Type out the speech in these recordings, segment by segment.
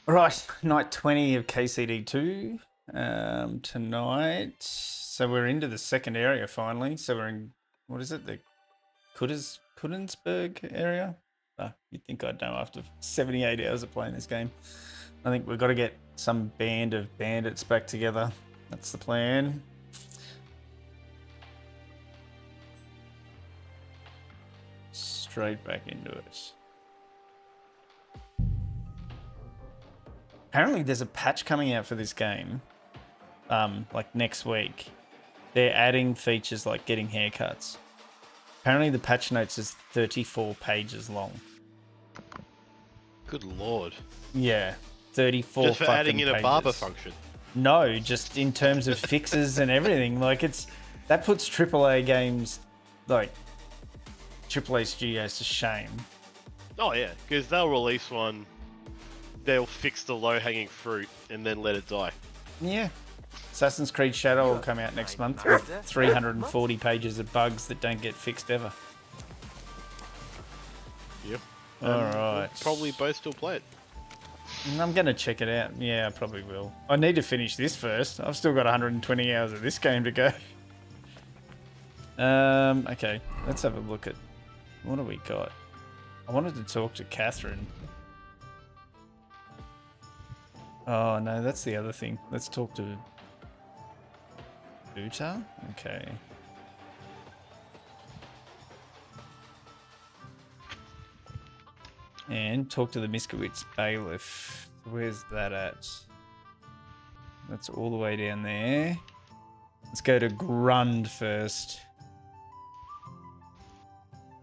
Right, night 20 of KCD2 tonight. So we're into the second area finally. So we're in, what is it, the Kudensberg area? You'd think I'd know after 78 hours of playing this game. I think we've got to get some band of bandits back together. That's the plan. Straight back into it. Apparently there's a patch coming out for this game, like next week. They're adding features like getting haircuts. Apparently the patch notes is 34 pages long. Good lord. Yeah, 34 just for fucking adding in pages. a barber function. No, just in terms of fixes and everything. Like that puts AAA games, like AAA studios, to shame. Oh yeah, because they'll release one, they'll fix the low-hanging fruit and then let it die. Yeah. Assassin's Creed Shadow will come out next month with 340 pages of bugs that don't get fixed ever. Yep. Alright. We'll probably both still play it. I'm going to check it out. Yeah, I probably will. I need to finish this first. I've still got 120 hours of this game to go. Okay, let's have a look at... What do we got? I wanted to talk to Catherine. Oh, no, that's the other thing. Let's talk to... Uta? Okay. And talk to the Miskowitz bailiff. Where's that at? That's all the way down there. Let's go to Grund first.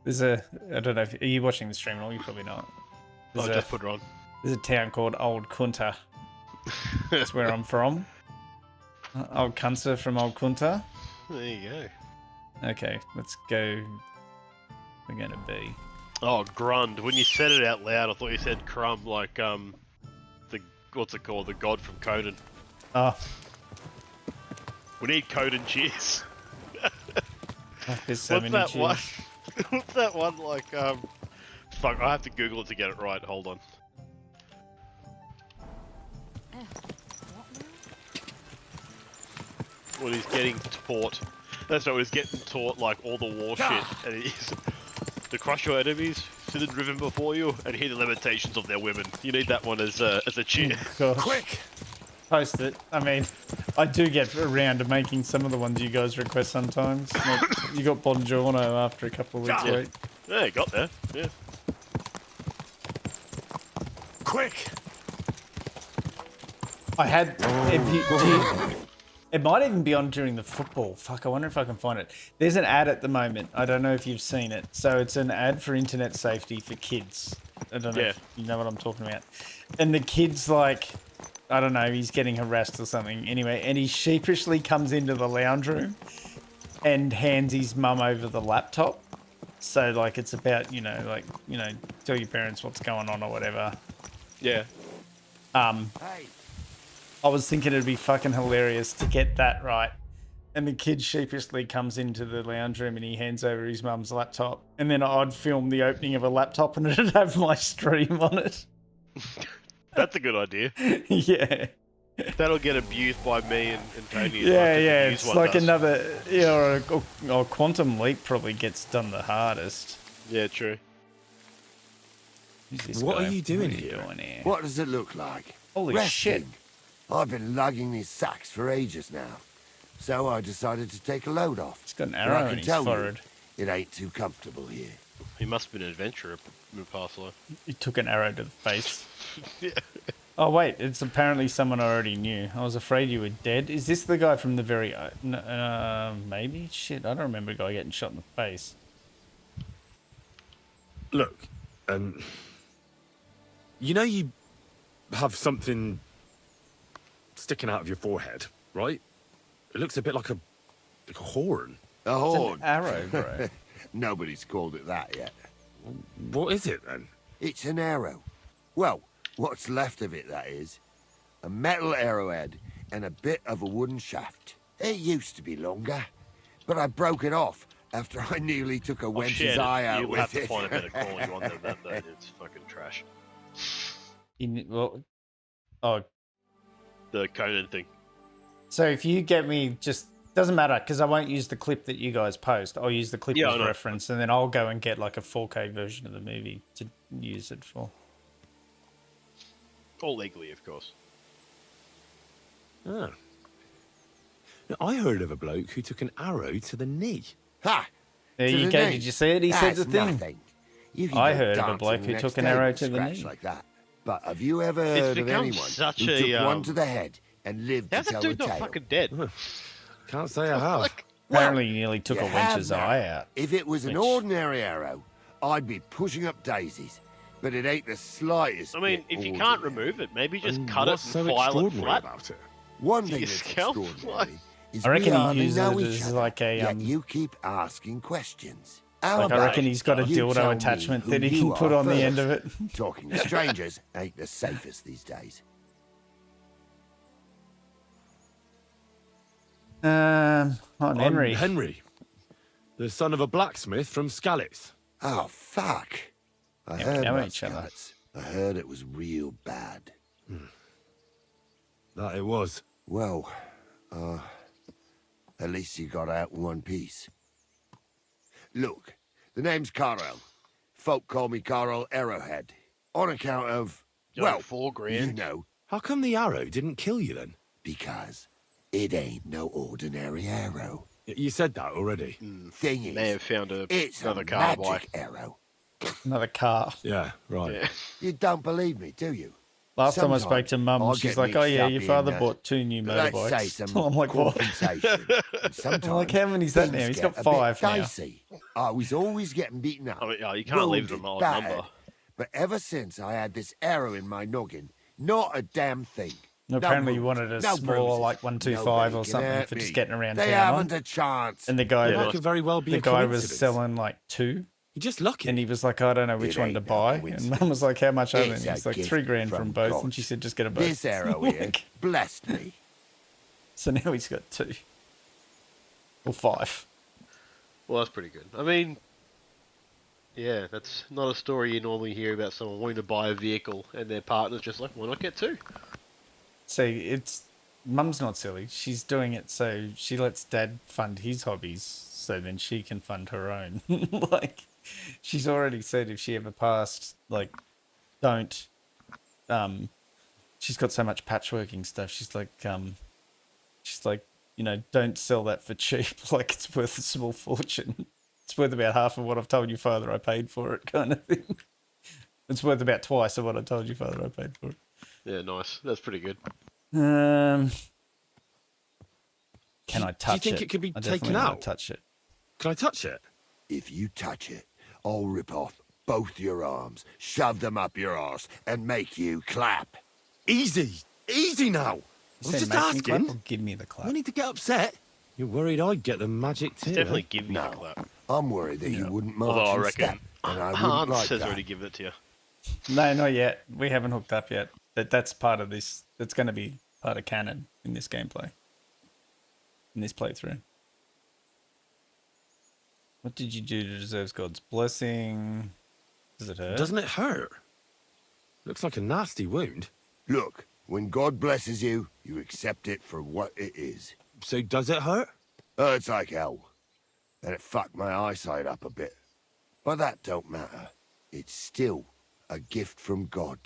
There's a... I don't know if... Are you watching the stream at all? You're probably not. I'll just put it on. There's a town called Old Khuntza. That's where I'm from. Old Khuntza from Old Khuntza. There you go. Okay, let's go. We're going to be... Oh, Grund. When you said it out loud, I thought you said Crumb, like, the... What's it called? The god from Conan. Oh. We need Conan cheers. There's so many cheers. One? What's that one, like, Fuck, I have to Google it to get it right. Hold on. When he's getting taught. That's right, when he's getting taught, like, all the war shit. And he's... To crush your enemies, sit and driven before you, and hear the limitations of their women. You need that one as a cheer. Quick! Post it. I mean, I do get around to making some of the ones you guys request sometimes. Like, you got Bongiorno after a couple of weeks late. Yeah, you got there. Yeah. Quick! I had... It might even be on during the football. Fuck, I wonder if I can find it. There's an ad at the moment. I don't know if you've seen it. So it's an ad for internet safety for kids. I don't know if you know what I'm talking about. And the kid's like, I don't know, he's getting harassed or something. Anyway, and he sheepishly comes into the lounge room and hands his mum over the laptop. So, like, it's about, tell your parents what's going on or whatever. Yeah. I was thinking it'd be fucking hilarious to get that right. And the kid sheepishly comes into the lounge room and he hands over his mum's laptop. And then I'd film the opening of a laptop and it'd have my stream on it. That's a good idea. Yeah. That'll get abused by me and Tony. Yeah. It's like another... Yeah, or Quantum Leap probably gets done the hardest. Yeah, true. What are you doing here? What does it look like? Holy shit. I've been lugging these sacks for ages now, so I decided to take a load off. He's got an arrow in his forehead. It ain't too comfortable here. He must have been an adventurer, Mufasa. He took an arrow to the face. Yeah. Oh, wait, it's apparently someone I already knew. I was afraid you were dead. Is this the guy from the very... maybe? Shit, I don't remember a guy getting shot in the face. Look, you know you have something sticking out of your forehead, right? It looks a bit like a horn. A horn? It's an arrow, bro. Nobody's called it that yet. What is it, then? It's an arrow. Well, what's left of it, that is. A metal arrowhead and a bit of a wooden shaft. It used to be longer, but I broke it off after I nearly took a wench's eye out with it. You have to find a better quality one than that, though. It's fucking trash. Well, Oh, The Conan thing. so if you get me, just doesn't matter because I won't use the clip that you guys post. I'll use the clip Yeah, I as know. reference, and then I'll go and get like a 4K version of the movie to use it for. All legally, of course. Ah. Now, I heard of a bloke who took an arrow to the knee. Ha! There To you the go. knee. Did you see it? He said the That's thing. nothing. You can I go heard of a dancing bloke the who next took an day arrow with a to the scratch knee. like that. But have you ever heard of become anyone such who a, took one to um, the head and lived to How's that tell the dude not tale? fucking dead? Can't say I have. Like, Apparently, he nearly took You a have wench's now. eye out. If it was an which- ordinary arrow, I'd be pushing up daisies. But it ain't the slightest I mean, bit if you can't ordinary. remove it, maybe just And cut it what's and so file it extraordinary flat. about it? One To thing your that's scalp? extraordinary is I reckon we he hardly uses know it each as other, like a, yet um, you keep asking questions. How Like I about reckon he's got a you tell dildo me attachment who that he you can put are on the end first? of it. Talking to strangers ain't the safest these days. On Henry. I'm Henry, the son of a blacksmith from Scalitz. Oh, fuck. I Yeah, we heard know about each other. Scouts. I heard it was real bad. That it was. Well, at least you got out in one piece. Look, the name's Carl. Folk call me Carl Arrowhead. On account of, Yo, well, 4 you grand. know, How come the arrow didn't kill you then? because it ain't no ordinary arrow. You said that already. Thing is, May have found it's another a car by. magic arrow. Another car. Yeah, right. Yeah. You don't believe me, do you? Last time I spoke Sometimes to Mum, I'll she's get like, "Oh mixed yeah, up your in, father bought 2 new let's say motorbikes." some I'm like, "What?" compensation. And sometimes like, how many's that now? things He's got get a bit 5 now. dicey. I was always getting beaten up. I mean, oh, you can't leave them wounded, an odd battered. number. But ever since I had this arrow in my noggin, not a damn thing. No, apparently you wounds, wanted a no smaller, bruises. like 125 Nobody or can something hurt for just me. getting around They town haven't on. a chance. And the guy, Yeah, That could very well be the a guy was coincidence. selling like 2, You're just lucky. and he was like, "I don't know which It one to ain't no buy." And coincidence. Mum was like, "How much are they?" It's And he's a like, gift 3 grand from from both, God. and she said, "Just get a both." This arrow here blessed me. So now he's got 2 or 5. Well, that's pretty good. I mean, yeah, that's not a story you normally hear about someone wanting to buy a vehicle and their partner's just like, why not get 2? See, it's Mum's not silly. She's doing it so she lets Dad fund his hobbies, so then she can fund her own. Like, she's already said if she ever passed, like, don't. She's got so much patchworking stuff. She's like, you know, don't sell that for cheap. Like, it's worth a small fortune. It's worth about half of what I've told you, Father, I paid for it, kind of thing. It's worth about twice of what I told you, Father, I paid for it. Yeah, nice. That's pretty good. Can I touch it? Do you think it could be I definitely taken wanna out? touch it. Can I touch it? If you touch it, I'll rip off both your arms, shove them up your arse, and make you clap. Easy. Easy now. I You was said just make me clap asking. or give me the clap. No need to get upset. You're worried I'd get the magic It's too. definitely eh? give me No. a clap. I'm worried that Yeah. you wouldn't march Although I and reckon step, and I wouldn't Hans like has that. already given it to you. No, not yet. We haven't hooked up yet. That's part of this. That's going to be part of canon in this gameplay. In this playthrough. What did you do to deserve God's blessing? Does it hurt? Doesn't it hurt? Looks like a nasty wound. Look, when God blesses you, you accept it for what it is. So does it hurt? Hurts like hell. And it fucked my eyesight up a bit. But that don't matter. It's still a gift from God.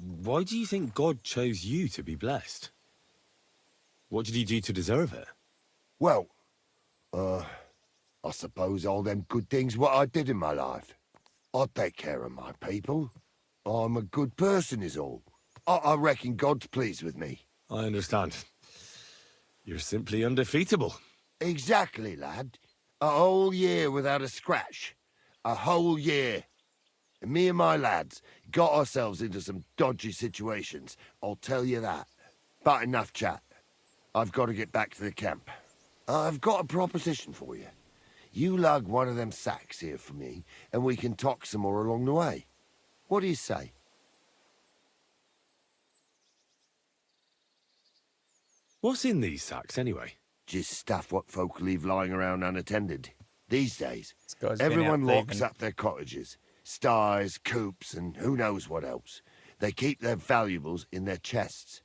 Why do you think God chose you to be blessed? What did he do to deserve it? Well, I suppose all them good things what I did in my life. I take care of my people. I'm a good person is all. I reckon God's pleased with me. I understand. You're simply undefeatable. Exactly, lad. A whole year without a scratch. A whole year. And me and my lads got ourselves into some dodgy situations, I'll tell you that. But enough chat. I've got to get back to the camp. I've got a proposition for you. You lug one of them sacks here for me, and we can talk some more along the way. What do you say? What's in these sacks anyway? Just stuff what folk leave lying around unattended. These days, This guy's been everyone out locks thieving. up their cottages. Sties, coops, and who knows what else. They keep their valuables in their chests.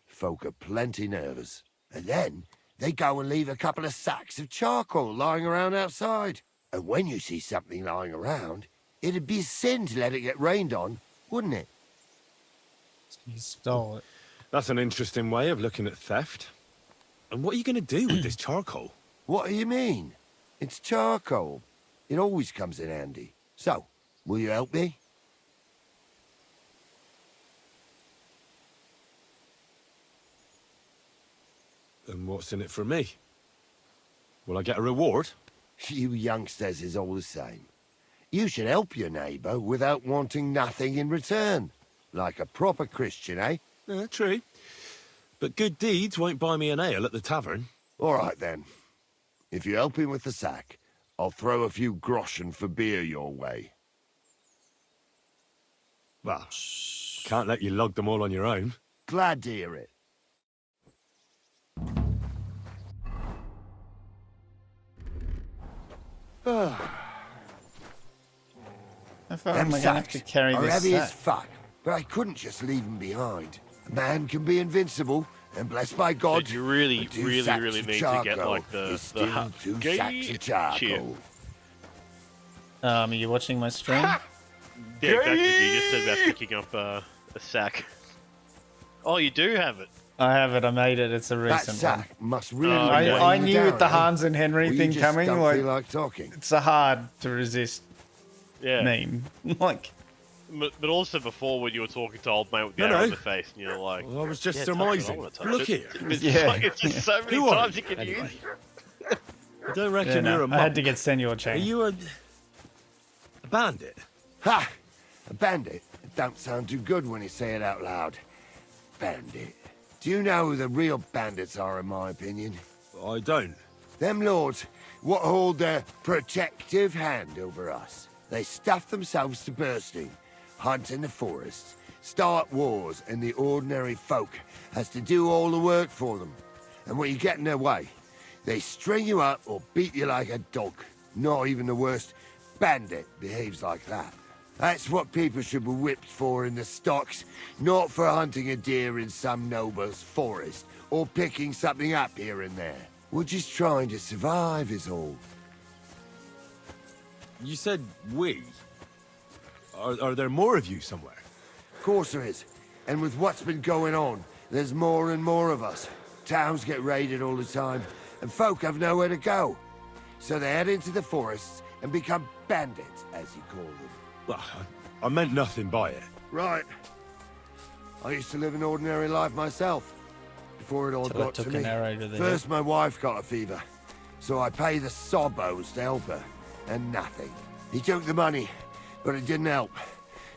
Folk are plenty nervous. And then they go and leave a couple of sacks of charcoal lying around outside. And when you see something lying around, it'd be a sin to let it get rained on, wouldn't it? He stole it. That's an interesting way of looking at theft. And what are you going to do with this charcoal? What do you mean? It's charcoal. It always comes in handy. So, will you help me? And what's in it for me? Will I get a reward? You youngsters is all the same. You should help your neighbour without wanting nothing in return. Like a proper Christian, eh? True. But good deeds won't buy me an ale at the tavern. All right, then. If you help him with the sack, I'll throw a few groschen for beer your way. Well, can't let you lug them all on your own. Glad to hear it. How far Them am I going to have to sacks carry are this heavy as sack? fuck, but I couldn't just leave them behind. A man can be invincible, and blessed by God, Dude, you really, the 2 really, sacks really of need to get charcoal like the is still 2 sacks of charcoal. Are you watching my stream? Yeah, exactly. You just said about picking up a sack. Oh, you do have it. I have it. I made it. It's a That recent one. sack must really okay. weigh I you knew down, with the eh? Hans and Henry Well, you thing just coming, don't like, feel like talking. it's a hard to resist Yeah. meme. Like, But also before when you were talking to old mate with the No, arrow no. in the face, and you're like, Well, I was just yeah, touch it, I surmising. wanna touch Look it. here. It's, Yeah. like, it's just so many Who are times you, you can anyway? use. I don't reckon yeah, you're a no, I had to monk. get Senor Are Chang. you a bandit? Ha! A bandit? It don't sound too good when you say it out loud. Bandit. Do you know who the real bandits are, in my opinion? I don't. Them lords, what hold their protective hand over us. They stuff themselves to bursting, hunt in the forests, start wars, and the ordinary folk has to do all the work for them. And when you get in their way, they string you up or beat you like a dog. Not even the worst bandit behaves like that. That's what people should be whipped for in the stocks, not for hunting a deer in some noble's forest, or picking something up here and there. We're just trying to survive is all. You said we. Are there more of you somewhere? Of course there is. And with what's been going on, there's more and more of us. Towns get raided all the time, and folk have nowhere to go. So they head into the forests and become bandits, as you call them. Well, I meant nothing by it. Right. I used to live an ordinary life myself, before it all Till I got to took me. an arrow to the First, my wife got a fever, so I paid the sobbos to help her, and nothing. He took the money, but it didn't help,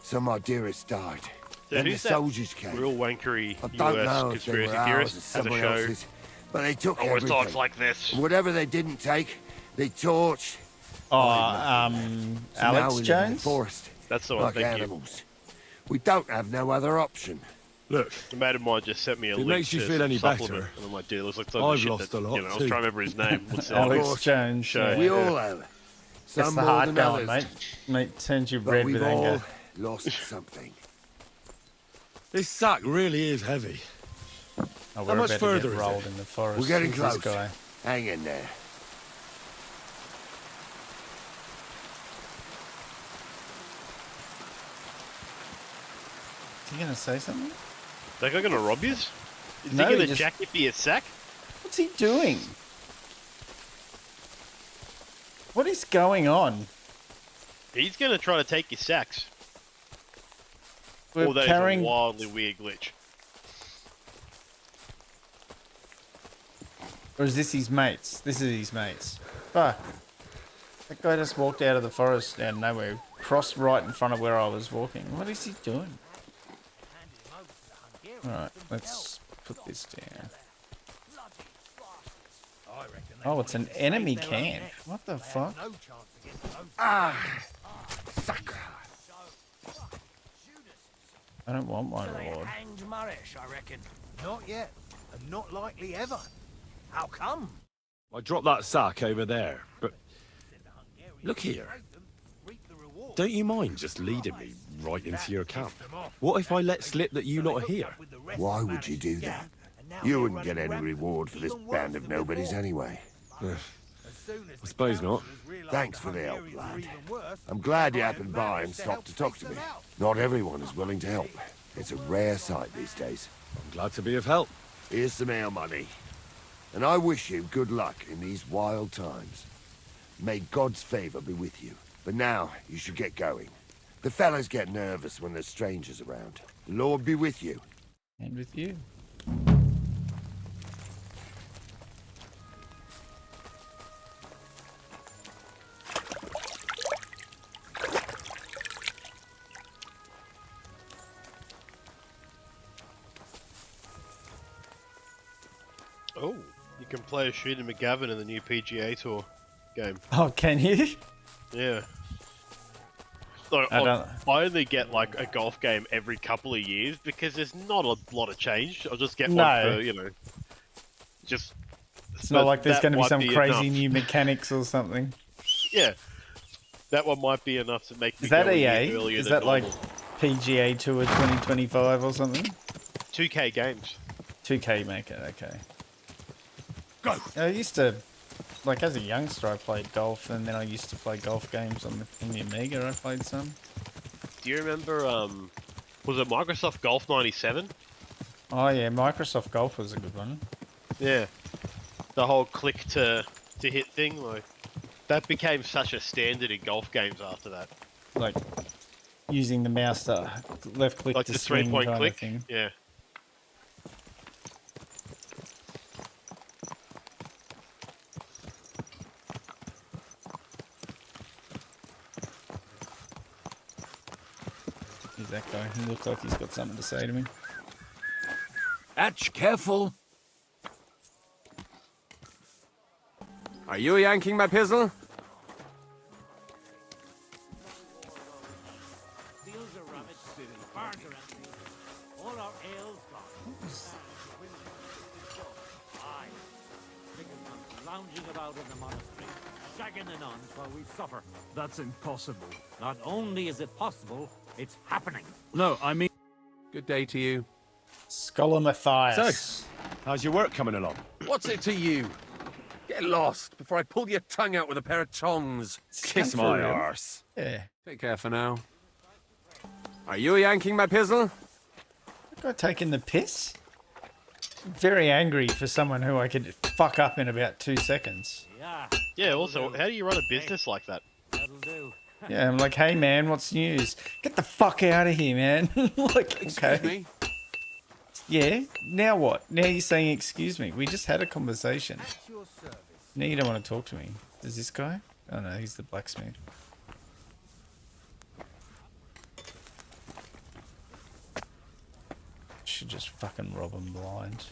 so my dearest died. So Then the who's that soldiers came. real wankery I don't US know if they conspiracy were ours or theorist has a someone show? else's, but they took I always thought everything. it's like this. Whatever they didn't take, they torched. Oh, So now Alex we live in the Jones? forest, That's the one, like thank you. animals. We don't have no other option. Look, A mate of mine just sent me a If it link makes you to feel any supplement, better, and I'm like, dude, it looks like some I've shit lost that, a lot you know, I was too. trying to remember his name. What's the Alex course. Jones. Show. Yeah. We all have. It's Some the more heart than going, others. mate. Mate, turns you But red we've with all anger. lost something. this sack really is heavy. Oh, we're much about further to is get it? rolled in the forest. We're getting Who's close. This guy? Hang in there. Is he gonna say something? That guy gonna rob you? Is No, he he gonna just- jack you for your sack? What's he doing? What is going on? He's gonna try to take your sacks. We're Or that is carrying. a wildly weird glitch. Or is this his mates? This is his mates. Fuck. That guy just walked out of the forest out of nowhere. Crossed right in front of where I was walking. What is he doing? Alright, let's put this down. Oh, it's an enemy camp. What the fuck? Sucker. I don't want my reward. Hanged Marish, I reckon. Not yet, and not likely ever. How come? I dropped that sack over there, but look here. Reap the reward. Don't you mind just leading me right into your camp. What if I let slip that you lot are here? Why would you do that? You wouldn't get any reward for this band of nobodies anyway. I suppose not. Thanks for the help, lad. I'm glad you happened by and stopped to talk to me. Not everyone is willing to help. It's a rare sight these days. I'm glad to be of help. Here's some ale money. And I wish you good luck in these wild times. May God's favor be with you. But now, you should get going. The fellas get nervous when there's strangers around. The Lord be with you. And with you. Oh, you can play as Shooter McGavin in the new PGA Tour game. Oh, can you? Yeah. So I only get like a golf game every couple of years because there's not a lot of change. I'll just get one for, you know, just... It's not like there's going to be some crazy enough. new mechanics or something. Yeah. That one might be enough to make me Is that go a year EA? earlier Is than that like normal. PGA Tour 2025 or something? 2K games. 2K make it, okay. Go! I used to, like as a youngster, I played golf, and then I used to play golf games on the Amiga. I played some. Do you remember, was it Microsoft Golf 97? Oh yeah, Microsoft Golf was a good one. Yeah. The whole click to hit thing, like, that became such a standard in golf games after that. Like using the mouse to left click Like to the swing three-point kind click? of thing. Yeah. Who's that guy? He looks like he's got something to say to me. Atch, careful. Are you yanking my pistol? Fields are ravaged, barns are empty, all our ales gone. Aye, Dickens lounging about in the monastery, shagging the nuns while we suffer. That's impossible. Not only is it possible, it's happening. No, I mean... Good day to you. Scholar Matthias. So, how's your work coming along? What's it to you? Get lost before I pull your tongue out with a pair of tongs. Kiss my arse. Yeah. Take care for now. Are you yanking my pistol? That guy taking the piss? Very angry for someone who I could fuck up in about 2 seconds. Yeah, Yeah, also, how do you run a business like that? that'll do. Yeah, I'm like, hey man, what's news? Get the fuck out of here, man. Like, Excuse okay. me. Yeah, now what? Now you're saying excuse me. We just had a conversation. At your service. Now you don't want to talk to me. Is this guy? Oh no, he's the blacksmith. Should just fucking rob him blind.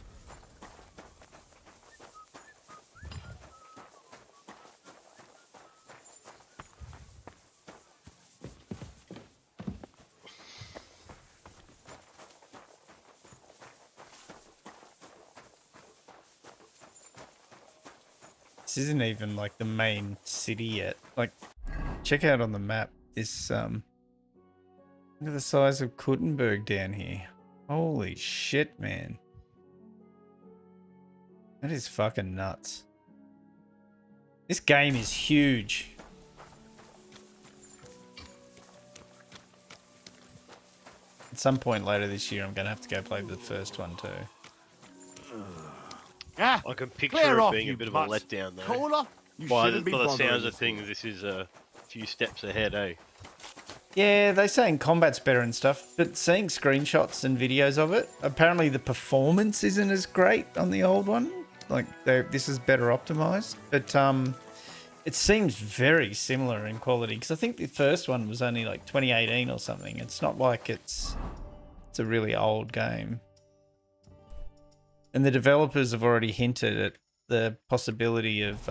This isn't even like the main city yet. Like, check out on the map this look at the size of Kuttenberg down here. Holy shit, man. That is fucking nuts. This game is huge. At some point later this year, I'm gonna have to go play the first one too. Ah, I can picture clear it off, being a you bit of mutt. a letdown, though. Cola? You By shouldn't be the bothering sounds of this things, this is a few steps ahead, eh? Yeah, they're saying combat's better and stuff, but seeing screenshots and videos of it, apparently the performance isn't as great on the old one. Like, this is better optimized, but it seems very similar in quality, because I think the first one was only like 2018 or something. It's not like it's a really old game. And the developers have already hinted at the possibility of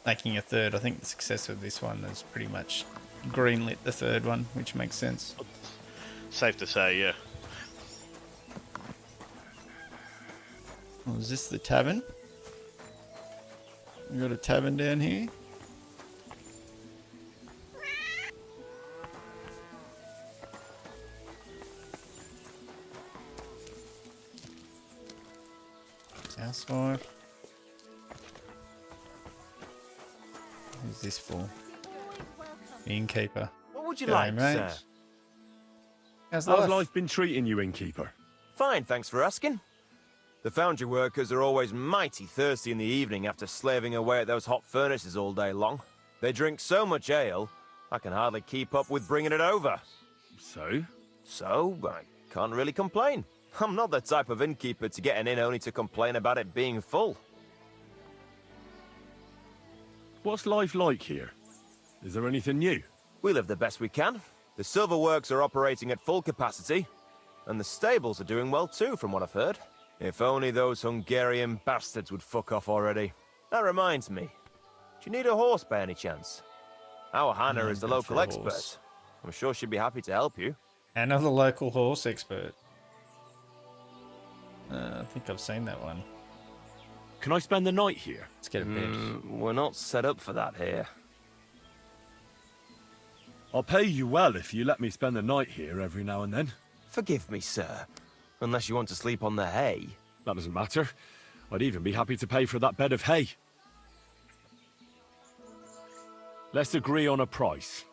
making a third. I think the success of this one has pretty much greenlit the third one, which makes sense. Safe to say, yeah. Oh, is this the tavern? We got a tavern down here. Housewife. Who's this for? The innkeeper. What would you G'day, like, mate. sir? How's How's life? life been treating you, innkeeper? Fine, thanks for asking. The foundry workers are always mighty thirsty in the evening after slaving away at those hot furnaces all day long. They drink so much ale, I can hardly keep up with bringing it over. So? So, I can't really complain. I'm not the type of innkeeper to get an inn only to complain about it being full. What's life like here? Is there anything new? We live the best we can. The silver works are operating at full capacity, and the stables are doing well too, from what I've heard. If only those Hungarian bastards would fuck off already. That reminds me. Do you need a horse by any chance? Our Hannah is the good for local a expert. horse. I'm sure she'd be happy to help you. Another local horse expert. I think I've seen that one. Can I spend the night here? Let's get a bed. We're not set up for that here. I'll pay you well if you let me spend the night here every now and then. Forgive me, sir. Unless you want to sleep on the hay. That doesn't matter. I'd even be happy to pay for that bed of hay. Let's agree on a price.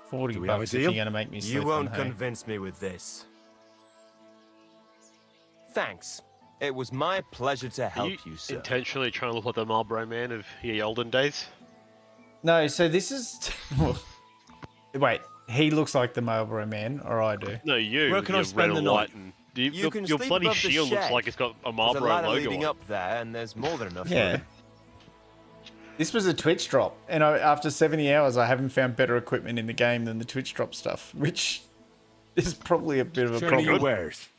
40 Do we have a bucks if deal? you're going to make me sleep You on won't hay. convince me with this. Thanks. It was my pleasure to Are help you you, sir. intentionally trying to look like the Marlboro Man of your olden days? No, so this is... Wait, he looks like the Marlboro Man, or I do? No, you. Where can I you're spend red the and night? white and You can your sleep bloody above the shield looks shed. like it's got a There's a Marlboro ladder logo leading on it. up there, and there's more than enough Yeah. room. This was a Twitch drop, and after 70 hours, I haven't found better equipment in the game than the Twitch drop stuff, which is probably a bit of a Show me your problem. wares.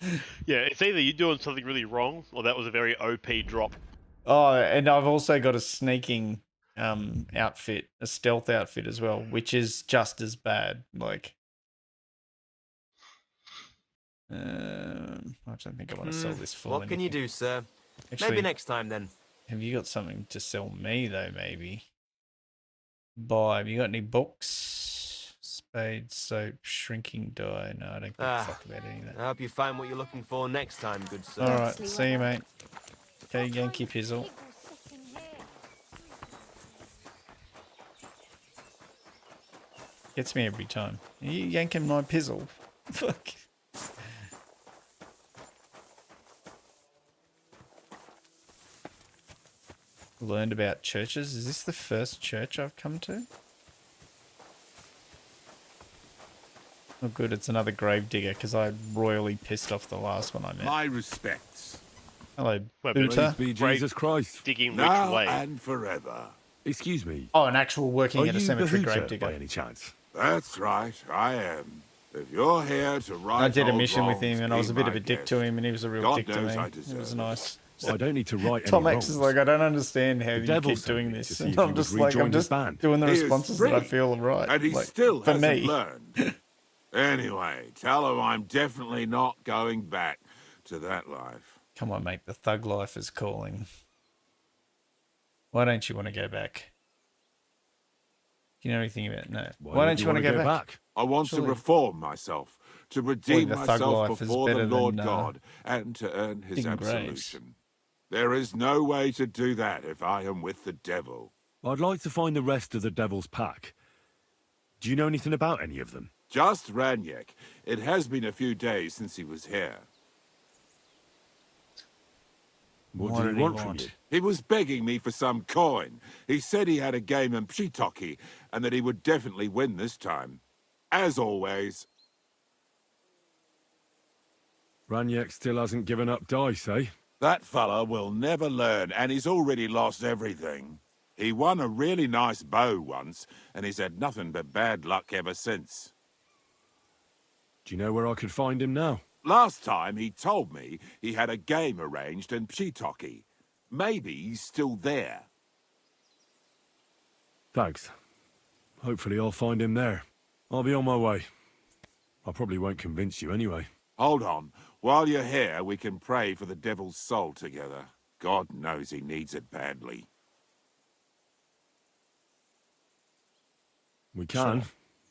Yeah, it's either you doing something really wrong or that was a very OP drop. Oh, and I've also got a sneaking outfit, a stealth outfit as well, which is just as bad. Like, I don't think I want to sell this for What can you anything. do, sir? Actually, Maybe next time, then. have you got something to sell me though? Maybe. Buy. Have you got any books? Spade, soap, shrinking dye. No, I don't give a fuck about any of I that. hope you find what you're looking for next time, good sir. All right, see you, mate. Okay, Yankee Pizzle. Gets me every time. Are you yanking my pizzle? Fuck. Learned about churches. Is this the first church I've come to? Oh good, it's another grave digger because I royally pissed off the last one I met. My respects. Hello, Wait, but Booter. Praise be Great. Jesus Christ. Digging which Now way? and forever. Excuse me. Oh, an actual working Are at a you cemetery grave Bahooter, digger. by any chance? That's right, I am. If you're here to right I did a old mission with wrongs, him, and I was a bit be of a my dick to guest. him, and he was a real God dick to knows me. I It deserve was it. nice. Well, I don't need to write Tom any X is wrongs. like, I don't understand how The you devil keep sent doing me this. to see And if I'm he just would like, I'm rejoin his just band. doing the He is responses that I free, feel are right. And he like, still for hasn't me. learned. Anyway, tell him I'm definitely not going back to that life. Come on, mate. The thug life is calling. Why don't you want to go back? Do you know anything about it? No. Why don't you want to go back? I want Surely- to reform myself, to redeem the thug myself life is before the better Lord than, God, and to earn his digging graves. absolution. There is no way to do that if I am with the devil. I'd like to find the rest of the Devil's Pack. Do you know anything about any of them? Just Ranyek. It has been a few days since he was here. What What do did you he want from want? you? He was begging me for some coin. He said he had a game in Pshitoki, and that he would definitely win this time. As always. Ranyek still hasn't given up dice, eh? That fella will never learn, and he's already lost everything. He won a really nice bow once, and he's had nothing but bad luck ever since. Do you know where I could find him now? Last time he told me he had a game arranged in Pshitoki. Maybe he's still there. Thanks. Hopefully I'll find him there. I'll be on my way. I probably won't convince you anyway. Hold on. While you're here, we can pray for the devil's soul together. God knows he needs it badly. We can.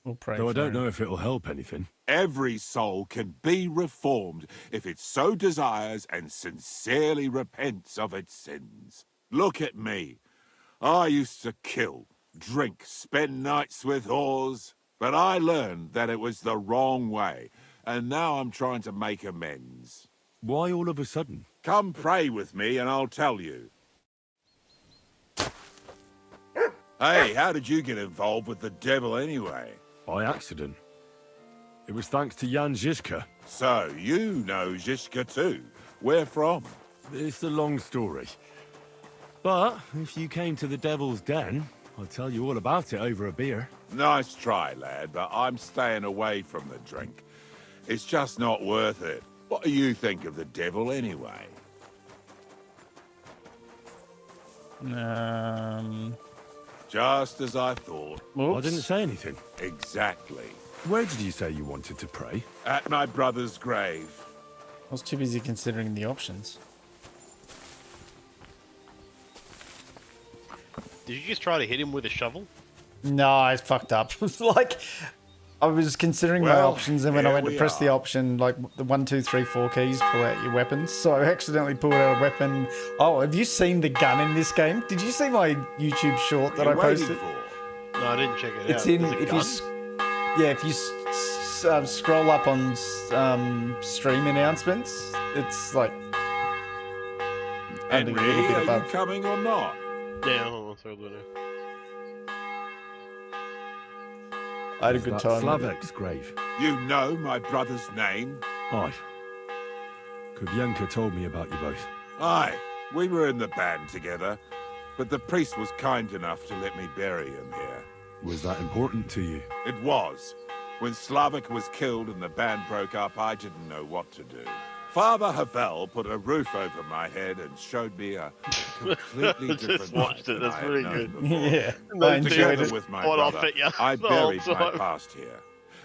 We'll pray Though I for don't him. know if it'll help anything. Every soul can be reformed if it so desires and sincerely repents of its sins. Look at me. I used to kill, drink, spend nights with whores, but I learned that it was the wrong way, and now I'm trying to make amends. Why all of a sudden? Come pray with me and I'll tell you. Hey, how did you get involved with the devil anyway? By accident. It was thanks to Jan Žižka. So, you know Žižka too. Where from? It's a long story. But if you came to the Devil's Den, I'll tell you all about it over a beer. Nice try, lad, but I'm staying away from the drink. It's just not worth it. What do you think of the devil anyway? Just as I thought. I didn't say anything. Exactly. Where did you say you wanted to pray? At my brother's grave. I was too busy considering the options. Did you just try to hit him with a shovel? No, I fucked up. Like, I was considering my Well, options, and when I here went to we press the are. option, like the 1, 2, 3, 4 keys, pull out your weapons. So I accidentally pulled out a weapon. Oh, have you seen the gun in this game? Did you see my YouTube short that I What are you posted? waiting for? No, I didn't check it It's out. in There's a if gun? if you scroll up on stream announcements, it's like only a little Henry, bit are above. you coming or not? Yeah, hold on, sorry, Luna. I had a Is good that time. with it. Slavek's grave. You know my brother's name? Aye. Kubyanka told me about you both. Aye, we were in the band together, but the priest was kind enough to let me bury him here. Was that important to you? It was. When Slavik was killed and the band broke up, I didn't know what to do. Father Havel put a roof over my head and showed me a completely Just different watched life it, than that's I had really known good. before. Yeah, No, I enjoyed Together it. with my What off brother, it, yeah, I the whole buried my time. past here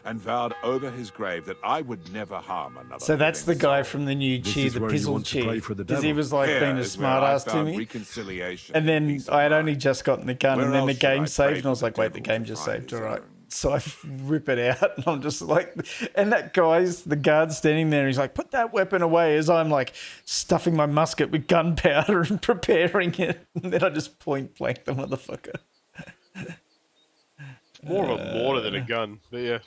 and vowed over his grave that I would never harm another. So that's the living guy soul. from the new This cheer, is the where you pizzle want to pray cheer, for the because he devil. was like Here being a is where smart I ass to found me. reconciliation And then peace of I had mind. only just gotten the gun, Where and then the else should I game saved, pray and I was for like, the wait, the devil game to just find saved, his all right. own? So I rip it out, and I'm just like, and that guy's, the guard standing there, he's like, put that weapon away, as I'm like stuffing my musket with gunpowder and preparing it. And then I just point blank the motherfucker. More of a mortar than a gun, but yeah.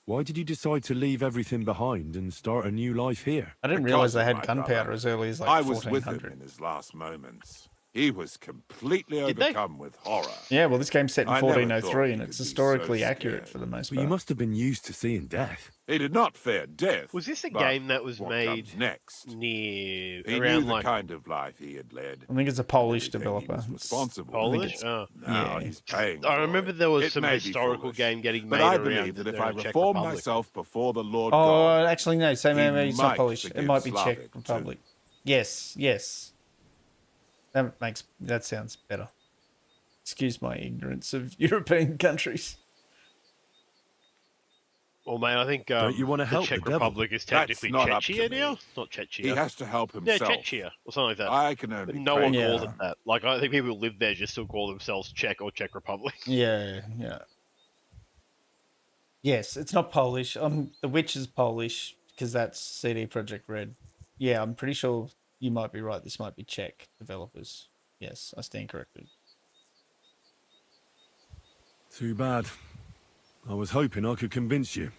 Why did you decide to leave everything behind and start a new life here? I didn't Because realize they of had my gunpowder brother. as early as like I was with him 1400. in his last moments. He was completely Did they? overcome with horror. Yeah, well, this game's set in I never thought 1403, he and could it's be so historically accurate scared. for the most But part. you must have been used to seeing death. He did not fear death. Was this a but game that was what made comes next? near He knew around the like kind of life he had led. I think it's a Polish Everything he developer. was responsible. Polish? it's- Oh. Now Yeah. he's paying. I for remember it. there was It some may be historical foolish, game getting but made I around believe that if I the Czech reform Republic. myself before the Lord Oh, God, actually, no. So he maybe it's not might Polish. It forgive might be Czech Slavic, too. Republic. Yes, yes. That sounds better. Excuse my ignorance of European countries. Well, mate, I think Don't you wanna the help Czech the devil? Republic is That's technically not up to Czechia me. now. Not Czechia. he has to help Yeah, himself. Czechia or something like that. I can But only no pray one for Yeah. calls him. it that. Like I think people who live there just still call themselves Czech or Czech Republic. Yeah, yeah. Yes, it's not Polish. The Witch is Polish because that's CD Projekt Red. Yeah, I'm pretty sure you might be right. This might be Czech developers. Yes, I stand corrected. Too bad. I was hoping I could convince you.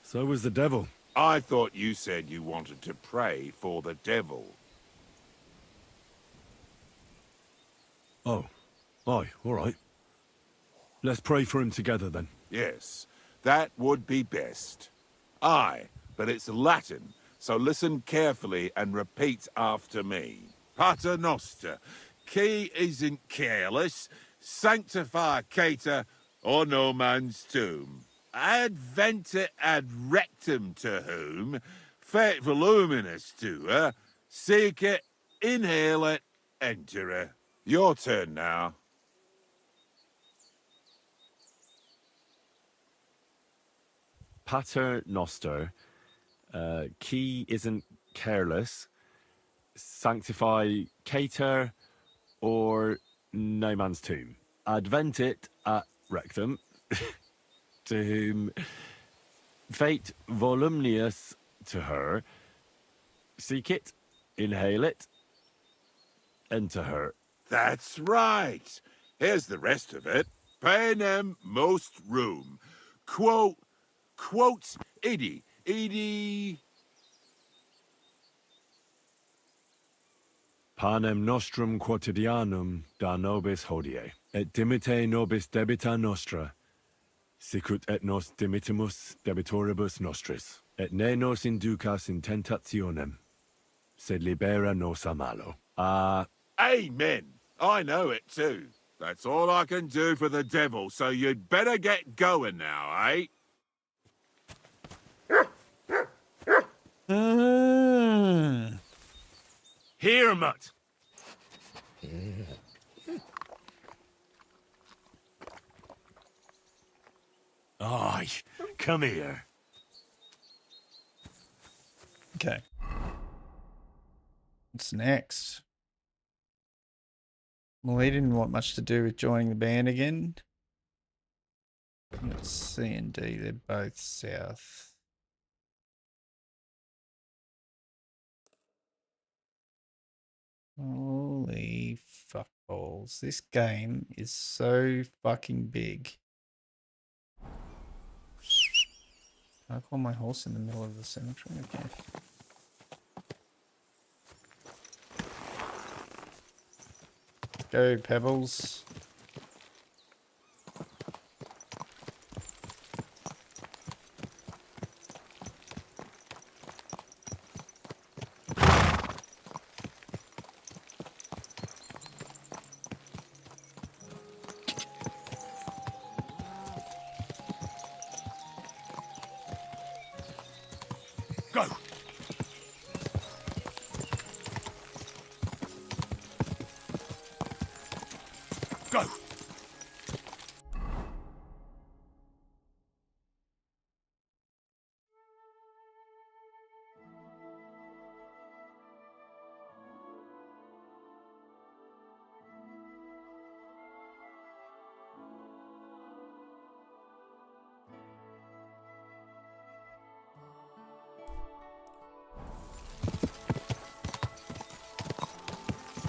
So was the devil. I thought you said you wanted to pray for the devil. Oh. Aye, all right. Let's pray for him together then. Yes, that would be best. Aye, but it's Latin, so listen carefully and repeat after me. Pater Noster, qui isn't careless, sanctify cater, or no man's tomb. Adventure ad rectum to whom, fet voluminous to her, seek it, inhale it, enter her. Your turn now. Pater Noster, key isn't careless, sanctify cater, or no man's tomb. Adventit at rectum, to whom fate volumnius to her, seek it, inhale it, enter her. That's right. Here's the rest of it. Panem most room. Quotes Idi. Panem nostrum quotidianum da nobis hodie, et dimite nobis debita nostra, sicut et nos dimitimus debitoribus nostris, et ne nos inducas in tentationem, sed libera nos a malo. Amen. I know it too. That's all I can do for the devil, so you'd better get going now, eh? Here, mutt! Aye, come here. Okay. What's next? Well, he didn't want much to do with joining the band again. Let's C and D, they're both south. Holy fuck balls. This game is so fucking big. Can I call my horse in the middle of the cemetery? Okay. Go, Pebbles. Go! Go!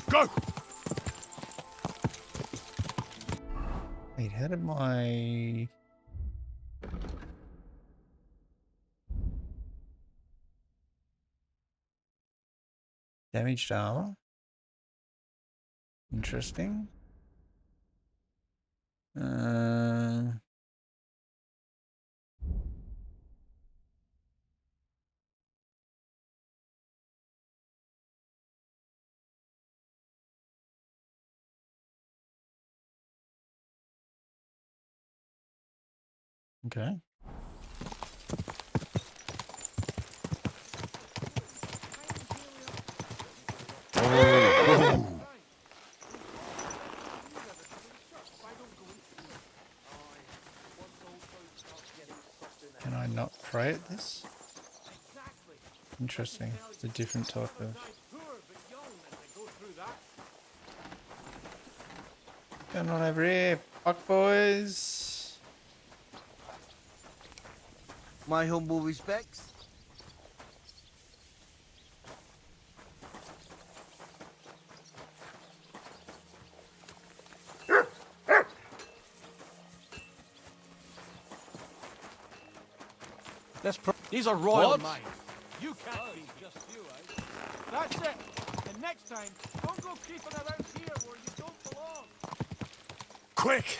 Go! Wait, how did my... Damaged armor? Interesting. Okay. Can I not pray at this? Interesting. It's a different type of... What's going on over here? Fuck boys. My humble respects. These are royal mine. You can't be just you, eh? That's it. And next time, don't go creeping around here where you don't belong. Quick!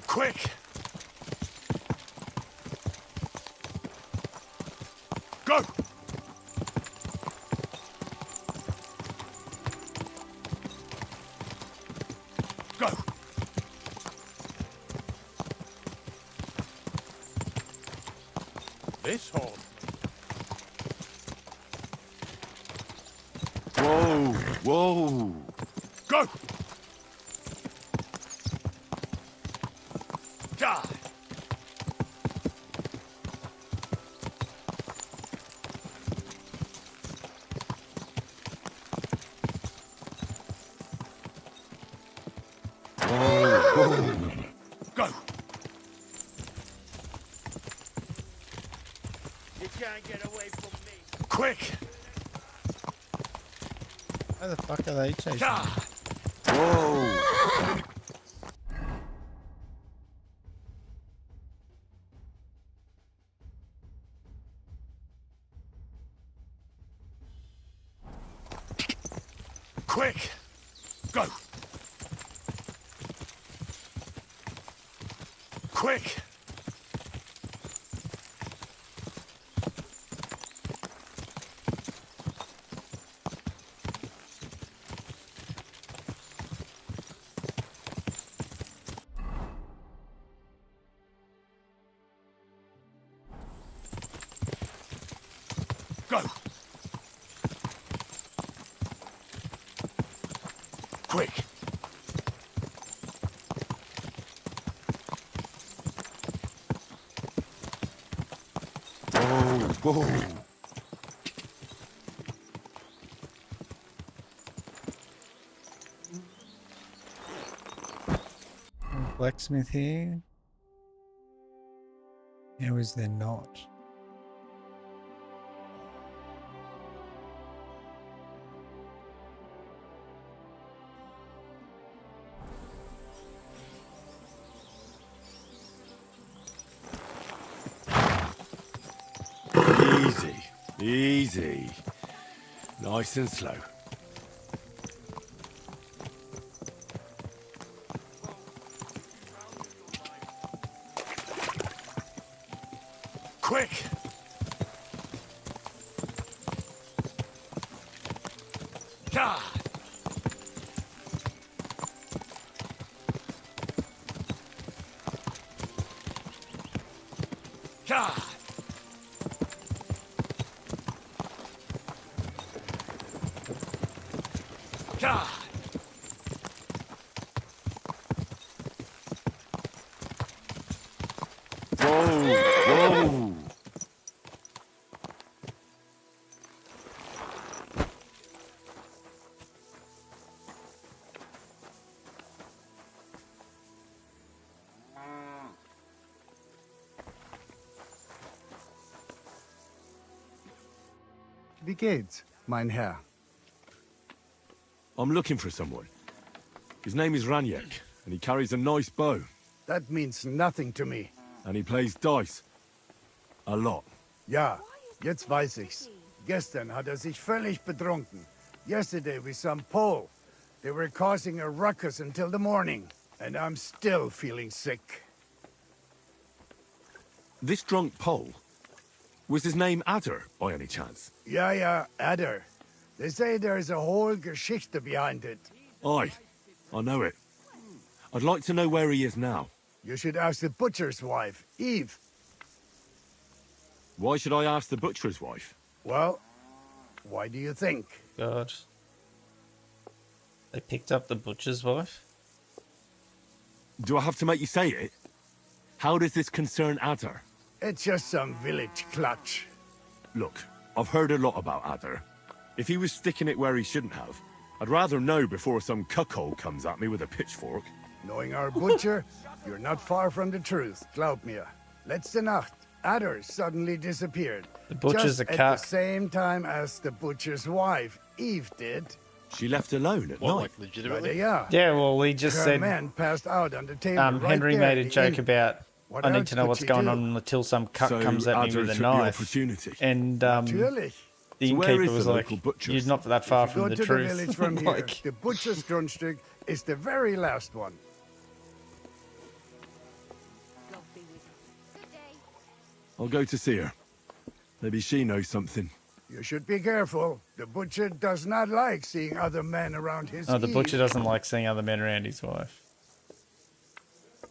Quick! Go! Go! This hole. Whoa! Go! Die! Go! You can't get away from me. Quick! How the fuck are they chasing? Ah! me? Whoa! Quick! Go! Quick! Go! Quick! Whoa, whoa! Blacksmith here. How is there not? Easy, easy. Nice and slow. Quick! Ah! Ah! Ah! Whoa, whoa. Wie geht's, mein Herr? I'm looking for someone. His name is Raniek, and he carries a nice bow. That means nothing to me. And he plays dice. A lot. Ja, jetzt weiß ich's. Gestern hat sich völlig betrunken. Yesterday with some Pole. They were causing a ruckus until the morning. And I'm still feeling sick. This drunk Pole, was his name Adder, by any chance? Ja, Adder. They say there's a whole Geschichte behind it. Aye, I know it. I'd like to know where he is now. You should ask the butcher's wife, Eve. Why should I ask the butcher's wife? Well, why do you think? God. They picked up the butcher's wife? Do I have to make you say it? How does this concern Adder? It's just some village clutch. Look, I've heard a lot about Adder. If he was sticking it where he shouldn't have, I'd rather know before some cuckold comes at me with a pitchfork. Knowing our butcher, you're not far from the truth, glaub mir. Letzte Nacht, Adder suddenly disappeared. The butcher's just a at cuck. the same time as the butcher's wife, Eve, did. She left alone at What, night. like legitimately? Yeah. Yeah, well, we just Her said man passed out on the table right Henry there made at a the joke inn. about What I need else to know could what's she going do? on until some cuck So comes at me Adder with a took the knife. opportunity. And Natürlich. the So where innkeeper is was the like, local butcher's? you're not that far If you from go the to truth. the village from here, Like, the butcher's Grundstück is the very last one. I'll go to see her. Maybe she knows something. You should be careful. The butcher does not like seeing other men around his oh, the Eve. butcher doesn't like seeing other men around his wife.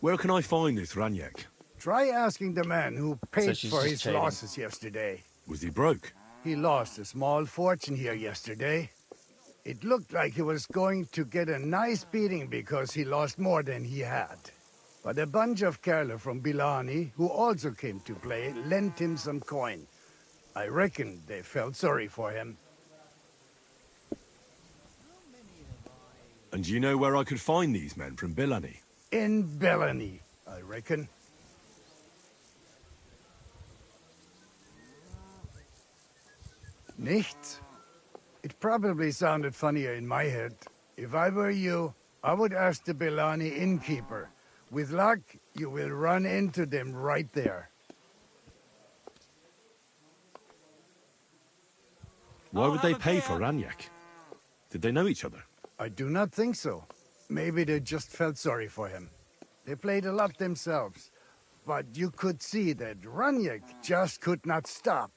Where can I find this Raniek? Try asking the man who paid she's for just his cheating. losses yesterday. Was he broke? He lost a small fortune here yesterday. It looked like he was going to get a nice beating because he lost more than he had. But a bunch of Kerler from Bilani, who also came to play, lent him some coin. I reckon they felt sorry for him. And do you know where I could find these men from Bilani? in villainy, I reckon. Nichts? It probably sounded funnier in my head. If I were you, I would ask the Belani innkeeper. With luck, you will run into them right there. Why would they pay for Ranyak? Did they know each other? I do not think so. Maybe they just felt sorry for him. They played a lot themselves, but you could see that Ranyak just could not stop.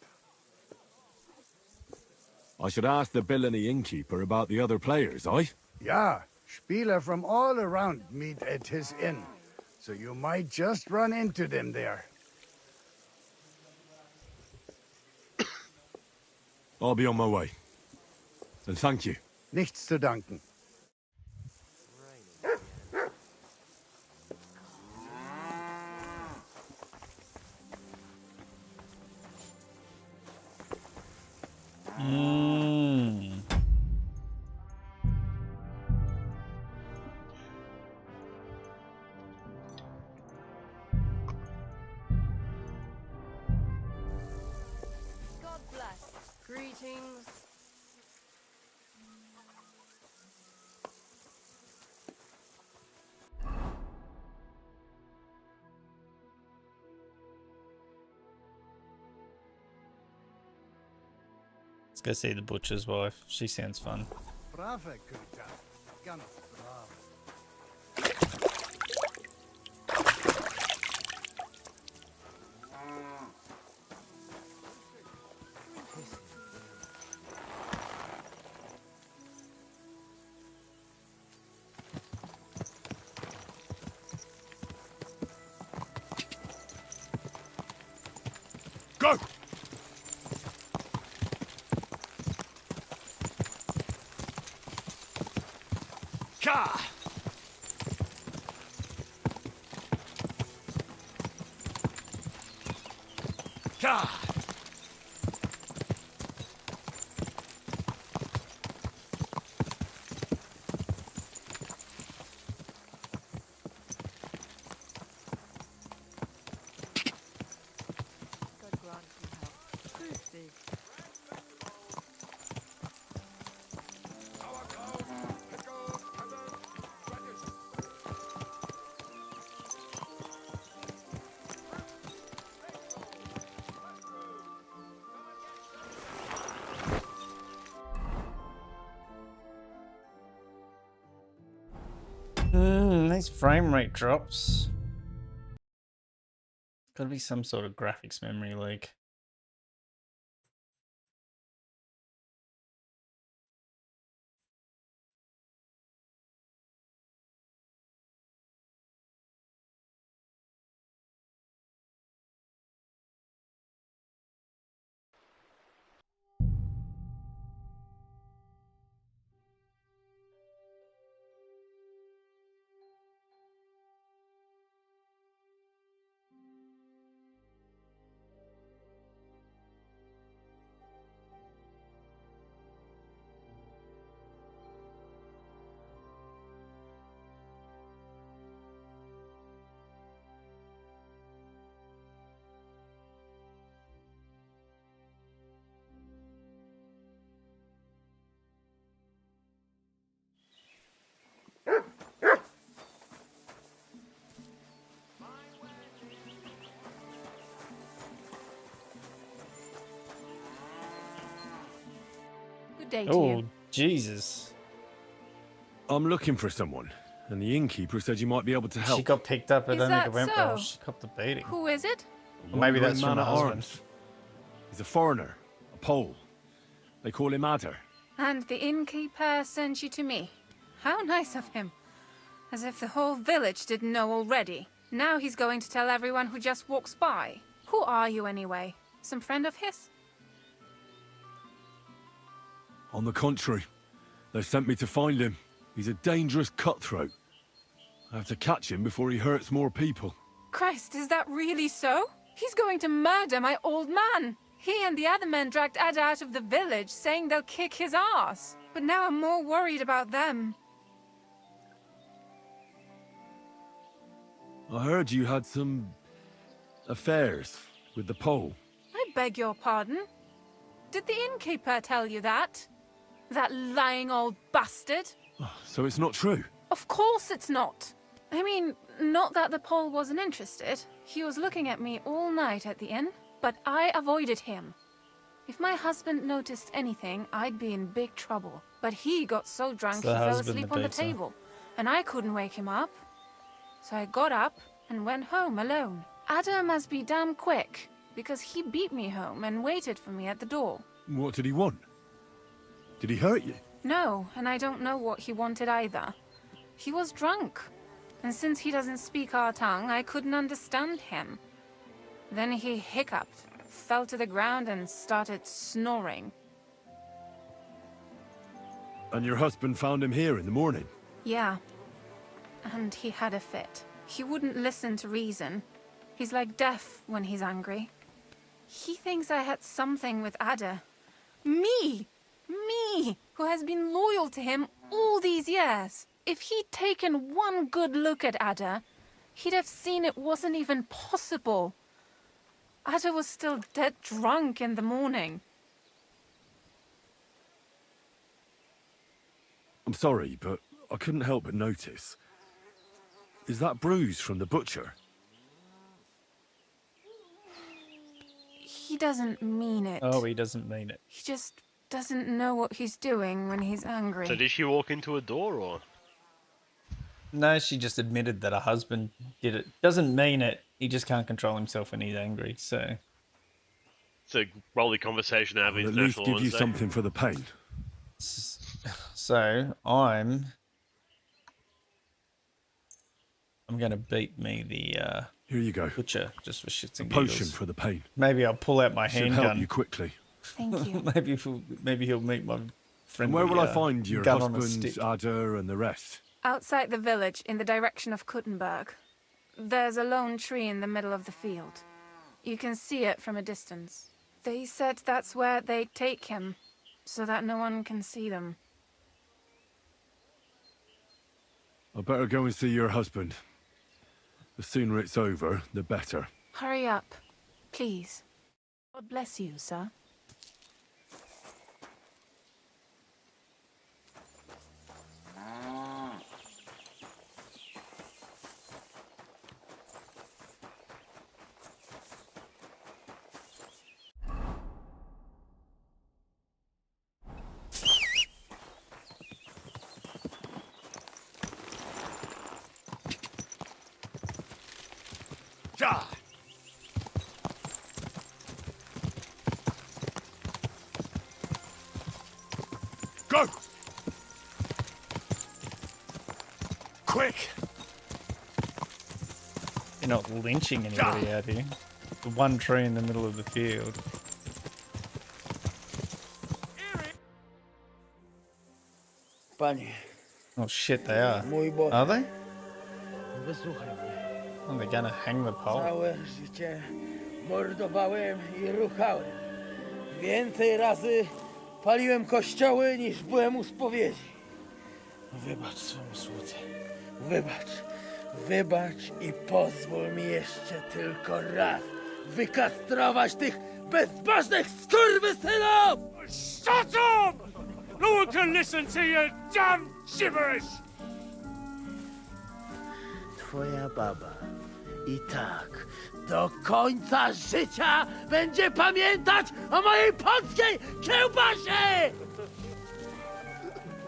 I should ask the Billany innkeeper about the other players, aye? Yeah, Spieler from all around meet at his inn, so you might just run into them there. I'll be on my way. And thank you. Nichts zu danken. God bless. Greetings. Let's go see the butcher's wife. She sounds fun. Brave, Khuntza. Ganz brav. Go! Ka! Ka! God grant you help. Grüß These frame rate drops. Gotta be some sort of graphics memory leak. Good day to Oh, you. Jesus. I'm looking for someone, and the innkeeper said you might be able to help. She got picked up. I Is don't think it that went well. so? She copped the beating. Who is it? A Maybe wandering that's from man her at husband. arms. He's a foreigner, a Pole. They call him Adder. And the innkeeper sent you to me. How nice of him. As if the whole village didn't know already. Now he's going to tell everyone who just walks by. Who are you anyway? Some friend of his? On the contrary, they sent me to find him. He's a dangerous cutthroat. I have to catch him before he hurts more people. Christ, is that really so? He's going to murder my old man. He and the other men dragged Ada out of the village, saying they'll kick his ass. But now I'm more worried about them. I heard you had some affairs with the pole. I beg your pardon? Did the innkeeper tell you that? That lying old bastard? So it's not true? Of course it's not. I mean, not that the Pole wasn't interested. He was looking at me all night at the inn, but I avoided him. If my husband noticed anything, I'd be in big trouble. But he got so drunk he fell asleep on the table, and I couldn't wake him up. So I got up and went home alone. Ada must be damn quick, because he beat me home and waited for me at the door. What did he want? Did he hurt you? No, and I don't know what he wanted either. He was drunk, and since he doesn't speak our tongue, I couldn't understand him. Then he hiccuped, fell to the ground, and started snoring. And your husband found him here in the morning? Yeah, and he had a fit. He wouldn't listen to reason. He's like deaf when he's angry. He thinks I had something with Ada. Me! Me, who has been loyal to him all these years. If he'd taken one good look at Ada, he'd have seen it wasn't even possible. Ada was still dead drunk in the morning. I'm sorry, but I couldn't help but notice. Is that bruise from the butcher? He doesn't mean it. Oh, he doesn't mean it. He just doesn't know what he's doing when he's angry. So did she walk into a door, or? No, she just admitted that her husband did it. Doesn't mean it. He just can't control himself when he's angry, so... It's a rolly conversation to have I'll at least International give you Wednesday. something for the pain. So, I'm going to beat me the Here you go. butcher, just for shits A and potion giggles. for the pain. Maybe I'll pull out my Should help you handgun. quickly. Thank you. maybe he'll meet my friend. And where will I find your gun on a husband, stick. Ada, and the rest? Outside the village, in the direction of Kuttenberg. There's a lone tree in the middle of the field. You can see it from a distance. They said that's where they'd take him, so that no one can see them. I better go and see your husband. The sooner it's over, the better. Hurry up, please. God bless you, sir. Ja! Go! Quick! You're not lynching anybody out here. The one tree in the middle of the field. Panie, Oh shit, they are. mój Boże, Are they? wysłuchaj mnie. Oh, they're gonna hang the pole. Całe życie mordowałem i ruchałem. Więcej razy paliłem kościoły, niż byłem u spowiedzi. Wybacz swemu słudze. Wybacz. Wybacz i pozwól mi jeszcze tylko raz wykastrować tych bezbożnych skurwysynów! Shut up! No one can listen to your damn gibberish! Twoja baba i tak do końca życia będzie pamiętać o mojej polskiej kiełbasie!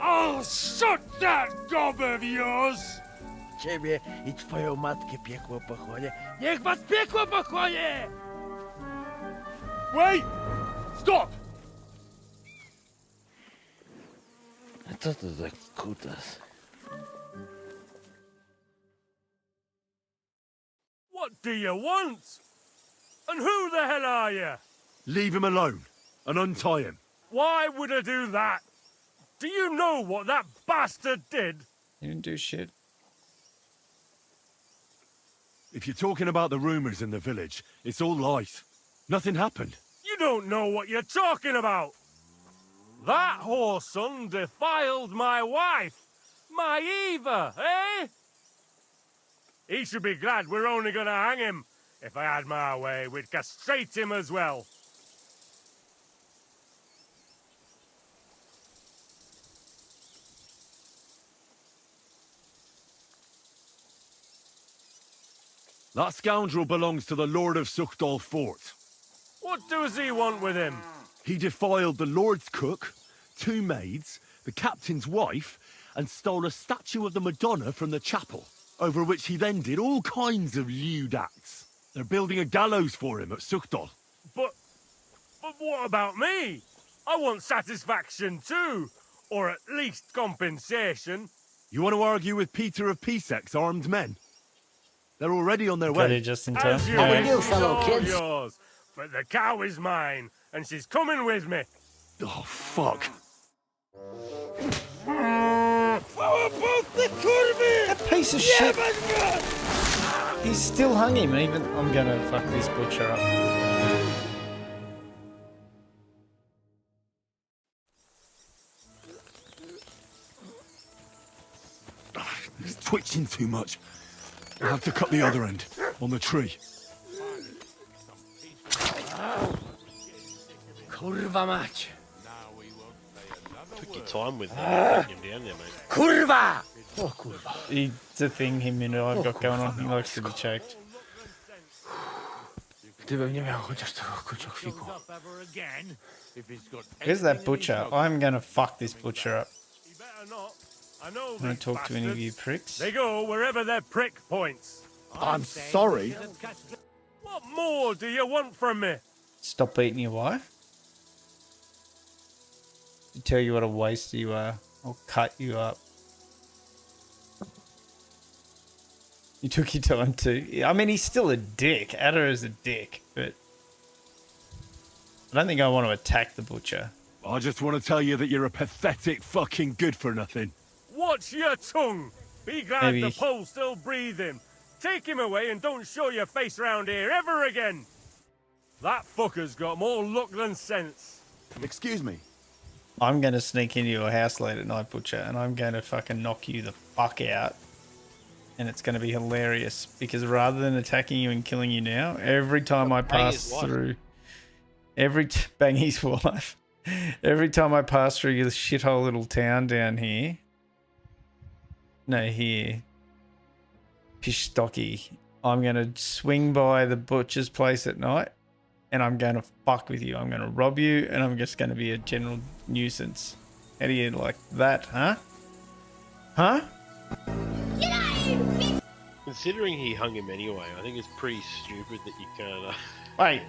I'll shut that gob of yours! Ciebie i twoją matkę piekło pochłonie. Niech was piekło pochłonie! Wait! Stop! A co to za kutas? What do you want? And who the hell are you? Leave him alone and untie him. Why would I do that? Do you know what that bastard did? You didn't do shit. If you're talking about the rumors in the village, it's all lies. Nothing happened. You don't know what you're talking about. That whoreson defiled my wife, my Eva, eh? He should be glad we're only gonna hang him. If I had my way, we'd castrate him as well. That scoundrel belongs to the Lord of Suchdol Fort. What does he want with him? He defiled the Lord's cook, 2 maids, the captain's wife, and stole a statue of the Madonna from the chapel, over which he then did all kinds of lewd acts. They're building a gallows for him at Suchdol. But what about me? I want satisfaction too, or at least compensation. You want to argue with Peter of Pisek's armed men? They're already on their Got way. it just in time. As you Yeah. wish, it's all yours. But the cow is mine, and she's coming with me. Oh, fuck. That piece of shit. He's still hung him. Even I'm gonna fuck this butcher up. He's twitching too much. I'll have to cut the other end, on the tree. Kurwa mać! Took your time with taking him down there, mate. Kurwa! Oh, kurwa. It's a thing him and I've got going on. He likes to be choked. Gdybym nie miał chociaż tego kuciokwiku. Where's that butcher? I'm gonna fuck this butcher up. He better not. I know I'm gonna these talk to any of bastards. you pricks. They go wherever their prick points. I'm sorry. What more do you want from me? Stop beating your wife. To tell you what a waste you are. I'll cut you up. You took your time too. I mean, he's still a dick. Adder is a dick, but I don't think I want to attack the butcher. I just want to tell you that you're a pathetic fucking good-for-nothing. Watch your tongue. Be glad Maybe. the Pole's still breathing. Take him away and don't show your face round here ever again. That fucker's got more luck than sense. Excuse me. I'm going to sneak into your house late at night, butcher, and I'm going to fucking knock you the fuck out. And it's going to be hilarious because rather than attacking you and killing you now, every time I pass through, bang his wife, every time I pass through your shithole little town down here, Pishstocky, I'm going to swing by the butcher's place at night and I'm going to fuck with you. I'm going to rob you and I'm just going to be a general nuisance. How do you like that, huh? Huh? Considering he hung him anyway, I think it's pretty stupid that you can't. Wait.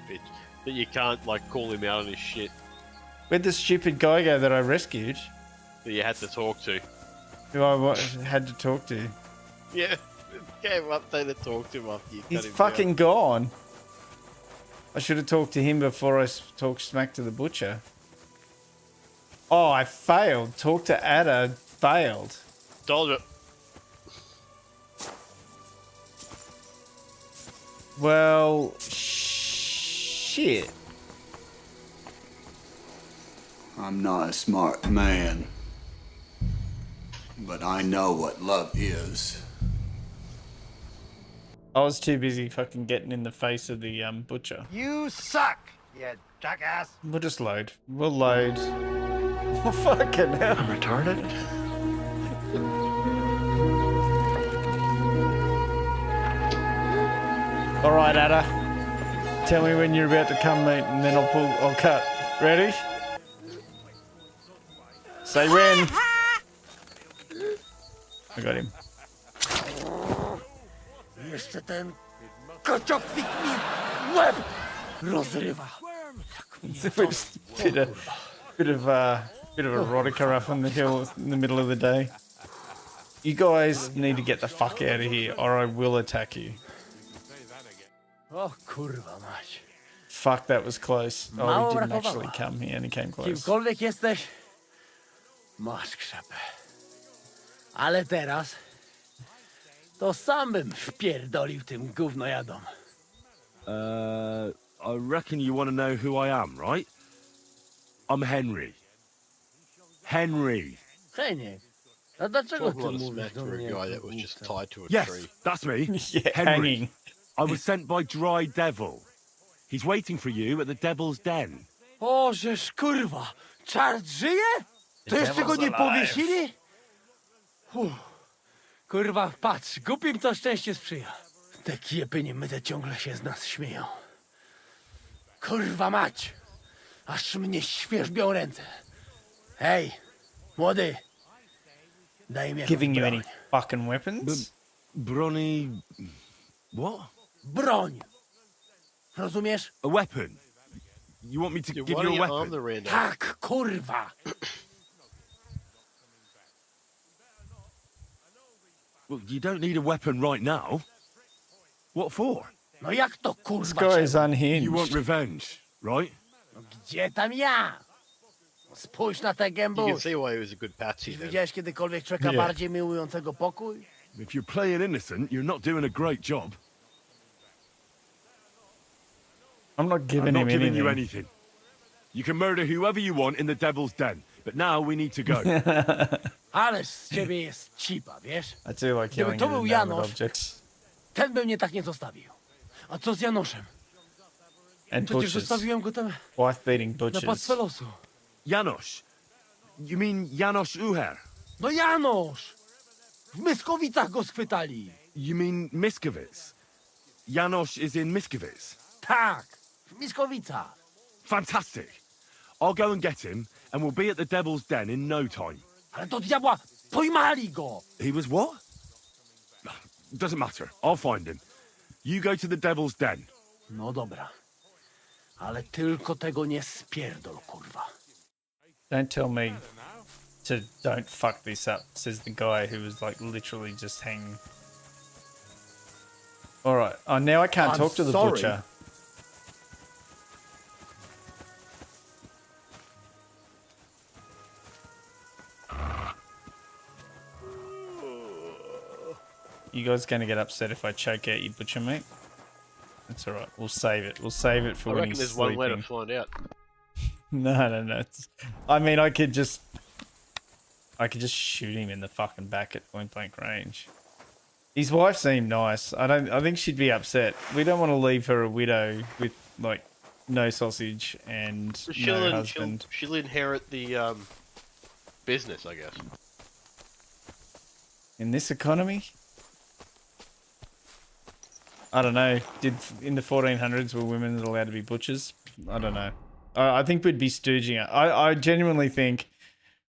Bitch, that you can't like call him out on his shit Where'd the stupid guy go that I rescued? that you had to talk to. Who I had to talk to? Yeah, came up there to talk to him after you cut He's him fucking down. gone. I should have talked to him before I talked smack to the butcher. Oh, I failed. Talk to Ada. Failed. Told you. Well, shit. I'm not a smart man, but I know what love is. I was too busy fucking getting in the face of the butcher. You suck, you jackass! We'll just load. We'll load. Oh, fucking hell. I'm retarded. All right, Ada. Tell me when you're about to come, mate, and then I'll cut. Ready? Say when. I got him. Jeszcze ten koczownik mi łeb rozrywa. Bit of erotica up on the hill in the middle of the day. You guys need to get the fuck out of here, or I will attack you. O kurwa mać. Fuck, that was close. Oh, Mało he didn't brakowało. actually come. He only came close. Kimkolwiek jesteś, masz krzepę. Ale teraz to sam bym wpierdolił tym gównojadom. I reckon you want to know who I am, right? I'm Henry. Henry. Heniek. A dlaczego Talk a ty lot of mówisz smack do to a mnie guy jako that was just głupca? tied to a Yes, tree. that's me. Yeah, Henry. hanging. I was sent by Dry Devil. He's waiting for you at the Devil's Den. O, żeż kurwa! Czart żyje? To jeszcze go nie powiesili? Kurwa, patrz, głupim to szczęście sprzyja. Te kiepy niemyte ciągle się z nas śmieją. Kurwa mać! Aż mnie świerzbią ręce. Hej, młody! Daj mi jakąś Giving you any broń. fucking weapons? Bronny... What? Broń! Rozumiesz? A weapon? You want me to Dude, give why you don't a you arm weapon? the rando? Tak, kurwa! Well, you don't need a weapon right now. What for? No jak to This kurwa? guy is czemu? You want unhinged. revenge, right? Gdzie tam ja? Spójrz na tę You gębę. can see why he was a good patsy then. Widziałeś kiedykolwiek człowieka Yeah. bardziej miłującego pokój? If you're playing innocent, you're not doing a great job. I'm not I'm giving not him giving you anything. anything. You can murder whoever you want in the Devil's Den, but now we need to go. Ależ z ciebie jest cipa, wiesz? I do like killing to był inanimate Janusz, objects ten by mnie tak nie zostawił. A co z Janoszem? and Przecież butchers. zostawiłem go tam Wife beating na butchers. pastwę losu. Janos. You mean Janos Uher? No Janosz! W Myskowicach go schwytali. You mean Miskovic? Janos is in Miskovic. Tak, w Myskowicach. Fantastic. I'll go and get him, and we'll be at the Devil's Den in no time. Ale do diabła, pojmali go! He was what? Doesn't matter. I'll find him. You go to the Devil's Den. No dobra. Ale tylko tego nie spierdol, kurwa. Don't tell me to don't fuck this up, says the guy who was like literally just hanging. Alright. Oh, now I can't I'm talk to the sorry. butcher. You guys gonna get upset if I choke out your butcher meat? That's alright. We'll save it. We'll save it for I when reckon he's there's one way to sleeping. find out. No. I mean, I could just shoot him in the fucking back at point blank range. His wife seemed nice. I think she'd be upset. We don't want to leave her a widow with like no sausage and no husband. She'll inherit the business, I guess. In this economy? I don't know. Did in the 1400s were women allowed to be butchers? I don't know. I think we'd be stooging it. I genuinely think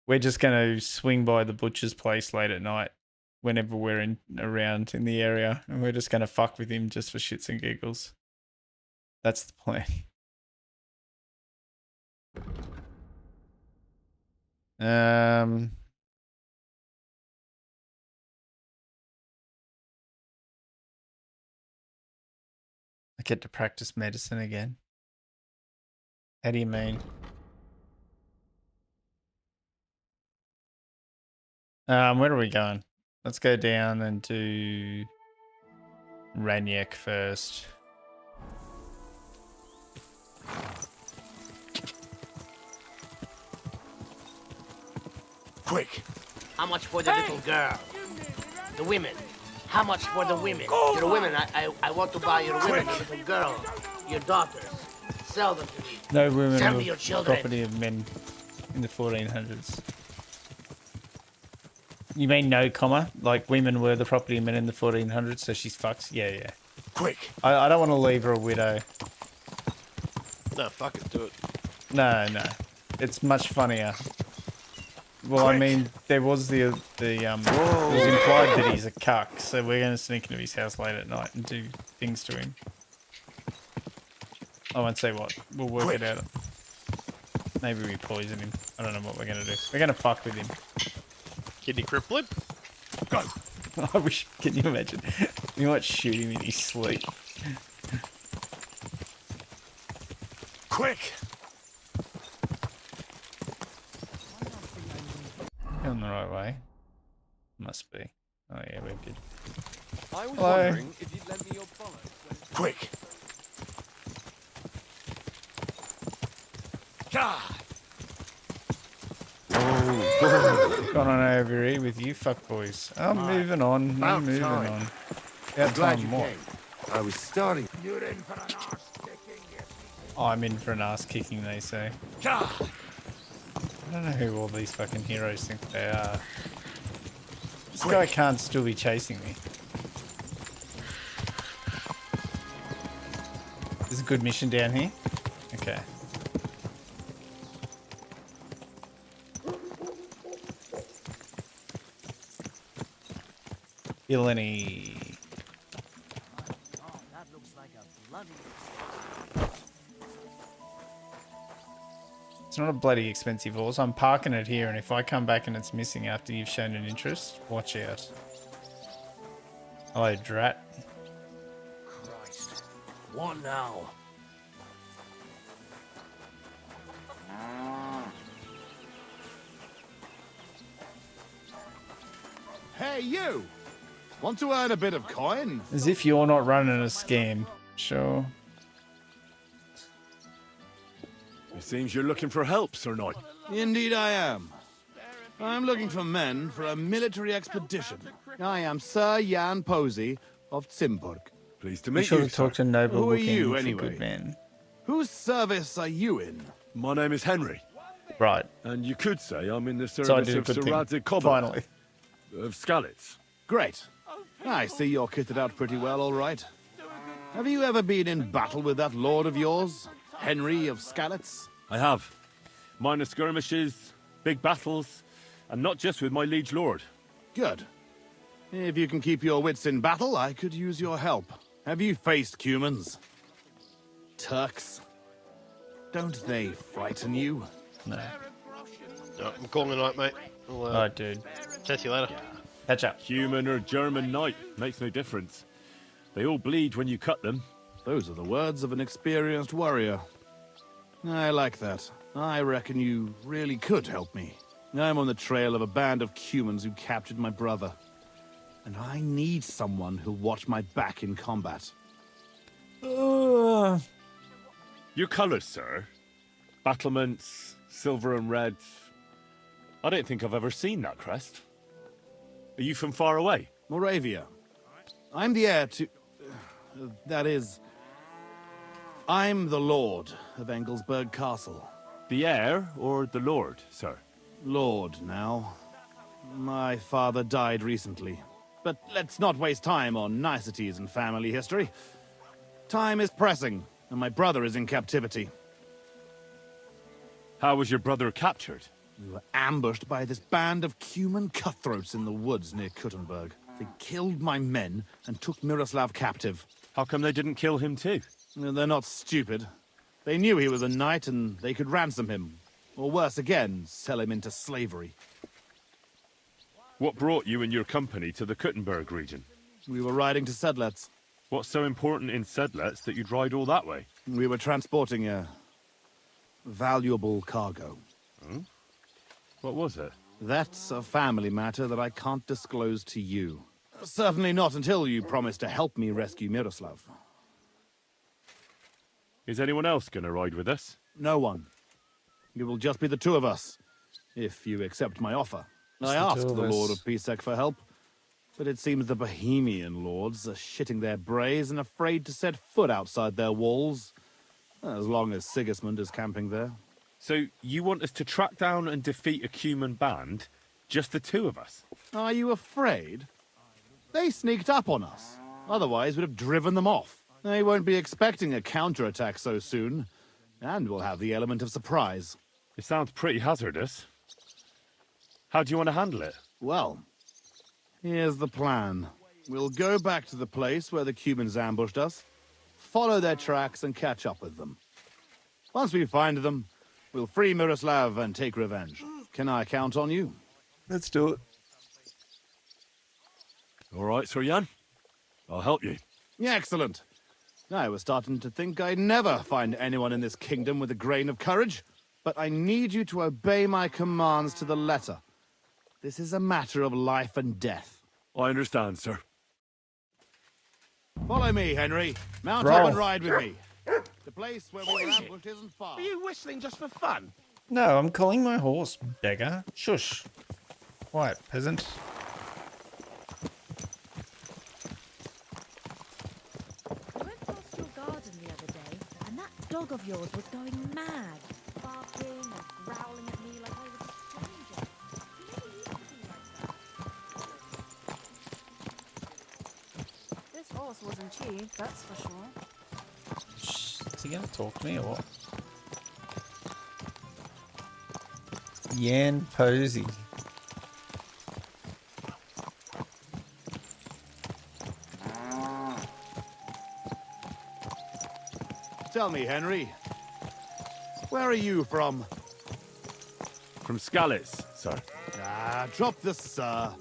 we're just going to swing by the butcher's place late at night whenever we're around in the area, and we're just going to fuck with him just for shits and giggles. That's the plan. I get to practice medicine again. How do you mean? Where are we going? Let's go down and do Raniek first. Quick. How much for the little girl? The women. How much for the women? Your women. I want to buy your women, your little girl, your daughters. Sell them to me. No women Sell me were your children. property of men in the 1400s. You mean no comma? Like women were the property of men in the 1400s, so she's fucked? Yeah. Quick. I don't want to leave her a widow. No, fuck it, do it. No. It's much funnier. Well, I mean, there was it was implied that he's a cuck, so we're going to sneak into his house late at night and do things to him. I won't say what. We'll work it out. Maybe we poison him. I don't know what we're going to do. We're going to fuck with him. Kidney crippling? Go. I wish. Can you imagine? We might shoot him in his sleep. Quick. Going the right way. Must be. Oh yeah, we're good. I was Hello. wondering if you'd lend me your bollocks. Quick. God. going on over here with you fuckboys? I'm moving on. I'm About moving time. on. I'm About glad time you what? came. I was starting. I'm in for an ass kicking, they say. I don't know who all these fucking heroes think they are. This guy can't still be chasing me. There's a good mission down here. Okay. Feel any... It's not a bloody expensive horse. I'm parking it here, and if I come back and it's missing after you've shown an interest, watch out. Hello, Drat. Christ. What now? Hey, you! Want to earn a bit of coin? As if you're not running a scam. Sure. It seems you're looking for help, Sir Knight. Indeed I am. I'm looking for men for a military expedition. I am Sir Jan Posey of Zimburg. Pleased to We meet should you, have talked to noble Who are looking you, for anyway? good men. Whose service are you in? My name is Henry. Right. And you could say I'm in the So I service did a of good Sir thing. Radzig Kobyl Finally. of Skalitz. Great. I see you're kitted out pretty well, all right. Have you ever been in battle with that lord of yours, Henry of Skalitz? I have. Minor skirmishes, big battles, and not just with my liege lord. Good. If you can keep your wits in battle, I could use your help. Have you faced Cumans? Turks? Don't they frighten you? No. No, I'm calling it a night, mate. I'll, Alright, dude. Catch you later. Catch up. Human or German knight, makes no difference. They all bleed when you cut them. Those are the words of an experienced warrior. I like that. I reckon you really could help me. I'm on the trail of a band of Cumans who captured my brother. And I need someone who'll watch my back in combat. Your colours, sir. Battlements, silver and red. I don't think I've ever seen that crest. Are you from far away? Moravia. I'm the heir to... that is... I'm the lord of Engelsberg Castle. The heir or the lord, sir? Lord, now. My father died recently. But let's not waste time on niceties in family history. Time is pressing, and my brother is in captivity. How was your brother captured? We were ambushed by this band of Cuman cutthroats in the woods near Kuttenberg. They killed my men and took Miroslav captive. How come they didn't kill him too? They're not stupid. They knew he was a knight and they could ransom him. Or worse again, sell him into slavery. What brought you and your company to the Kuttenberg region? We were riding to Sedlets. What's so important in Sedlets that you'd ride all that way? We were transporting a valuable cargo. Hmm? What was it? That's a family matter that I can't disclose to you. Certainly not until you promise to help me rescue Miroslav. Is anyone else going to ride with us? No one. It will just be the two of us, if you accept my offer. I asked the Lord of Pisek for help, but it seems the Bohemian lords are shitting their brays and afraid to set foot outside their walls, as long as Sigismund is camping there. So you want us to track down and defeat a Cuman band? Just the two of us? Are you afraid? They sneaked up on us. Otherwise, we'd have driven them off. They won't be expecting a counterattack so soon, and we'll have the element of surprise. It sounds pretty hazardous. How do you want to handle it? Well, here's the plan. We'll go back to the place where the Cumans ambushed us, follow their tracks and catch up with them. Once we find them, we'll free Miroslav and take revenge. Can I count on you? Let's do it. All right, Sir Jan. I'll help you. Excellent. I was starting to think I'd never find anyone in this kingdom with a grain of courage, but I need you to obey my commands to the letter. This is a matter of life and death. I understand, sir. Follow me, Henry. Mount Roll. up and ride with me. The place where we were ambushed isn't far. Are you whistling just for fun? No, I'm calling my horse, beggar. Shush. Quiet, peasant. I went past your garden the other day, and that dog of yours was going mad, barking and growling at me like I was a stranger. He never used to be like that. This horse wasn't cheap, that's for sure. Is he gonna talk to me or what? Yan Posey. Tell me, Henry, where are you from? From Scallis, sir. Ah, drop the sir.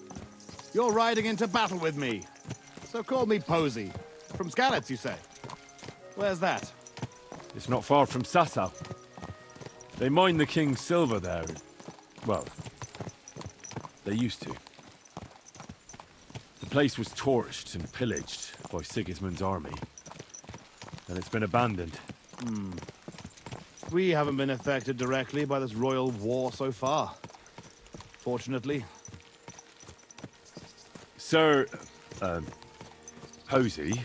You're riding into battle with me. So call me Posey. From Scallis, you say? Where's that? It's not far from Sasau. They mine the king's silver there. Well, they used to. The place was torched and pillaged by Sigismund's army. And it's been abandoned. We haven't been affected directly by this royal war so far. Fortunately. Sir, Posey,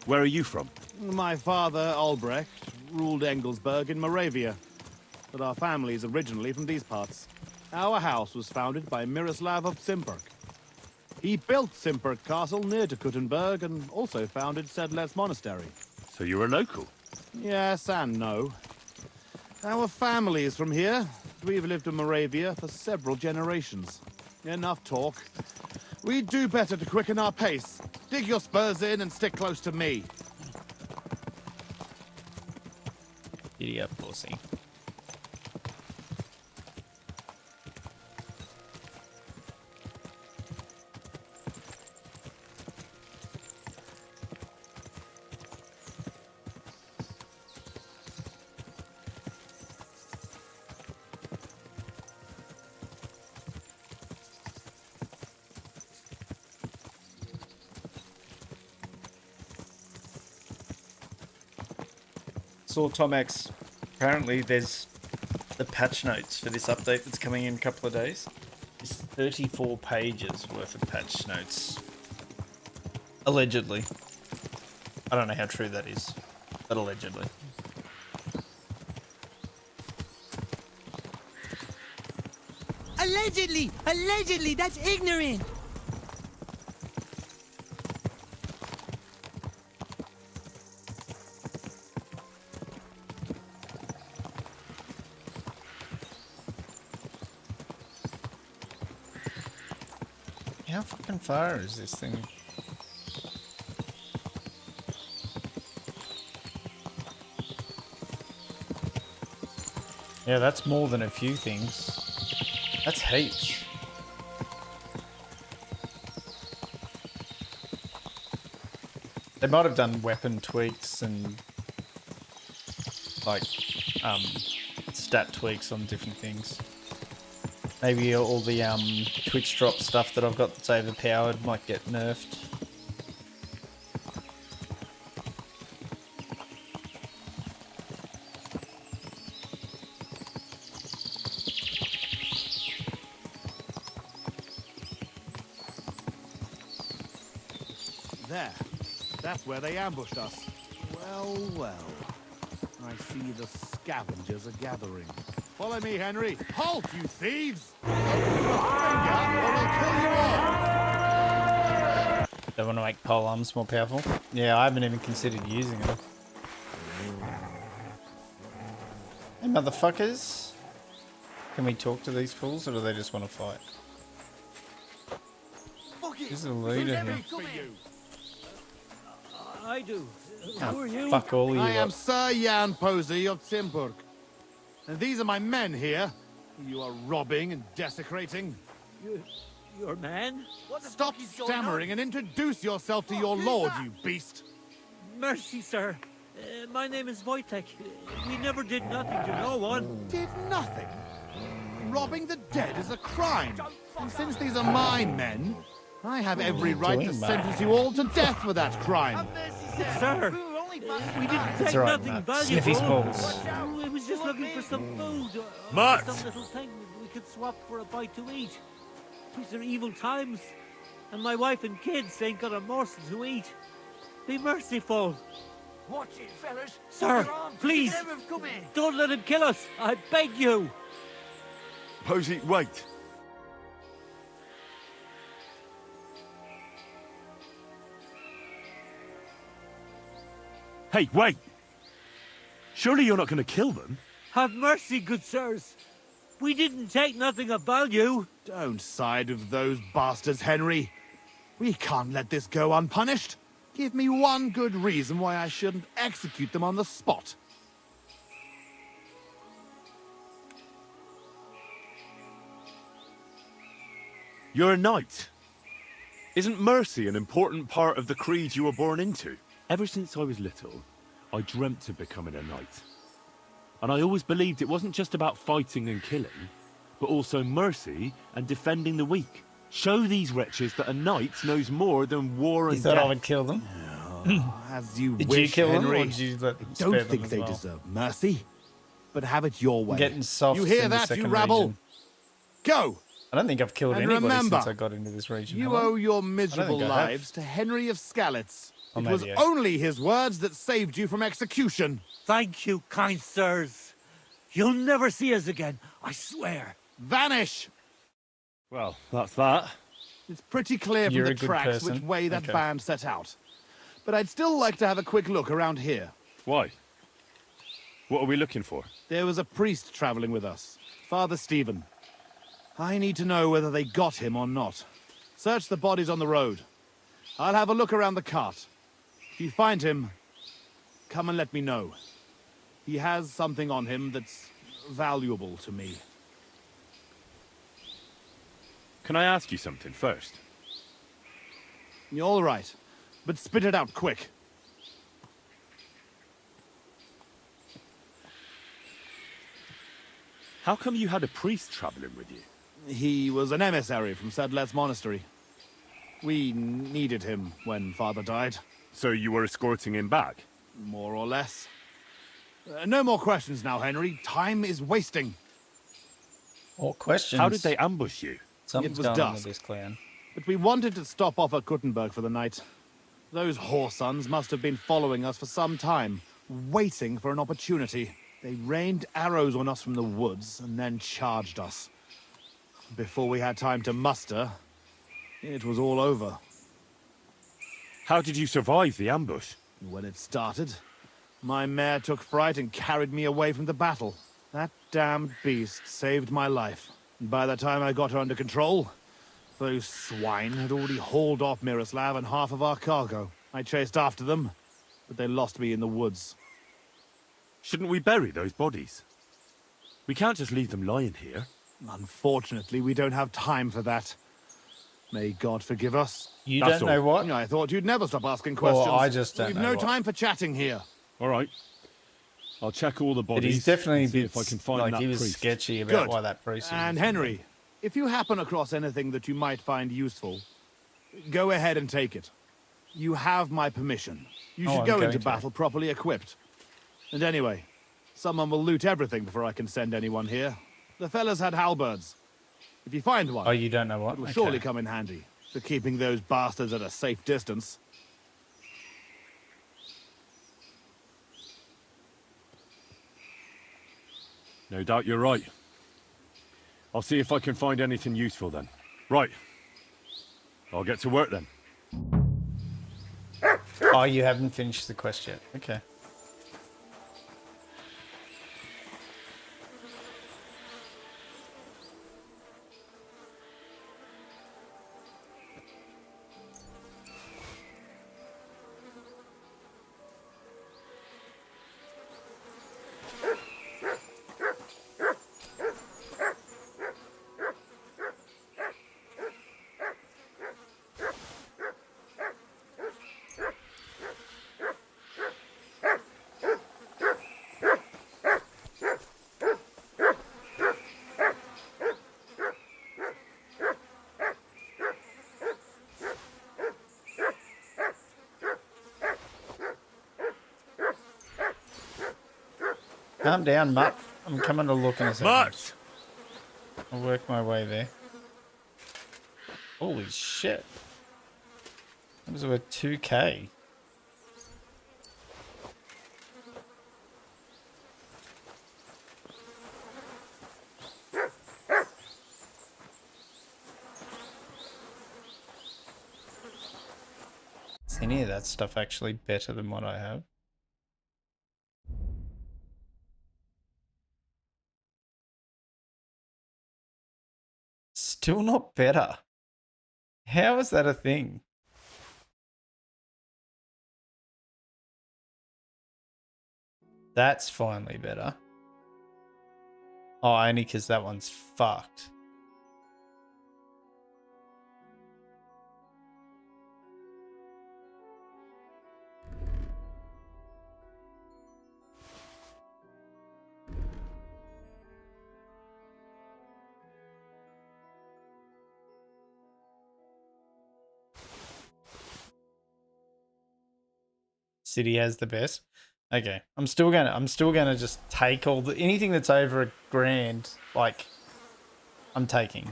where are you from? My father, Albrecht, ruled Engelsberg in Moravia. But our family's originally from these parts. Our house was founded by Miroslav of Simperk. He built Simperk Castle near to Kuttenberg and also founded Sedlets Monastery. So you're a local? Yes and no. Our family is from here. We've lived in Moravia for several generations. Enough talk. We'd do better to quicken our pace. Dig your spurs in and stick close to me. Giddy up, pussy. Saw Tomax. Apparently there's the patch notes for this update that's coming in a couple of days. It's 34 pages worth of patch notes. Allegedly. I don't know how true that is, but allegedly. Allegedly! Allegedly! That's ignorant! How fucking far is this thing? Yeah, that's more than a few things. That's heaps. They might have done weapon tweaks and like stat tweaks on different things. Maybe all the Twitch drop stuff that I've got that's overpowered might get nerfed. There. That's where they ambushed us. Well, well. I see the scavengers are gathering. Follow me, Henry. Halt, you thieves! Don't move a finger, or I'll kill you all! They want to make pole arms more powerful? Yeah, I haven't even considered using them. Hey, motherfuckers! Can we talk to these fools, or do they just want to fight? Who's the leader here? I do. Oh, Who are you? fuck all you I am lot. Sir Jan Posey of Simburg. And these are my men here. You are robbing and desecrating. Your man? What the Stop fuck is going stammering on? and introduce yourself to your lord, you beast. Mercy, sir. My name is Wojtek. We never did nothing to no one. Did nothing? Robbing the dead is a crime. And since these are my men, I have every right to sentence you all to death for that crime. Sir, we didn't take right, nothing Matt. valuable. Sniff his balls. We was just looking for some food. Or Matt! some little thing we could swap for a bite to eat. These are evil times, and my wife and kids ain't got a morsel to eat. Be merciful. Watch it, fellas. Sir, They're armed. please, Let them come in. don't let him kill us. I beg you. Posey, wait. Hey, wait! Surely you're not going to kill them? Have mercy, good sirs. We didn't take nothing of value. Don't side with those bastards, Henry. We can't let this go unpunished. Give me one good reason why I shouldn't execute them on the spot. You're a knight. Isn't mercy an important part of the creed you were born into? Ever since I was little, I dreamt of becoming a knight. And I always believed it wasn't just about fighting and killing, but also mercy and defending the weak. Show these wretches that a knight knows more than war and You thought death. I would kill them? As you Did wish, you kill them, Henry. or did you let them I spare don't them think as they well? deserve mercy, but have it your way. Getting soft You hear in the that, you second rabble? region. Go! I don't think I've killed And anybody remember, since I got into this region. You have I? owe your I don't miserable think I have. lives to Henry of Skalitz. Oh, It was maybe I- only his words that saved you from execution. Thank you, kind sirs. You'll never see us again, I swear. Vanish! Well, that's that. It's pretty clear from You're the a good tracks which person. way that Okay. band set out. But I'd still like to have a quick look around here. Why? What are we looking for? There was a priest traveling with us, Father Stephen. I need to know whether they got him or not. Search the bodies on the road. I'll have a look around the cart. If you find him, come and let me know. He has something on him that's valuable to me. Can I ask you something first? You're all right, but spit it out quick. How come you had a priest traveling with you? He was an emissary from Sedlet's monastery. We needed him when Father died. So you were escorting him back? More or less. No more questions now, Henry. Time is wasting. What questions? How did they ambush you? Something's It was going on with dusk. this clan. But we wanted to stop off at Kuttenberg for the night. Those whoresons must have been following us for some time, waiting for an opportunity. They rained arrows on us from the woods and then charged us. Before we had time to muster, it was all over. How did you survive the ambush? When it started, my mare took fright and carried me away from the battle. That damned beast saved my life. And by the time I got her under control, those swine had already hauled off Miroslav and half of our cargo. I chased after them, but they lost me in the woods. Shouldn't we bury those bodies? We can't just leave them lying here. Unfortunately, we don't have time for that. May God forgive us. You That's don't all. know what? I thought you'd never stop asking questions. I just don't We've know no what. time for chatting here. All right. I'll check all the But bodies. he's definitely a and see bit if I can find like that he was priest. sketchy about Good. why that priest was. And Henry, if you happen across anything that you might find useful, go ahead and take it. You have my permission. You Oh, should I'm go going into to. battle properly equipped. And anyway, someone will loot everything before I can send anyone here. The fellas had halberds. If you find one, Oh, you don't know what? it will Okay. surely come in handy for keeping those bastards at a safe distance. No doubt you're right. I'll see if I can find anything useful then. Right. I'll get to work then. Oh, you haven't finished the quest yet. Okay. Calm down, Mutt. I'm coming to look in a second. Mutt! I'll work my way there. Holy shit. That was worth 2k. Is any of that stuff actually better than what I have? Still not better. How is that a thing? That's finally better. Oh, only because that one's fucked. City has the best. Okay, I'm still gonna just take all the anything that's over $1,000. Like, I'm taking.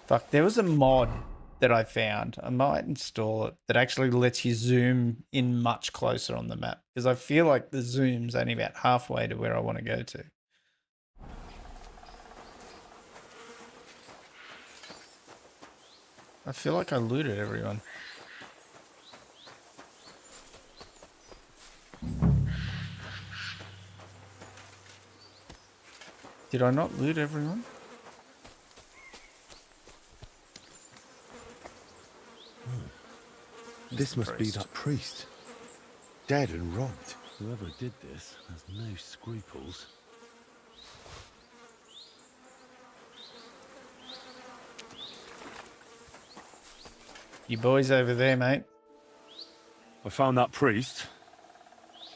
Fuck, there was a mod that I found. I might install it that actually lets you zoom in much closer on the map because I feel like the zoom's only about halfway to where I want to go to. I feel like I looted everyone. Did I not loot everyone? This must be that priest. Dead and robbed. Whoever did this has no scruples. You boys over there, mate. I found that priest.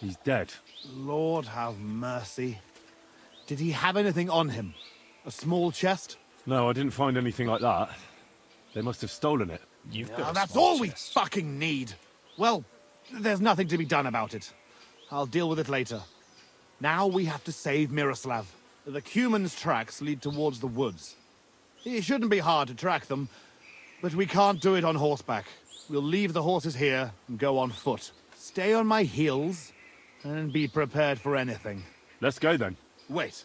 He's dead. Lord have mercy. Did he have anything on him? A small chest? No, I didn't find anything like that. They must have stolen it. You've got That's all we fucking need. Well, there's nothing to be done about it. I'll deal with it later. Now we have to save Miroslav. The Cuman's tracks lead towards the woods. It shouldn't be hard to track them, but we can't do it on horseback. We'll leave the horses here and go on foot. Stay on my heels and be prepared for anything. Let's go then. Wait,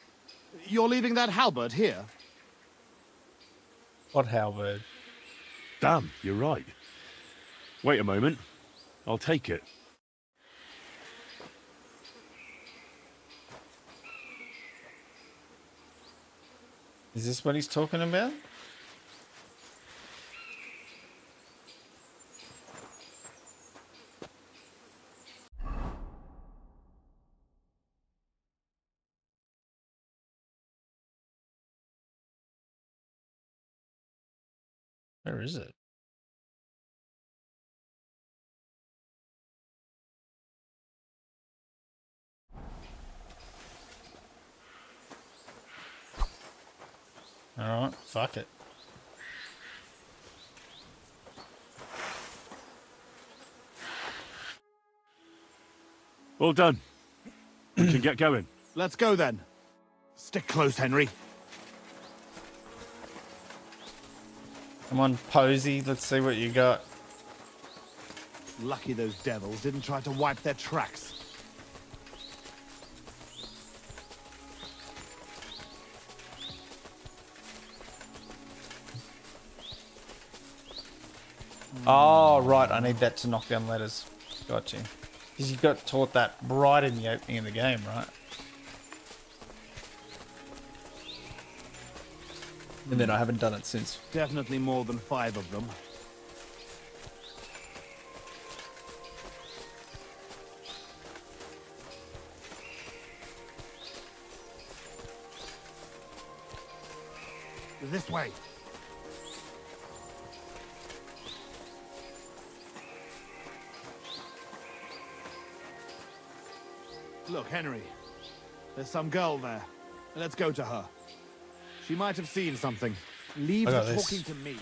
you're leaving that halberd here? What halberd? Damn, you're right. Wait a moment. I'll take it. Is this what he's talking about? Where is it? Alright, fuck it. All done. We can get going. Let's go then. Stick close, Henry. Come on, Posey. Let's see what you got. Lucky those devils didn't try to wipe their tracks. Oh, right. I need that to knock down letters. Gotcha. Because you got taught that right in the opening of the game, right? And then I haven't done it since. Definitely more than 5 of them. This way. Look, Henry. There's some girl there. Let's go to her. She might have seen something. Leave her talking to me.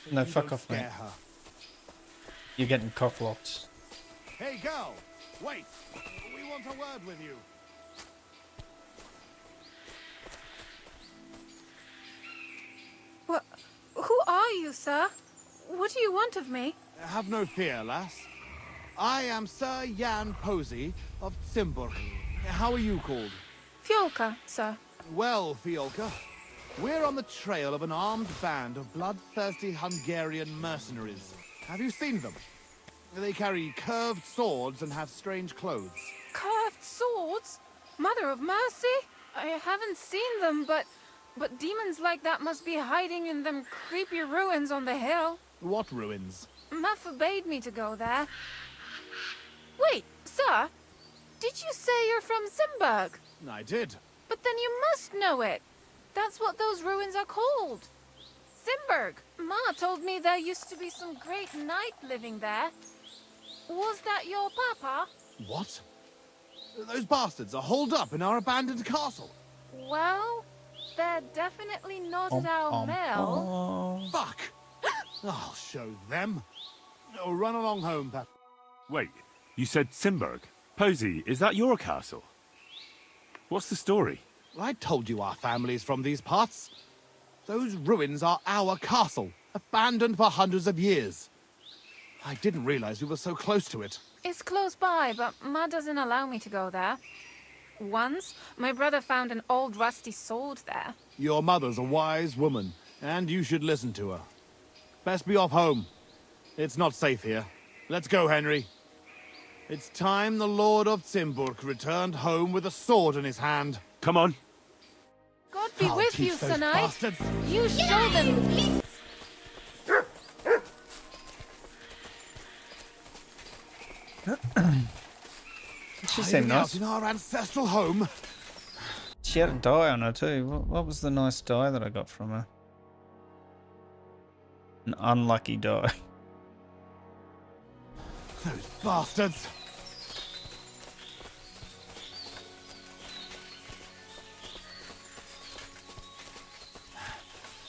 So No, fuck off, mate. her. You're getting cocklocked. Hey, girl! Wait! We want a word with you. you, sir? What do you want of me? Have no fear, lass. I am Sir Jan Posey of Zimburg. How are you called? Fiolka, sir. Well, Fiolka, we're on the trail of an armed band of bloodthirsty Hungarian mercenaries. Have you seen them? They carry curved swords and have strange clothes. Curved swords? Mother of mercy? I haven't seen them, but demons like that must be hiding in them creepy ruins on the hill. What ruins? Ma forbade me to go there. Wait, sir, did you say you're from Simburg? I did. But then you must know it. That's what those ruins are called. Simburg. Ma told me there used to be some great knight living there. Was that your papa? What? Those bastards are holed up in our abandoned castle. Well, they're definitely not at our mill. Fuck! I'll show them. Oh, run along home, Pap. Wait, you said Simburg? Posey, is that your castle? What's the story? I told you our family's from these parts. Those ruins are our castle, abandoned for hundreds of years. I didn't realize we were so close to it. It's close by, but Ma doesn't allow me to go there. Once, my brother found an old rusty sword there. Your mother's a wise woman, and you should listen to her. Best be off home. It's not safe here. Let's go, Henry. It's time the Lord of Zimburg returned home with a sword in his hand. Come on. God be I'll with teach you, those Sir Knight. bastards. You show them. She seemed nice. In our ancestral home. She had a dye on her too. What was the nice dye that I got from her? An unlucky dye. Those bastards.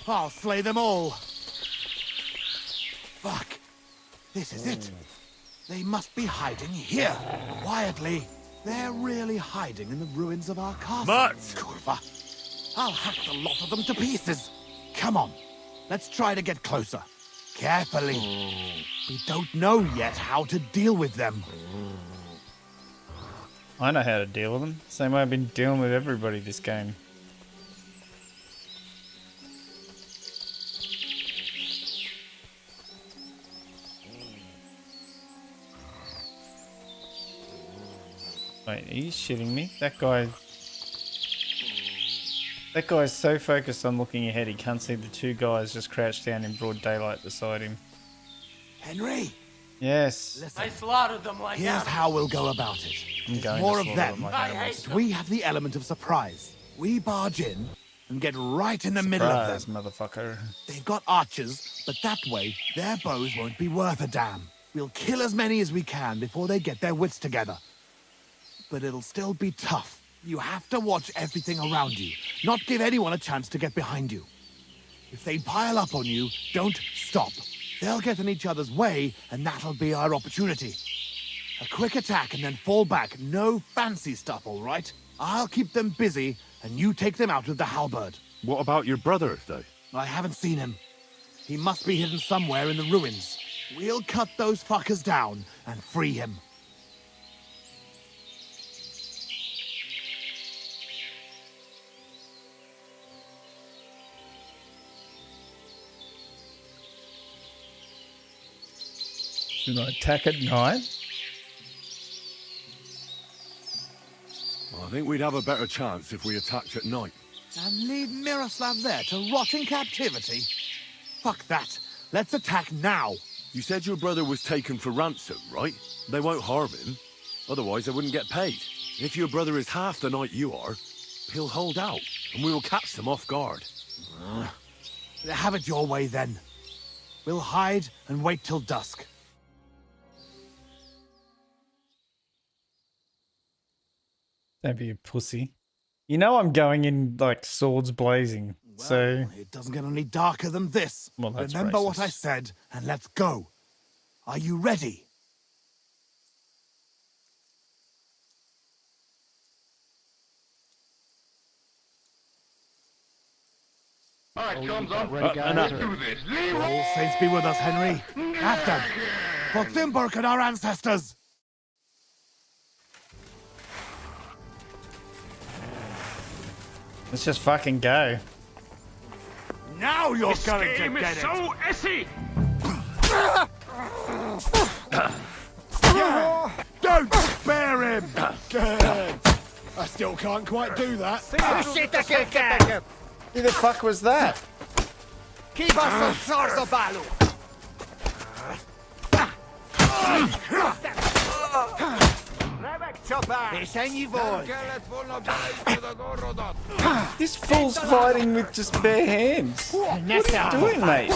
I'll slay them all. Fuck. This is it. They must be hiding here, quietly. They're really hiding in the ruins of our castle. Mart! Kurva. I'll hack the lot of them to pieces. Come on. Let's try to get closer. Carefully. We don't know yet how to deal with them. I know how to deal with them. Same way I've been dealing with everybody this game. Wait, are you shitting me? That guy's so focused on looking ahead he can't see the two guys just crouched down in broad daylight beside him. Henry. Yes. Listen, I slaughtered them like here's animals. how we'll go about it. I'm There's going more to of slaughter them. them like animals. But we have the element of surprise. We barge in and get right in the middle of Surprise, them. motherfucker. They've got archers, but that way their bows won't be worth a damn. We'll kill as many as we can before they get their wits together. But it'll still be tough. You have to watch everything around you, not give anyone a chance to get behind you. If they pile up on you, don't stop. They'll get in each other's way, and that'll be our opportunity. A quick attack and then fall back. No fancy stuff, all right? I'll keep them busy, and you take them out with the halberd. What about your brother, though? I haven't seen him. He must be hidden somewhere in the ruins. We'll cut those fuckers down and free him. Should I attack at night? I think we'd have a better chance if we attacked at night. And leave Miroslav there to rot in captivity? Fuck that. Let's attack now. You said your brother was taken for ransom, right? They won't harm him. Otherwise, they wouldn't get paid. If your brother is half the knight you are, he'll hold out, and we will catch them off guard. Have it your way, then. We'll hide and wait till dusk. Don't be a pussy. You know I'm going in, like, swords blazing, so... It doesn't get any darker than this. Well, that's Remember what racist. I said, and let's go. Are you ready? Alright, chums, I'm ready, guys. Let's do this. All saints be with us, Henry. At them. For Thimberk and our ancestors. Let's just fucking go. Now you're going to get it. so essy! Don't spare him! Good. I still can't quite do that. Who the fuck was that? Keep us some sorts of balu. This fool's fighting with just bare hands. What are you doing, mate?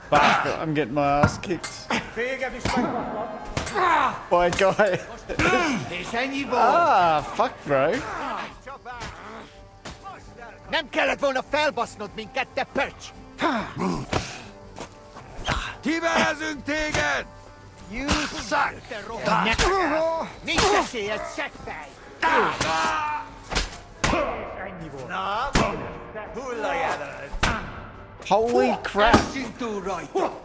Fuck, I'm getting my ass kicked. By a guy. Fuck, bro. Nem kellett volna felbasznod minket, te pöcs! Kivelezünk téged! You suck! Nincs esélyed, seggfej! Na, hullajárad! Holy crap! Eszünk túl rajta!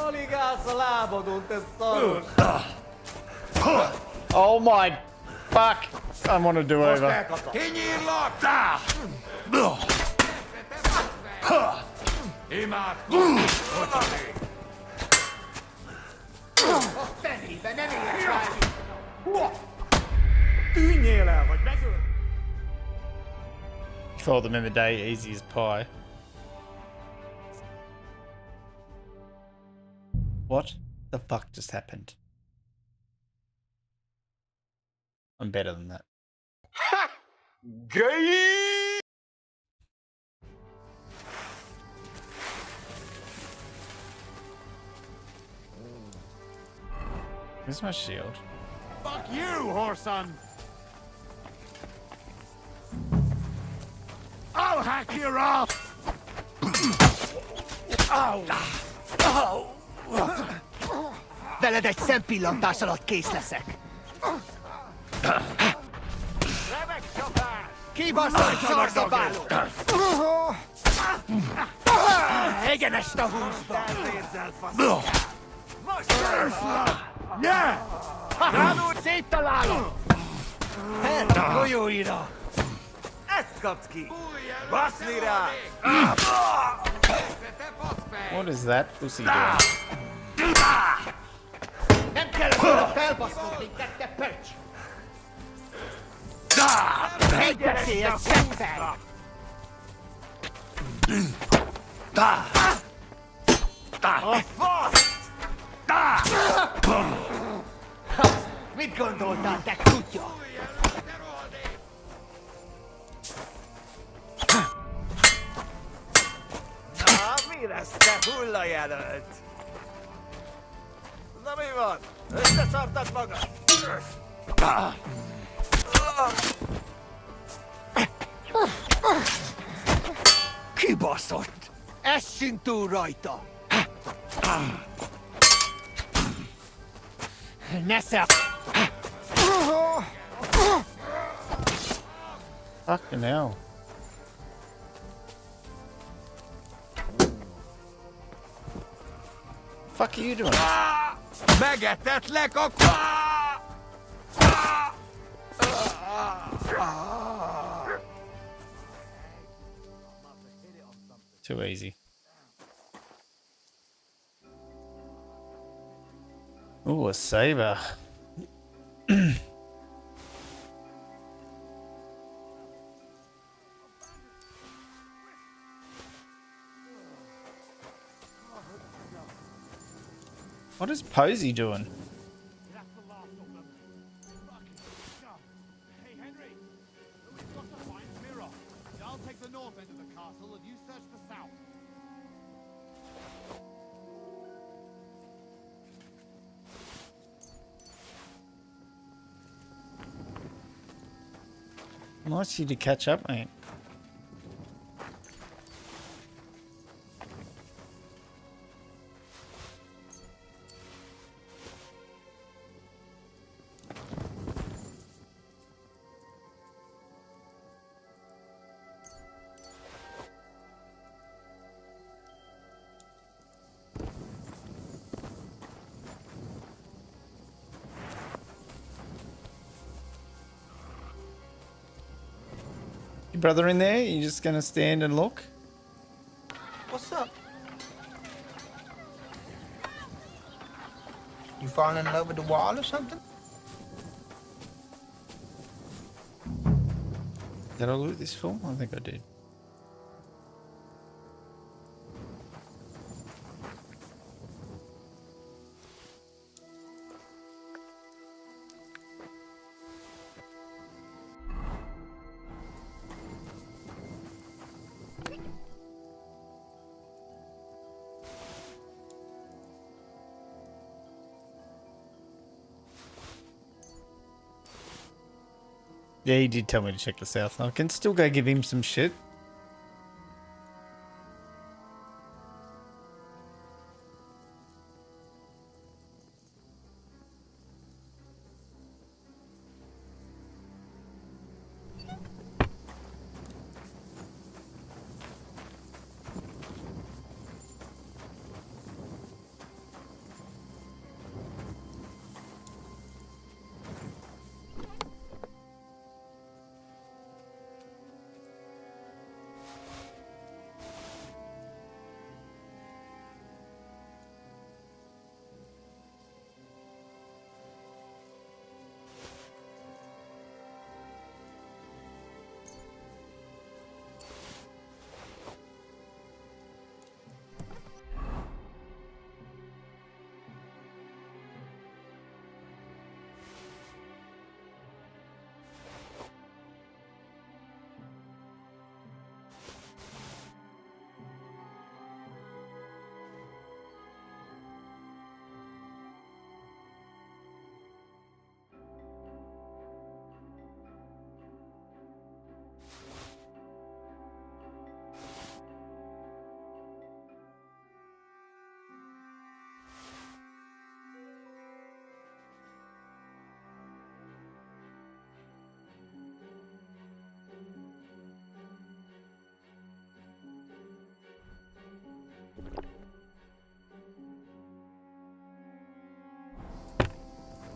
Alig állsz a lábadon, te szaros! Oh my fuck! I want to do over. Kinyírlak! A fenébe nem érsz rá! Tűnjél el, vagy megöl! Thought them in the day easy as pie. What the fuck just happened? I'm better than that. Gay! Where's my shield? Fuck you, whoreson! I'll hack your ass! Veled egy szempillantás alatt kész leszek. Kibaszott szarzabáló! Egyenest a húsba! Yeah! Ránúr széttalálom! Herr golyóira! Ezt kapsz ki! Baszni rá! What is that pussy doing? Nem kellett volna felbasznod minket, te pöcs! Egy esélyes seggfej! A fasz! Mit gondoltál, te kutya? Na, mi lesz, te hullajelölt? Na mi van? Összeszartad magad? Kibaszott! Essünk túl rajta! Nesze! Fucking hell. Fuck are you doing? Megetetlek a Too easy. Ooh, a saber. What is Posey doing? Hey, Henry! We've got to find Mirror. I'll take the north end of the castle and you search the south. Nice you to catch up, mate. Your brother in there? You just gonna stand and look? What's up? You falling in love with the wall or something? Did I loot this film? I think I did. Yeah, he did tell me to check the south. I can still go give him some shit.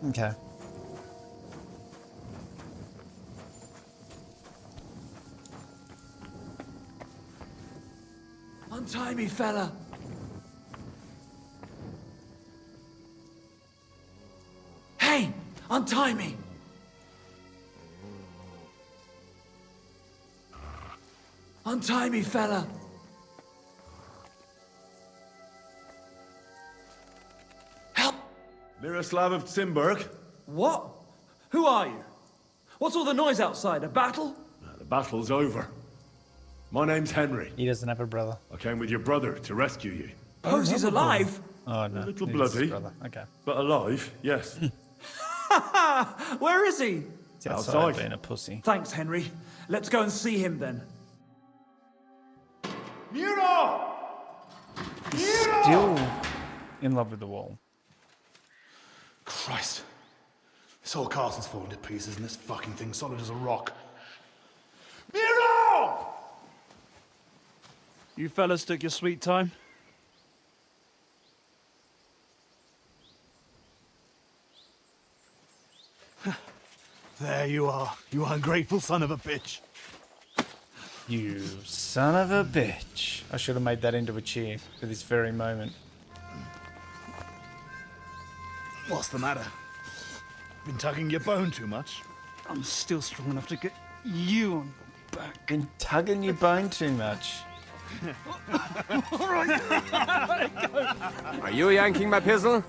Okay. Untie me, fella. Hey, untie me. Untie me, fella. Miroslav of Zimberg. What? Who are you? What's all the noise outside? A battle? The battle's over. My name's Henry. He doesn't have a brother. I came with your brother to rescue you. Posey's alive? Oh, no. A little It is his bloody. brother. Okay. But alive, yes. Where is he? He's outside being a pussy. Thanks, Henry. Let's go and see him then. Miro! Still in love with the wall. Christ. This whole castle's falling to pieces and this fucking thing's solid as a rock. Miro! You fellas took your sweet time? There you are, you ungrateful son of a bitch. You son of a bitch. I should have made that into a cheer for this very moment. What's the matter? Been tugging your bone too much? I'm still strong enough to get you on your back. Been tugging your bone too much. Are you yanking my pistol?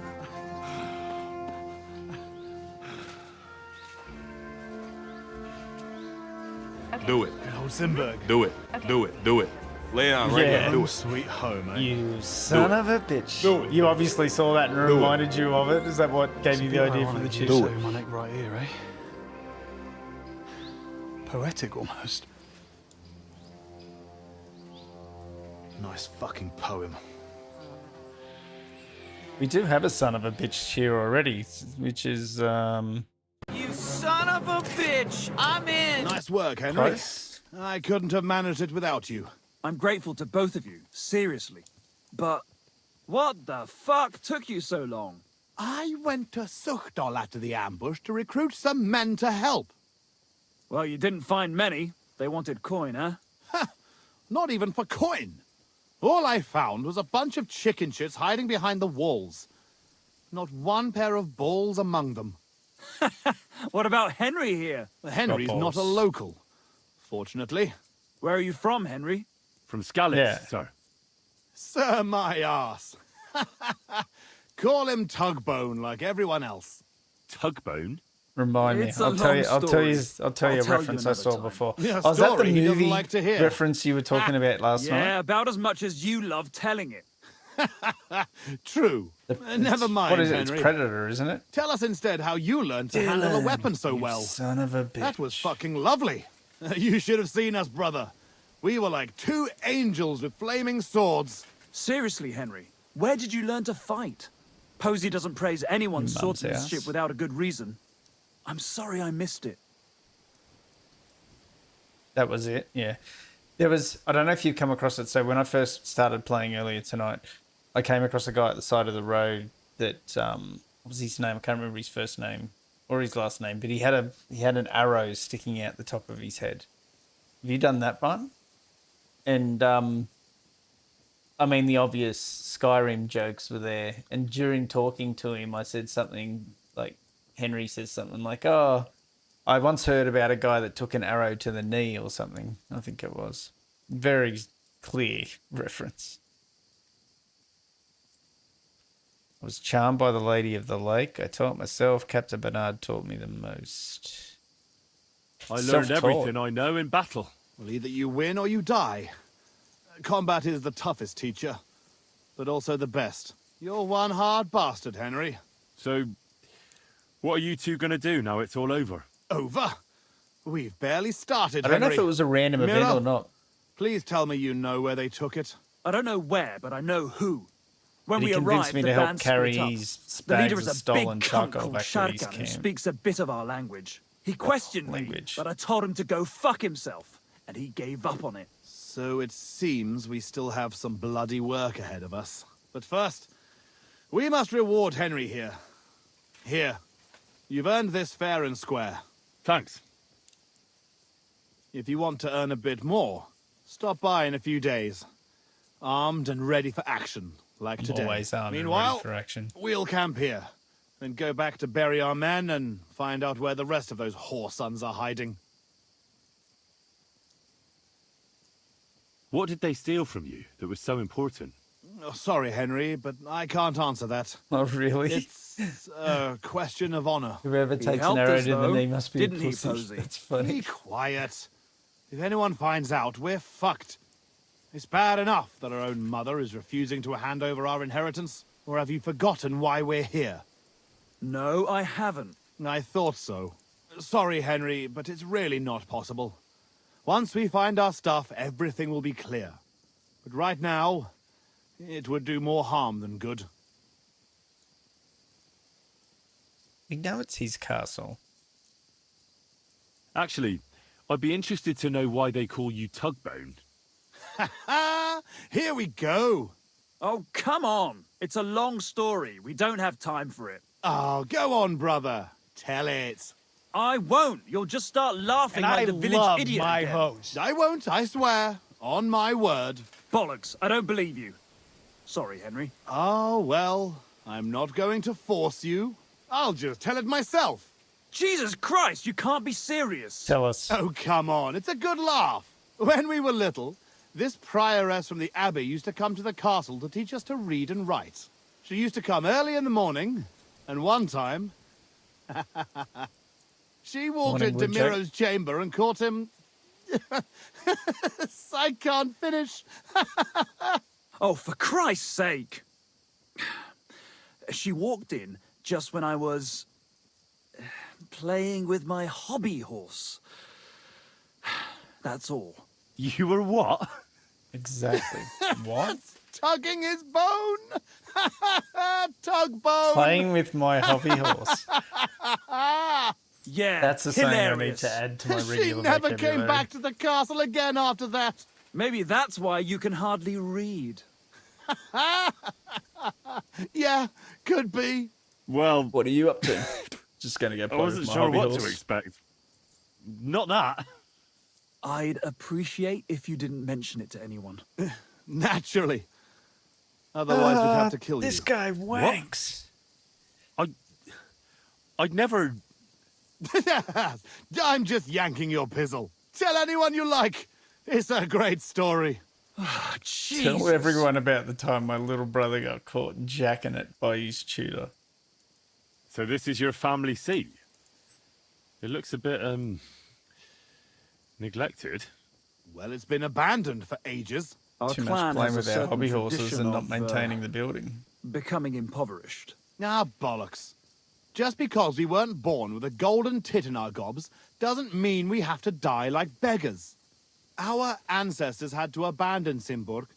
Do it. Good old Zimberg. Do it. Do it. Do it. Lay down right Yeah. here. Do it. Sweet home, eh? You son of a bitch. Do it. You obviously saw that and Do it. reminded you of it. Is that what gave you the idea for the cheer? Do my neck right here, eh? Poetic almost. Nice fucking poem. We do have a son of a bitch cheer already, which is You son of a bitch! I'm in! Nice work, Henry. close. I couldn't have managed it without you. I'm grateful to both of you, seriously. But what the fuck took you so long? I went to Suchdol after the ambush to recruit some men to help. Well, you didn't find many. They wanted coin, huh? Not even for coin. All I found was a bunch of chicken shits hiding behind the walls. Not one pair of balls among them. What about Henry here? Henry's not a local, fortunately. Where are you from, Henry? From Skalitz, sir. Sir, my ass. Call him Tugbone like everyone else. Tugbone? Remind me. It's a I'll tell you. long I'll tell you. story. I'll tell you I'll a tell you reference I another saw time. before. Yeah, Oh, is that the story he doesn't movie like to hear. reference you were talking about last night? Yeah, about as much as you love telling it. True. Never mind, What is it? Henry. It's Predator, isn't it? Tell us instead how you learned to handle a Dylan, weapon so you well. son of a bitch. That was fucking lovely. You should have seen us, brother. We were like two angels with flaming swords. Seriously, Henry, where did you learn to fight? Posey doesn't praise anyone's Your mum's swordsmanship house. without a good reason. I'm sorry I missed it. That was it. Yeah, there was. I don't know if you've come across it. So when I first started playing earlier tonight, I came across a guy at the side of the road that what was his name? I can't remember his first name or his last name, but he had an arrow sticking out the top of his head. Have you done that one? And I mean, the obvious Skyrim jokes were there. And during talking to him, I said something like, Henry says something like, "Oh, I once heard about a guy that took an arrow to the knee," or something. I think it was. Very clear reference. I was charmed by the lady of the lake. I taught myself. Captain Bernard taught me the most. I learned Self-taught. everything I know in battle. Well, either you win or you die. Combat is the toughest teacher, but also the best. You're one hard bastard, Henry. So, what are you two going to do now it's all over? Over? We've barely started, I don't know if Henry. it was a random event Mira, or not. Please tell me you know where they took it. I don't know where, but I know who. When But he we convinced arrived, me the to help band carry split up. his The leader bags is of a big stolen cunt charcoal called back to his Sharkan who camp. speaks a bit of our language. He questioned me, but I told him to go fuck himself, and he gave up on it. So it seems we still have some bloody work ahead of us. But first, we must reward Henry here. Here. You've earned this fair and square. Thanks. If you want to earn a bit more, stop by in a few days. Armed and ready for action, like today. Always armed and ready Meanwhile, for action. we'll camp here. Then go back to bury our men and find out where the rest of those whoresons are hiding. What did they steal from you that was so important? Oh, sorry, Henry, but I can't answer that. Oh, really? It's a question of honor. Whoever takes an arrow to the knee must be a Didn't he, pussy. Posey? That's funny. Be quiet. If anyone finds out, we're fucked. It's bad enough that our own mother is refusing to hand over our inheritance. Or have you forgotten why we're here? No, I haven't. I thought so. Sorry, Henry, but it's really not possible. Once we find our stuff, everything will be clear. But right now, it would do more harm than good. We know it's his castle. Actually, I'd be interested to know why they call you Tugbone. Here we go. Oh, come on. It's a long story. We don't have time for it. Oh, go on, brother. Tell it. I won't. You'll just start laughing And like I the village love idiot my again. host. I won't, I swear. On my word. Bollocks. I don't believe you. Sorry, Henry. Oh, well, I'm not going to force you. I'll just tell it myself. Jesus Christ, you can't be serious. Tell us. Oh, come on. It's a good laugh. When we were little, this prioress from the abbey used to come to the castle to teach us to read and write. She used to come early in the morning, and one time... she walked Morning, into Woodchuck. Miro's chamber and caught him... I can't finish. Oh, for Christ's sake. She walked in just when I was playing with my hobby horse. That's all. You were what? Exactly. What? Tugging his bone. Tug bone. Playing with my hobby horse. Yeah, That's the saying I need hilarious. to add to my She regular never vocabulary. came back to the castle again after that. Maybe that's why you can hardly read. Yeah, could be. Well, What are you up to? Just going to go I play wasn't with my sure hobby what horse. to expect. Not that. I'd appreciate if you didn't mention it to anyone. Naturally. Otherwise, we'd have to kill you. This guy wanks. I'd never... I'm just yanking your pizzle. Tell anyone you like. It's a great story. Tell everyone about the time my little brother got caught jacking it by his tutor. So this is your family seat? It looks a bit, neglected. Well, it's been abandoned for ages. Our Too much clan blame has a with our hobby certain horses tradition and not of, maintaining the building. becoming impoverished. Ah, bollocks. Just because we weren't born with a golden tit in our gobs doesn't mean we have to die like beggars. Our ancestors had to abandon Simburg,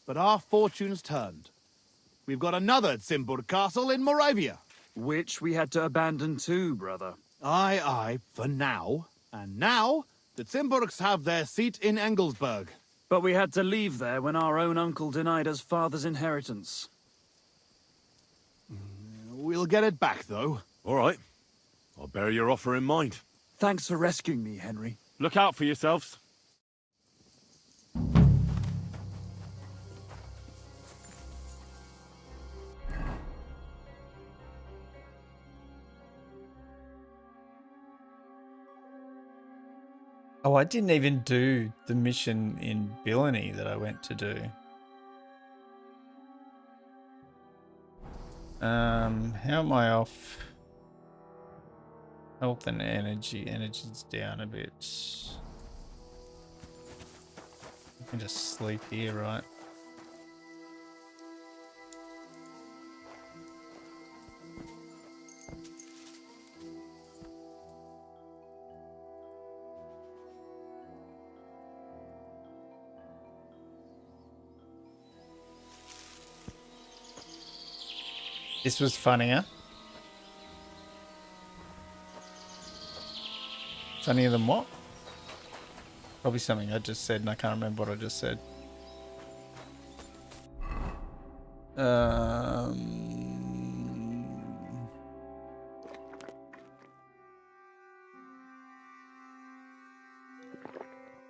but our fortunes turned. We've got another Simburg castle in Moravia. Which we had to abandon too, brother. Aye, for now. And now, the Simburgs have their seat in Engelsberg. But we had to leave there when our own uncle denied us father's inheritance. We'll get it back, though. All right. I'll bear your offer in mind. Thanks for rescuing me, Henry. Look out for yourselves. Oh, I didn't even do the mission in Billany that I went to do. How am I off? Health and energy. Energy's down a bit. I can just sleep here, right? This was funnier. Funnier than what? Probably something I just said and I can't remember what I just said.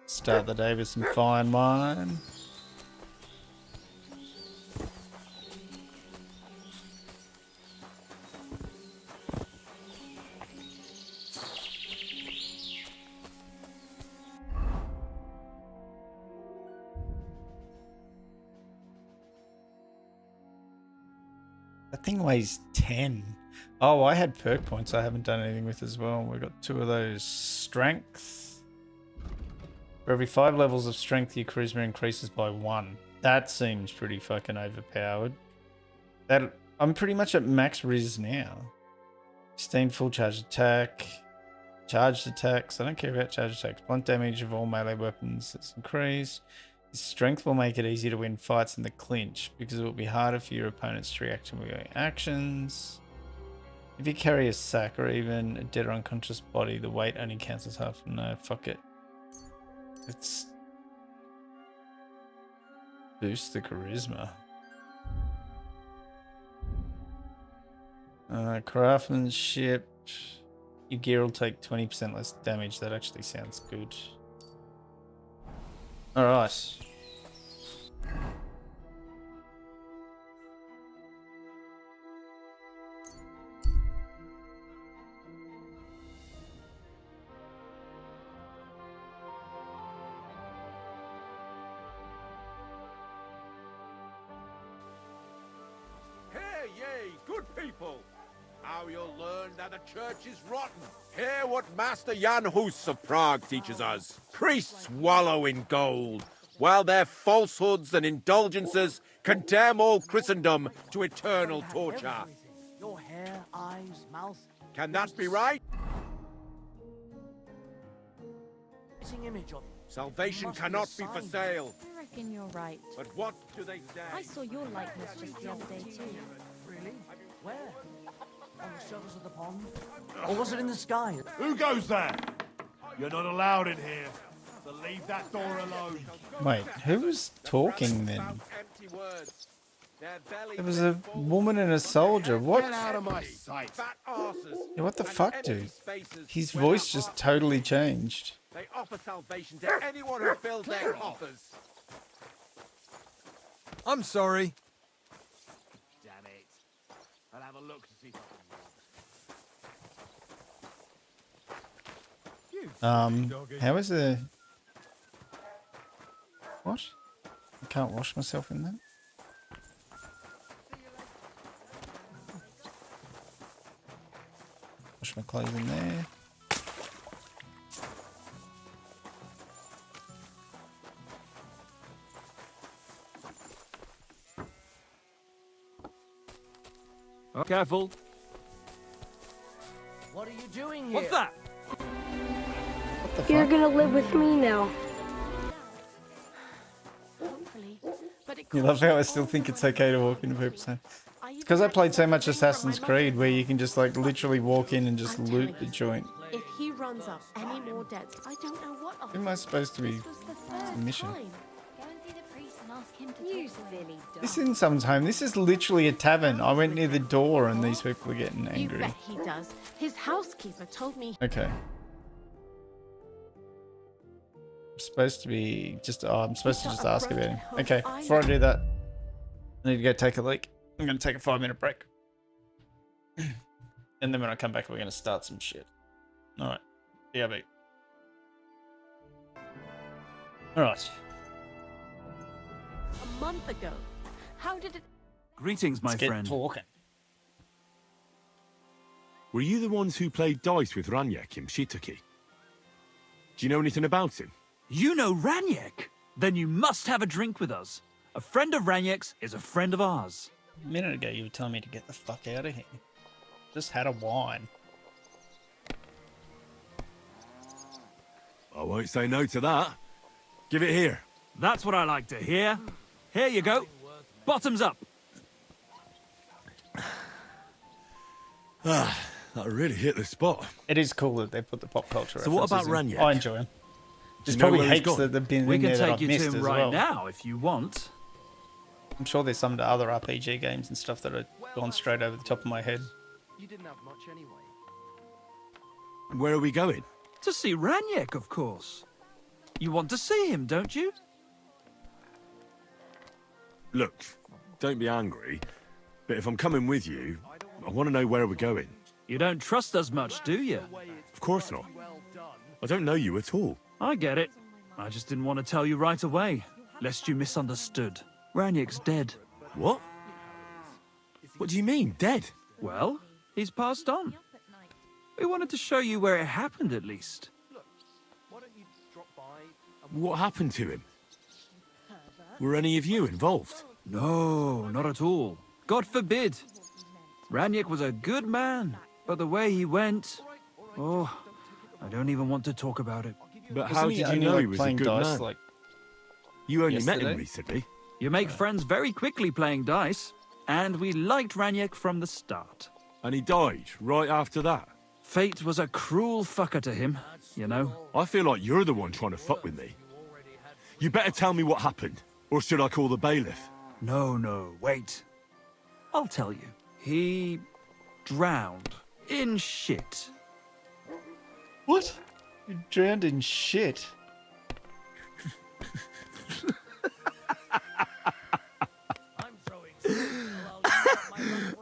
Start the day with some fine wine. That thing weighs 10. Oh, I had perk points I haven't done anything with as well. We've got 2 of those. Strength. For every 5 levels of strength, your charisma increases by 1. That seems pretty fucking overpowered. I'm pretty much at max riz now. 16 full charge attack. Charged attacks. I don't care about charged attacks. Blunt damage of all melee weapons is increased. His strength will make it easier to win fights in the clinch because it will be harder for your opponents to react to your actions. If you carry a sack or even a dead or unconscious body, the weight only counts as half. No, fuck it. Let's boost the charisma. Craftsmanship. Your gear will take 20% less damage. That actually sounds good. Alright. Hear ye, good people! How you'll learn that the church is rotten. Hear what Master Jan Hus of Prague teaches us. Priests wallow in gold, while their falsehoods and indulgences condemn all Christendom to eternal torture. Your hair, eyes, mouth. Can that be right? Image of Salvation cannot be for sale. I reckon you're right. But what do they say? I saw your likeness just the other day too. Really? Where? On the surface of the pond? Or was it in the sky? Who goes there? You're not allowed in here, so leave that door alone. Wait, who was talking then? There was a woman and a soldier. What? Get out of my sight. Yeah, what the fuck, dude? His voice just totally changed. They offer salvation to anyone who fills their coffers. I'm sorry. Damn it. I'll have a look to see if I can How is the... What? I can't wash myself in that? Wash my clothes in there. Oh, careful. What are you doing here? What's that? You're gonna live with me now. You love how I still think it's okay to walk into people's house. It's because I played so much Assassin's Creed where you can just like literally walk in and just loot the joint. If he runs up any more debts, I don't know what I'll Who am I supposed to be? It's a mission. You silly dog. This isn't someone's home. This is literally a tavern. I went near the door and these people are getting You angry. bet he does. His housekeeper told me. Okay. I'm supposed to be just... Oh, I'm supposed to just ask about him. Okay, before I do that, I need to go take a leak. I'm going to take a 5-minute break. And then when I come back, we're going to start some shit. Alright. BRB. Alright. A month ago. How did it... Greetings, my Let's get friend. talking. Were you the ones who played dice with Ranyek in Shitaki? Do you know anything about him? You know Ranyek? Then you must have a drink with us. A friend of Ranyek's is a friend of ours. A minute ago, you were telling me to get the fuck out of here. Just had a wine. I won't say no to that. Give it here. That's what I like to hear. Here you go. Bottoms up. Ah, that really hit the spot. It is cool that they put the pop culture. So what about references in. Ranyek? I enjoy him. Do There's you know probably where he's heaps gone? that have been We in can there that take I've you to missed him as right well. now if you want. I'm sure there's some other RPG games and stuff that have gone straight over the top of my head. You didn't have much anyway. Where are we going? To see Ranyek, of course. You want to see him, don't you? Look, don't be angry, but if I'm coming with you, I want to know where we're going. You don't trust us much, do you? Of course not. I don't know you at all. I get it. I just didn't want to tell you right away, lest you misunderstood. Ranyek's dead. What? What do you mean, dead? Well, he's passed on. We wanted to show you where it happened, at least. What happened to him? Were any of you involved? No, not at all. God forbid. Ranyek was a good man, but the way he went... Oh, I don't even want to talk about it. But how did you know he was a good man? Like, you only met yesterday? him recently. You make friends very quickly playing dice, and we liked Ranyek from the start. And he died right after that. Fate was a cruel fucker to him, you know. I feel like you're the one trying to fuck with me. You better tell me what happened, or should I call the bailiff? No, wait. I'll tell you. He drowned in shit. What? You drowned in shit.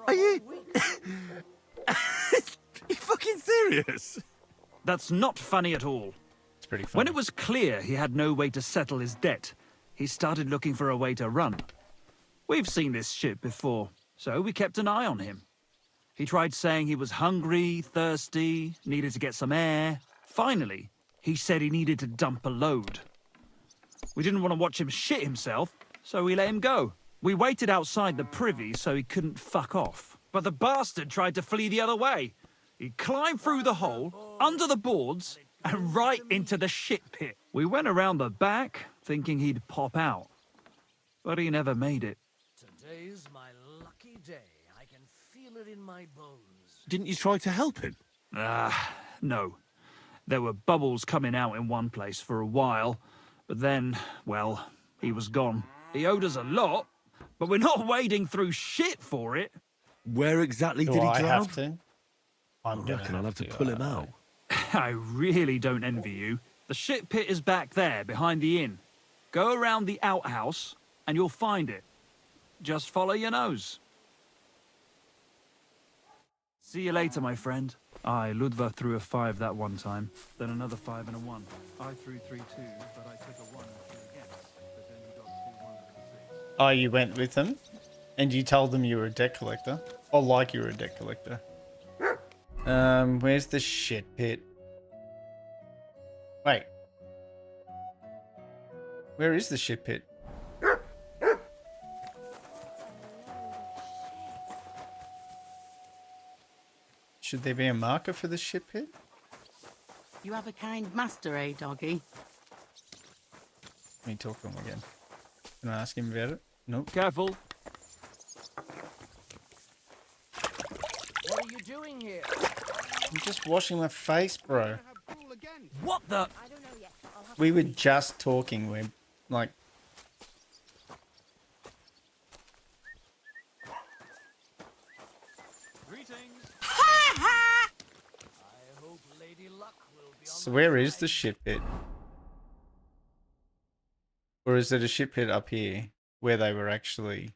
Are you... you fucking serious? That's not funny at all. It's pretty funny. When it was clear he had no way to settle his debt, he started looking for a way to run. We've seen this shit before, so we kept an eye on him. He tried saying he was hungry, thirsty, needed to get some air. Finally, he said he needed to dump a load. We didn't want to watch him shit himself, so we let him go. We waited outside the privy so he couldn't fuck off. But the bastard tried to flee the other way. He climbed through the hole, under the boards, and right into the shit pit. We went around the back, thinking he'd pop out. But he never made it. Today's my lucky day. I can feel it in my bones. Didn't you try to help him? No. There were bubbles coming out in one place for a while, but then, well, he was gone. He owed us a lot, but we're not wading through shit for it. Where exactly did he I drown? have to? I reckon I'll have to pull him out. I really don't envy you. The The shit pit is back there, behind the inn. Go around the outhouse, and you'll find it. Just follow your nose. See you later, my friend. Ludva threw a 5 that one time, then another 5 and a 1. I threw 3 too, but I took a 1 and 2 against, but then he got 2 1s and a 6. Oh, you went with them? And you told them you were a deck collector? Or like you were a deck collector? Where's the shit pit? Wait. Where is the shit pit? Should there be a marker for the shit pit? You have a kind master, eh, doggy? Let me talk to him again. Can I ask him about it? Nope. Careful. What are you doing here? I'm just washing my face, bro. What the? We were just talking. We're like... So where is the shit pit? Or is it a shit pit up here where they were actually...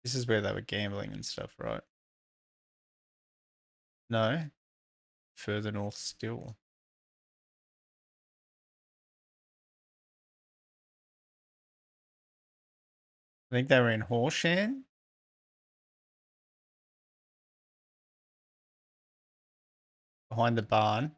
This is where they were gambling and stuff, right? No? Further north still. I think they were in Horseshan. Behind the barn.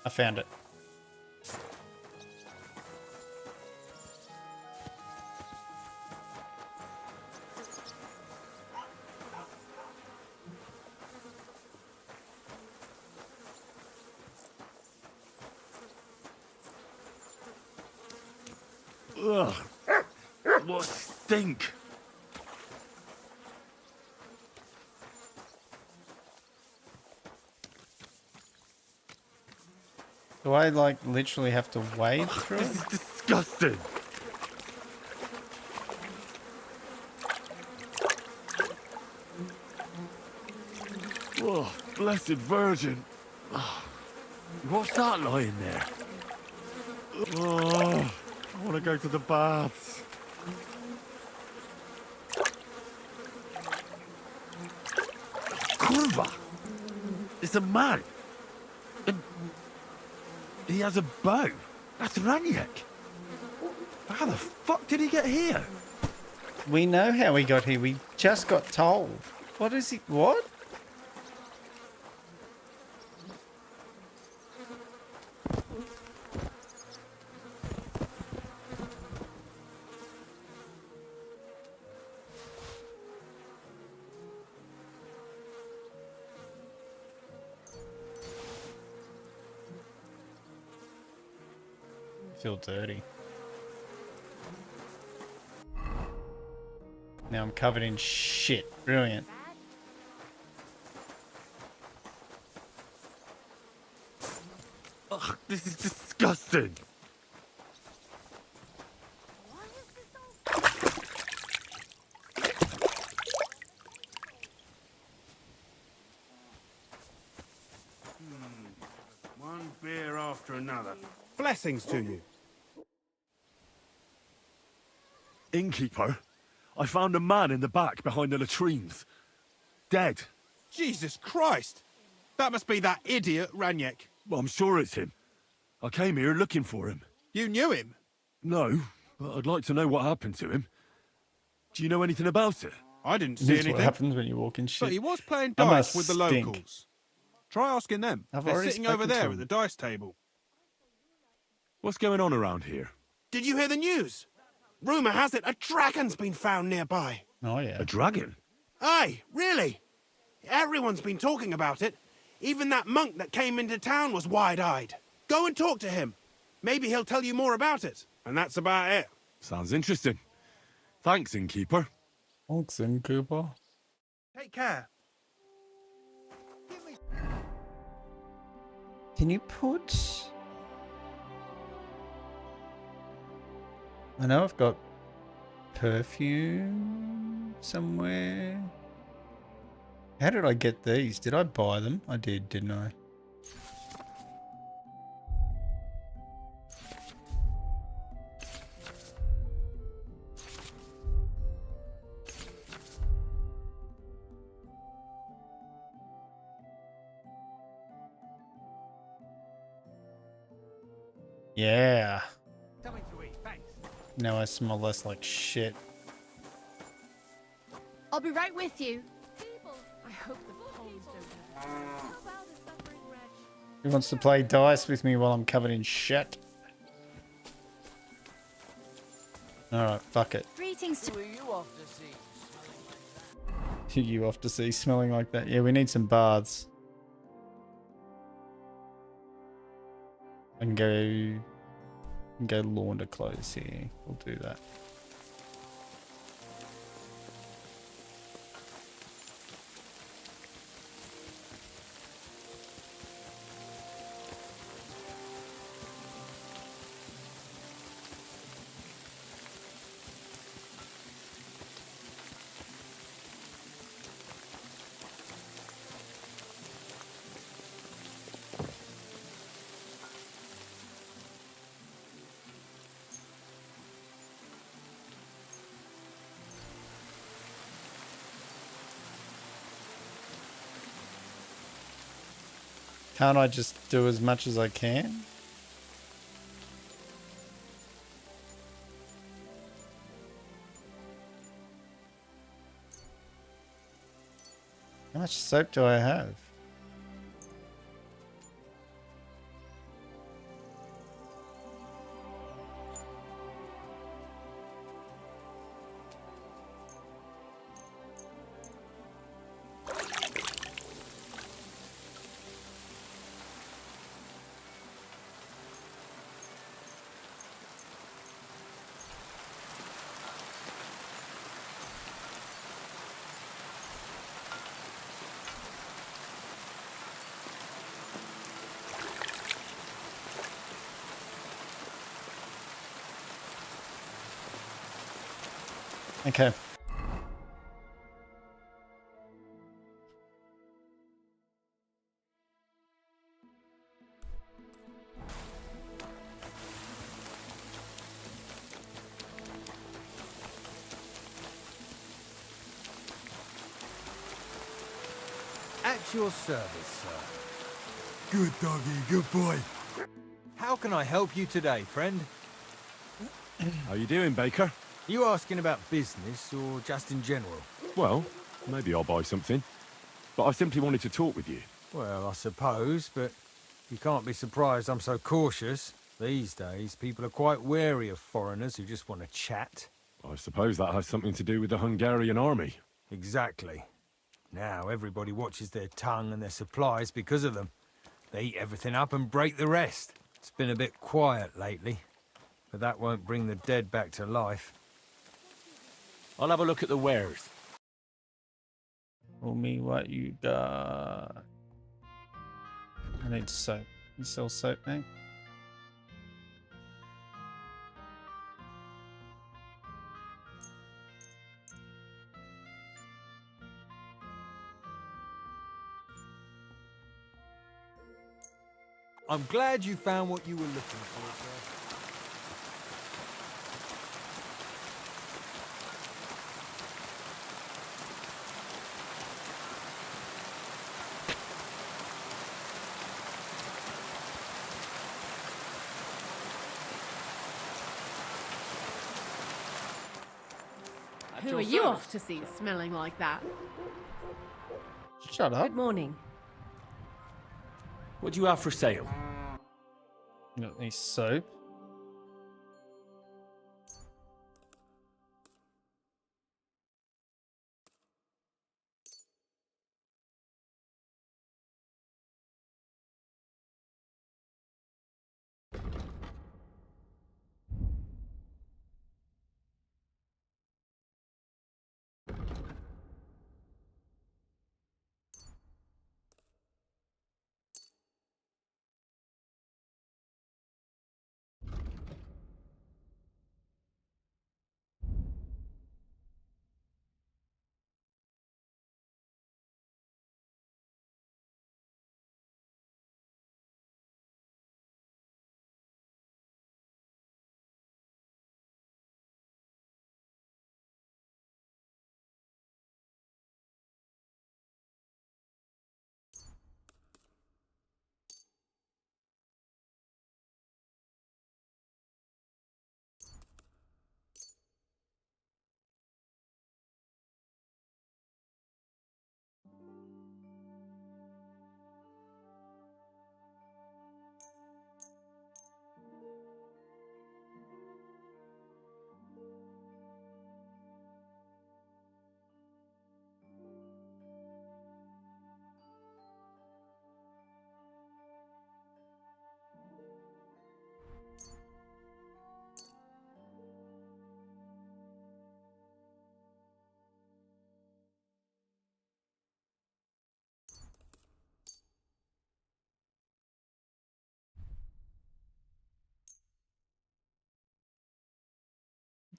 I found it. Ugh. What stink. Do I like literally have to wade through This it? is disgusting. Oh, blessed Virgin. What's that lying there? Oh, I want to go to the baths. Kurva! It's a man. And he has a bow. That's Raniek. How the fuck did he get here? We know how he got here. We just got told. What is he? What? I feel dirty. Now I'm covered in shit. Brilliant. Ugh, this is disgusting. One beer after another. Blessings to you. Innkeeper, I found a man in the back behind the latrines. Dead. Jesus Christ! That must be that idiot Raniek. Well, I'm sure it's him. I came here looking for him. You knew him? No, but I'd like to know what happened to him. Do you know anything about it? I didn't see This is anything. what happens when you walk in shit. But he was playing I dice must with the stink. locals. Try asking them. I've They're already sitting over spoken to there them. at the dice table. What's going on around here? Did you hear the news? Rumour has it a dragon's been found nearby. Oh, yeah. A dragon? Aye, really? Everyone's been talking about it. Even that monk that came into town was wide-eyed. Go and talk to him. Maybe he'll tell you more about it. And that's about it. Sounds interesting. Thanks, innkeeper. Thanks, innkeeper. Take care. Can you put I know I've got perfume somewhere. How did I get these? Did I buy them? I did, didn't I? Yeah. Now I smell less like shit. I'll be right with you. I hope the poles don't. Who wants to play dice with me while I'm covered in shit? Alright, fuck it. Greetings to you off to see? You off to sea smelling like that. Yeah, we need some baths. I can go launder clothes here. We'll do that. Can't I just do as much as I can? How much soap do I have? Okay. At your service, sir. Good doggy, good boy. How can I help you today, friend? How you doing, Baker? You asking about business or just in general? Well, maybe I'll buy something. But I simply wanted to talk with you. Well, I suppose, but you can't be surprised I'm so cautious. These days, people are quite wary of foreigners who just want to chat. I suppose that has something to do with the Hungarian army. Exactly. Now everybody watches their tongue and their supplies because of them. They eat everything up and break the rest. It's been a bit quiet lately, but that won't bring the dead back to life. I'll have a look at the wares. Tell me what you got. I need soap. You sell soap now? I'm glad you found what you were looking for, sir. Who are you off to see smelling like that? Shut up. Good morning. What do you have for sale? Got any soap?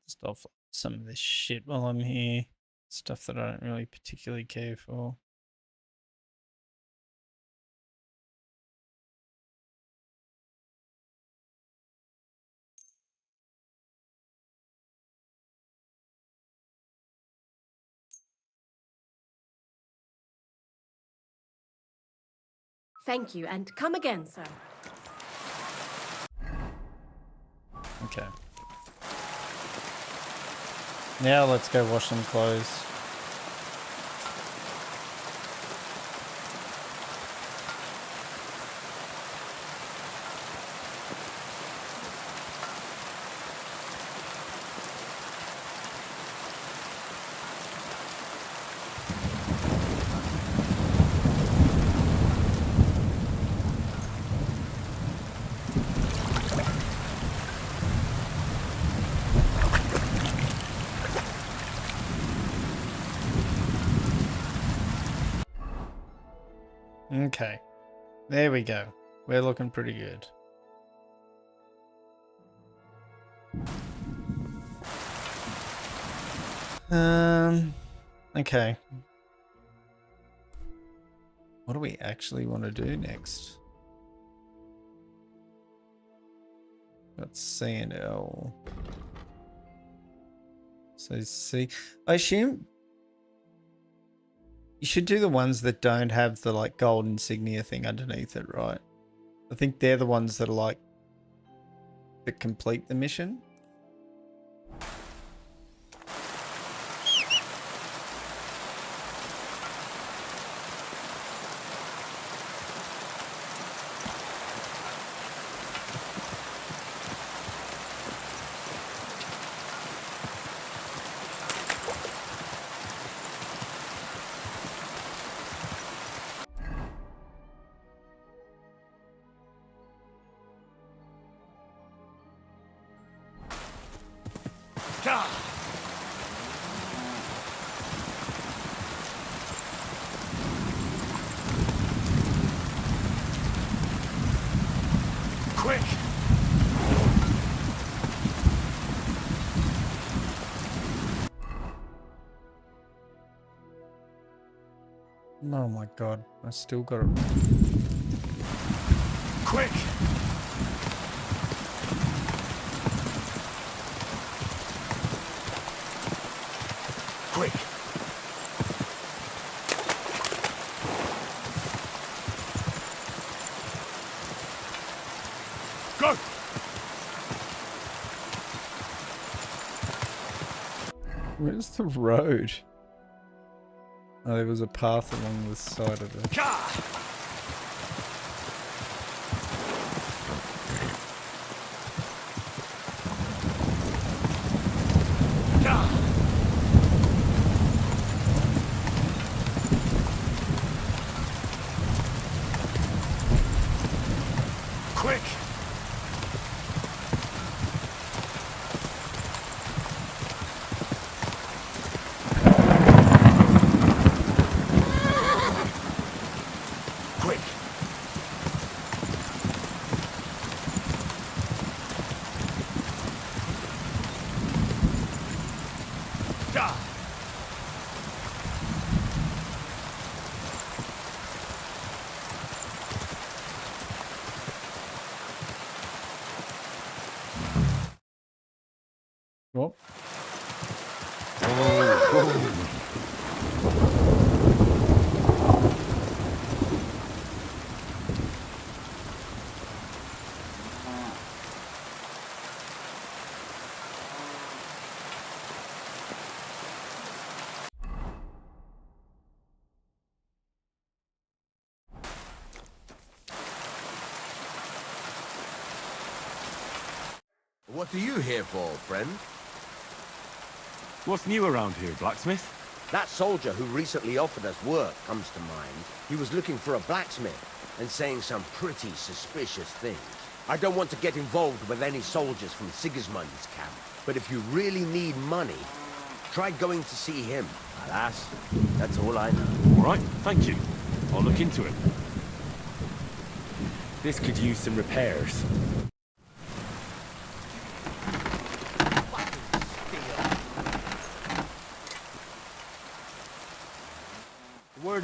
Just off some of this shit while I'm here. Stuff that I don't really particularly care for. Thank you, and come again, sir. Okay. Now let's go wash some clothes. Okay, there we go. We're looking pretty good. Okay. What do we actually want to do next? Let's C and L. So C, I assume you should do the ones that don't have the like gold insignia thing underneath it, right? I think they're the ones that are like that complete the mission. Quick! Oh my god, I still got it. Quick! Quick! Go! Where's the road? Oh, there was a path along the side of it. Quick! Quick! Da! What? What are you here for, friend? What's new around here, blacksmith? That soldier who recently offered us work comes to mind. He was looking for a blacksmith and saying some pretty suspicious things. I don't want to get involved with any soldiers from Sigismund's camp, but if you really need money, try going to see him. Alas, that's all I know. All right, thank you. I'll look into it. This could use some repairs.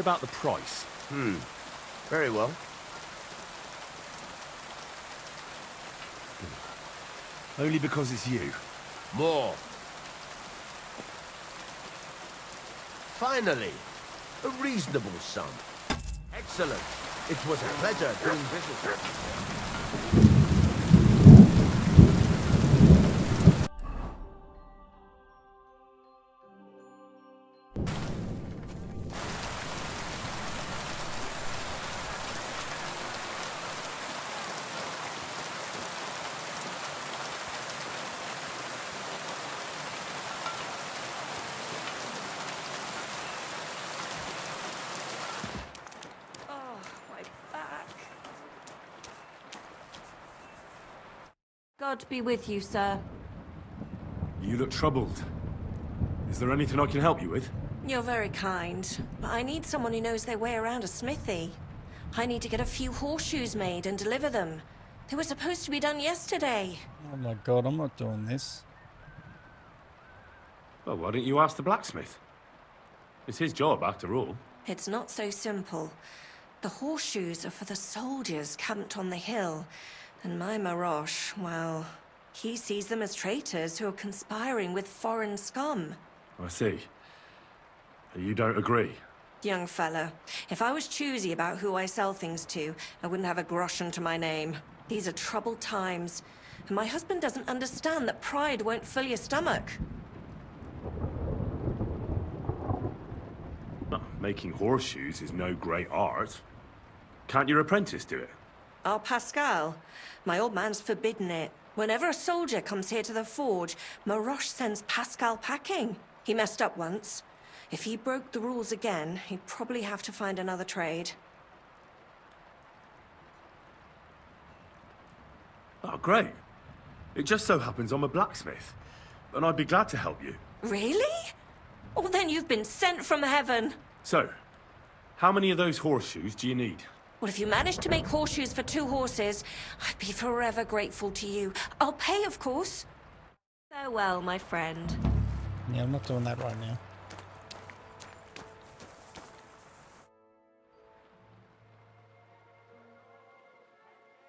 about the price? Very well. Only because it's you. More. Finally, a reasonable sum. Excellent. It was a pleasure doing business with you. Oh, my back. God be with you, sir. You look troubled. Is there anything I can help you with? You're very kind, but I need someone who knows their way around a smithy. I need to get a few horseshoes made and deliver them. They were supposed to be done yesterday. Oh my god, I'm not doing this. Well, why don't you ask the blacksmith? It's his job, after all. It's not so simple. The horseshoes are for the soldiers camped on the hill. And my Marosh, well, he sees them as traitors who are conspiring with foreign scum. I see. You don't agree? Young fella, if I was choosy about who I sell things to, I wouldn't have a groschen to my name. These are troubled times. And my husband doesn't understand that pride won't fill your stomach. Well, making horseshoes is no great art. Can't your apprentice do it? Our Pascal, my old man's forbidden it. Whenever a soldier comes here to the forge, Maroche sends Pascal packing. He messed up once. If he broke the rules again, he'd probably have to find another trade. Oh, great. It just so happens I'm a blacksmith, and I'd be glad to help you. Really? Oh, then you've been sent from heaven. So, how many of those horseshoes do you need? Well, if you manage to make horseshoes for 2 horses, I'd be forever grateful to you. I'll pay, of course. Farewell, my friend. Yeah, I'm not doing that right now.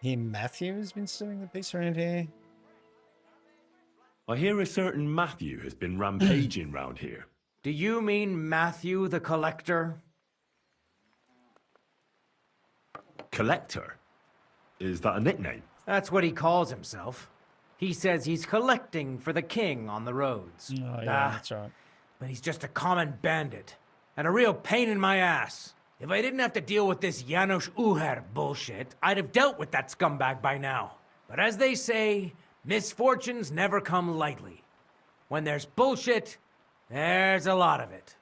Here, Matthew has been suing the peace around here. I hear a certain Matthew has been rampaging round here. Do you mean Matthew the Collector? Collector? Is that a nickname? That's what he calls himself. He says he's collecting for the king on the roads. Oh, yeah, that's right. But he's just a common bandit. And a real pain in my ass. If I didn't have to deal with this Janos Uher bullshit, I'd have dealt with that scumbag by now. But as they say, misfortunes never come lightly. When there's bullshit, there's a lot of it.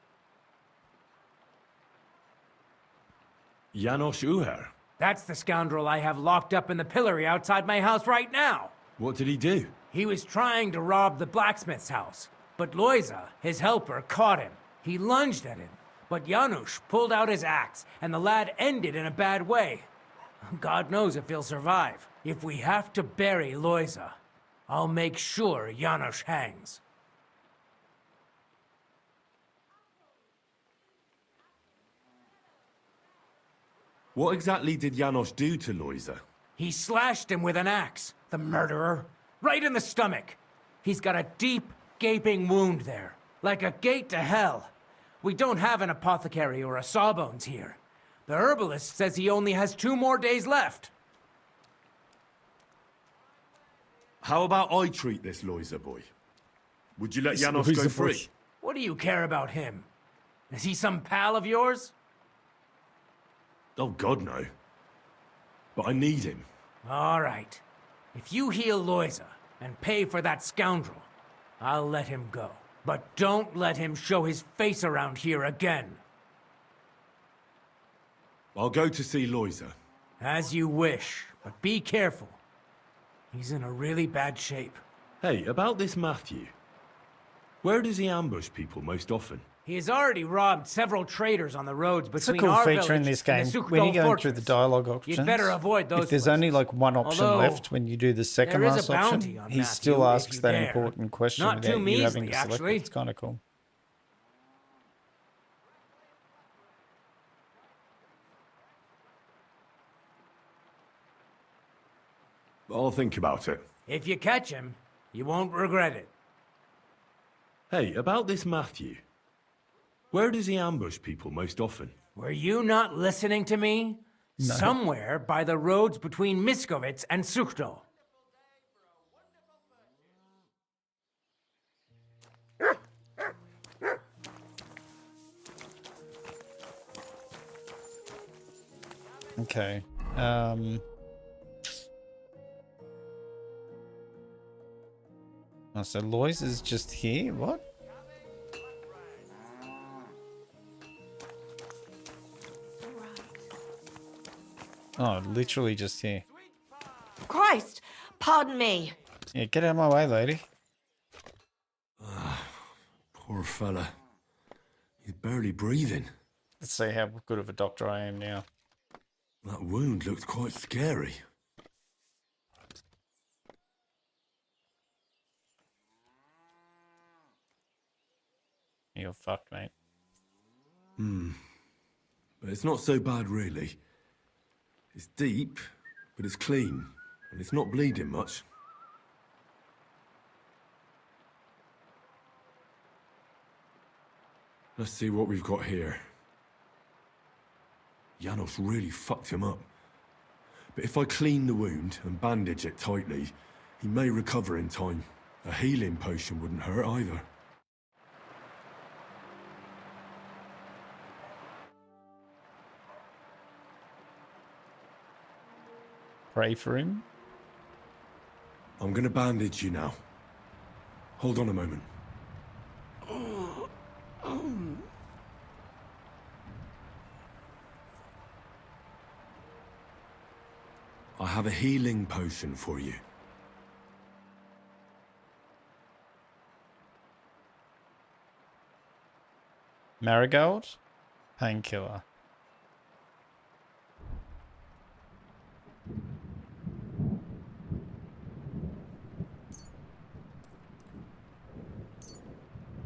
Janos Uher? That's the scoundrel I have locked up in the pillory outside my house right now. What did he do? He was trying to rob the blacksmith's house, but Loiza, his helper, caught him. He lunged at him, but Janusz pulled out his axe, and the lad ended in a bad way. God knows if he'll survive. If we have to bury Loiza, I'll make sure Janusz hangs. What exactly did Janos do to Loiza? He slashed him with an axe, the murderer, right in the stomach. He's got a deep, gaping wound there, like a gate to hell. We don't have an apothecary or a sawbones here. The herbalist says he only has 2 more days left. How about I treat this Loiza boy? Would you let Janos go free? What do you care about him? Is he some pal of yours? Oh, God, no. But I need him. All right. If you heal Loiza and pay for that scoundrel, I'll let him go. But don't let him show his face around here again. I'll go to see Loiza. As you wish, but be careful. He's in a really bad shape. Hey, about this Matthew. Where does he ambush people most often? He has already robbed several traders on the roads It's a between cool our feature in village this game. and the When you're Sukhdol going fortress. through the dialogue options, You'd better avoid those if there's only like one option Although, left when you do the second there is last a bounty option, on he Matthew still if asks you that dare. important question Not without too you having measly, to select actually. it. It's kind of cool. I'll think about it. If you catch him, you won't regret it. Hey, about this Matthew. Where does he ambush people most often? Were you not listening to me? No. Somewhere by the roads between Miskovitz and Suchto. Okay. Oh, so Lois is just here? What? Oh, literally just here. Christ! Pardon me. Yeah, get out of my way, lady. Poor fella. He's barely breathing. Let's see how good of a doctor I am now. That wound looked quite scary. You're fucked, mate. But it's not so bad, really. It's deep, but it's clean, and it's not bleeding much. Let's see what we've got here. Janos really fucked him up. But if I clean the wound and bandage it tightly, he may recover in time. A healing potion wouldn't hurt either. Pray for him. I'm gonna bandage you now. Hold on a moment. I have a healing potion for you. Marigold? Painkiller.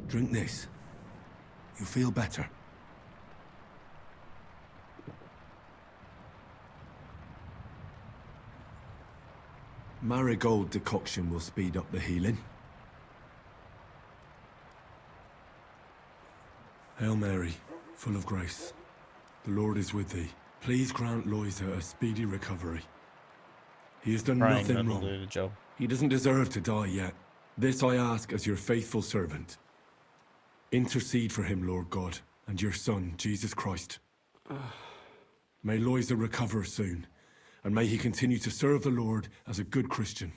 Drink this. You'll feel better. Marigold decoction will speed up the healing. Hail Mary, full of grace. The Lord is with thee. Please grant Loisa a speedy recovery. He has done Praying nothing that'll wrong. do the job. He doesn't deserve to die yet. This I ask as your faithful servant. Intercede for him, Lord God, and your Son, Jesus Christ. May Loisa recover soon, and may he continue to serve the Lord as a good Christian.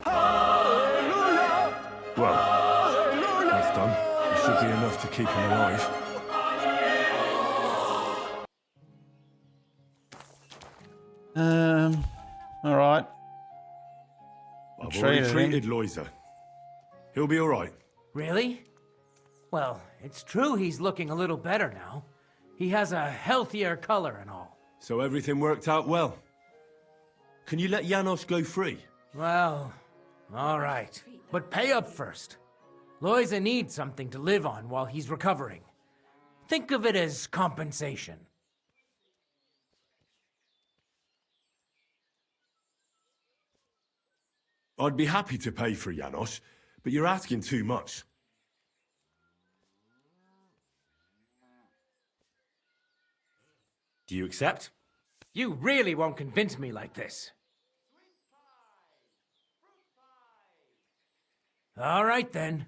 Well, that's done. It should be enough to keep him alive. All right. I've already Treated him. treated Loisa. He'll be all right. Really? Well, it's true he's looking a little better now. He has a healthier color and all. So everything worked out well. Can you let Janos go free? Well, all right. But pay up first. Loisa needs something to live on while he's recovering. Think of it as compensation. I'd be happy to pay for Janos, but you're asking too much. Do you accept? You really won't convince me like this. All right, then.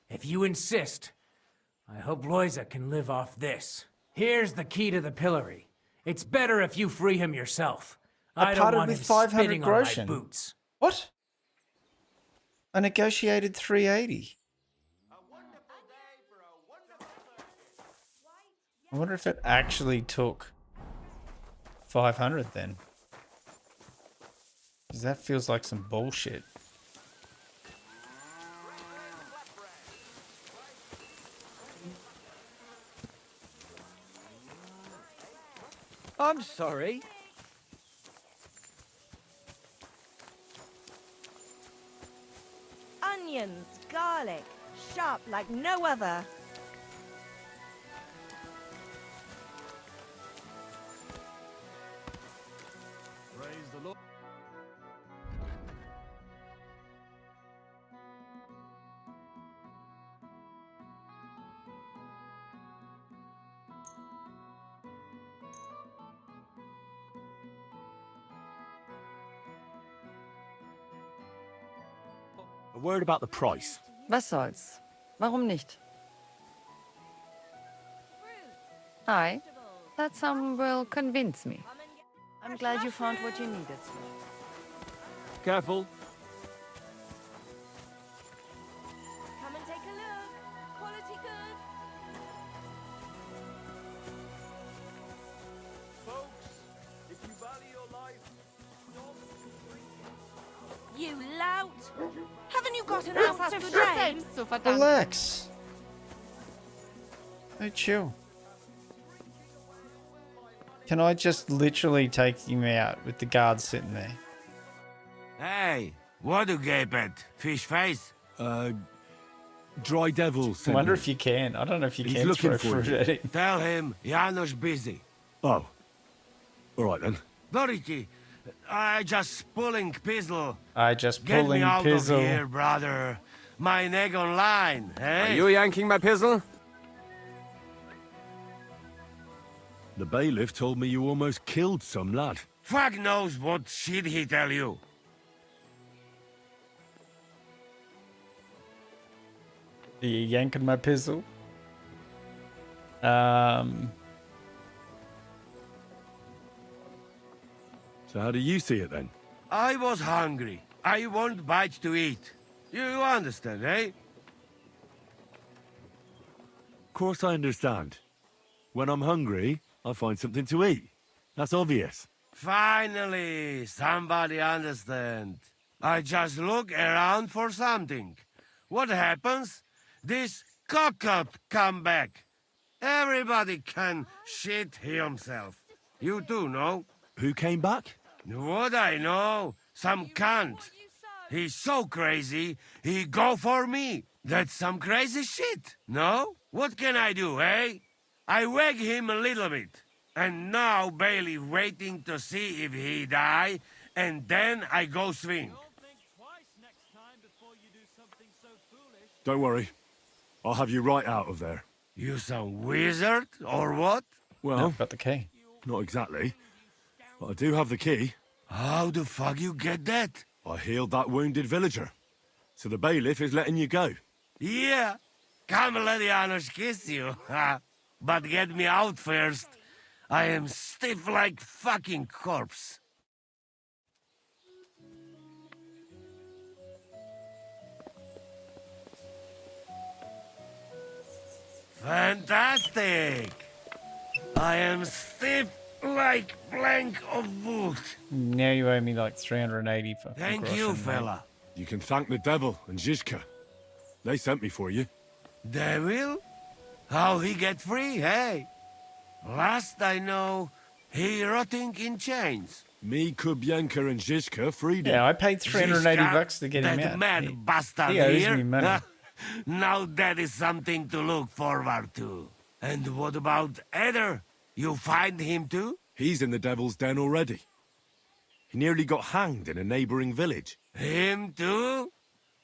If you insist, I hope Loisa can live off this. Here's the key to the pillory. It's better if you free him yourself. I don't parted want with him 500 spitting on my groschen. boots. What? I negotiated 380. I wonder if it actually took 500 then. Because that feels like some bullshit. I'm sorry. Onions, garlic, sharp like no other. Praise A word about the price. Was soll's? Warum nicht? Hi. That sum will convince me. I'm glad you found what you needed. Careful. Come and take a look. Quality goods. Folks, if you value your life, You lout! Haven't you got an ounce of shame? Relax. Hey, chill. Can I just literally take him out with the guards sitting there? Hey, what do you gape at? Fish face? Dry devil I sent wonder me. if you can. I don't know if you He's can looking throw for fruit you. at him. Tell him Janusz busy. Oh. All right then. Dorothy, I just pulling pizzle. I just Get pulling me out pizzle. of here, brother. My neck on line, eh? Are you yanking my pizzle? The bailiff told me you almost killed some lad. Fuck knows what shit he tell you. Are you yanking my pizzle? So how do you see it then? I was hungry. I want bite to eat. You understand, eh? Of course I understand. When I'm hungry, I find something to eat. That's obvious. Finally, somebody understand. I just look around for something. What happens? This cock-up come back. Everybody can shit himself. You too, no? Who came back? What I know? Some cunt. He's so crazy, he go for me. That's some crazy shit, no? What can I do, eh? I wag him a little bit. And now Bailey waiting to see if he die, and then I go swing. Don't worry. I'll have you right out of there. You some wizard, or what? Well, I've got the key. Not exactly. But I do have the key. How the fuck you get that? I healed that wounded villager. So the bailiff is letting you go. Yeah, come let Janusz kiss you. But get me out first. I am stiff like fucking corpse. Fantastic! I am stiff like plank of wood. Now you owe me like 380 for. Thank you, fella. You can thank the devil and Zizka. They sent me for you. Devil? How he get free, hey? Last I know, he rotting in chains. Me, Kubienka, and Zizka freed him. Yeah, I paid 380 Zizka, bucks to get him that out. mad bastard he owes here. me money. Now that is something to look forward to. And what about Eder? You find him too? He's in the devil's den already. He nearly got hanged in a neighboring village. Him too?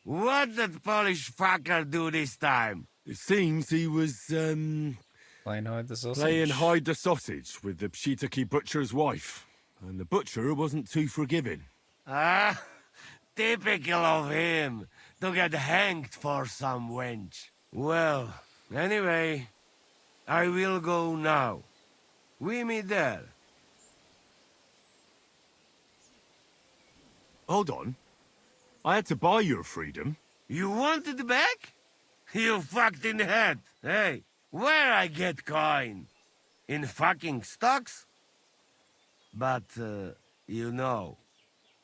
What did Polish fucker do this time? It seems he was, Playing hide the sausage. playing hide the sausage with the Pshitaki butcher's wife. And the butcher wasn't too forgiving. Ah, typical of him, to get hanged for some wench. Well, anyway, I will go now. We meet there. Hold on. I had to buy your freedom. You want it back? You fucked in the head. Hey, where I get coin? In fucking stocks? But, you know,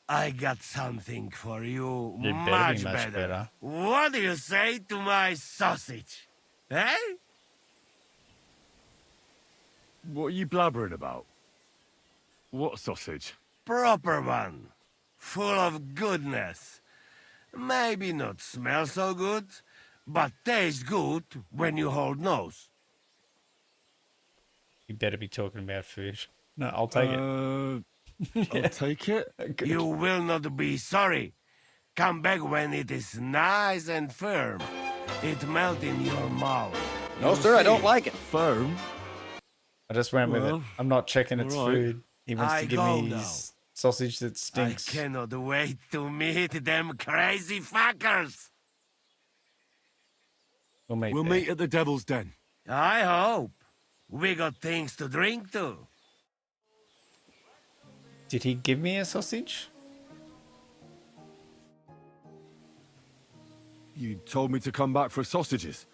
I got something for you You're much much better. What do you say to my sausage? Eh? What are you blabbering about? What sausage? Proper one. Full of goodness. Maybe not smell so good, but taste good when you hold nose. You better be talking about food. No, I'll take it. I'll take it. You will not be sorry. Come back when it is nice and firm. It melt in your mouth. No, You sir, I don't see? like it. Firm? I just went with it. Well, I'm not checking its all right. food. He wants I to give go me now. his sausage that stinks. I cannot wait to meet them crazy fuckers. We'll meet at the Devil's Den. I hope. We got things to drink to. Did he give me a sausage? You told me to come back for sausages.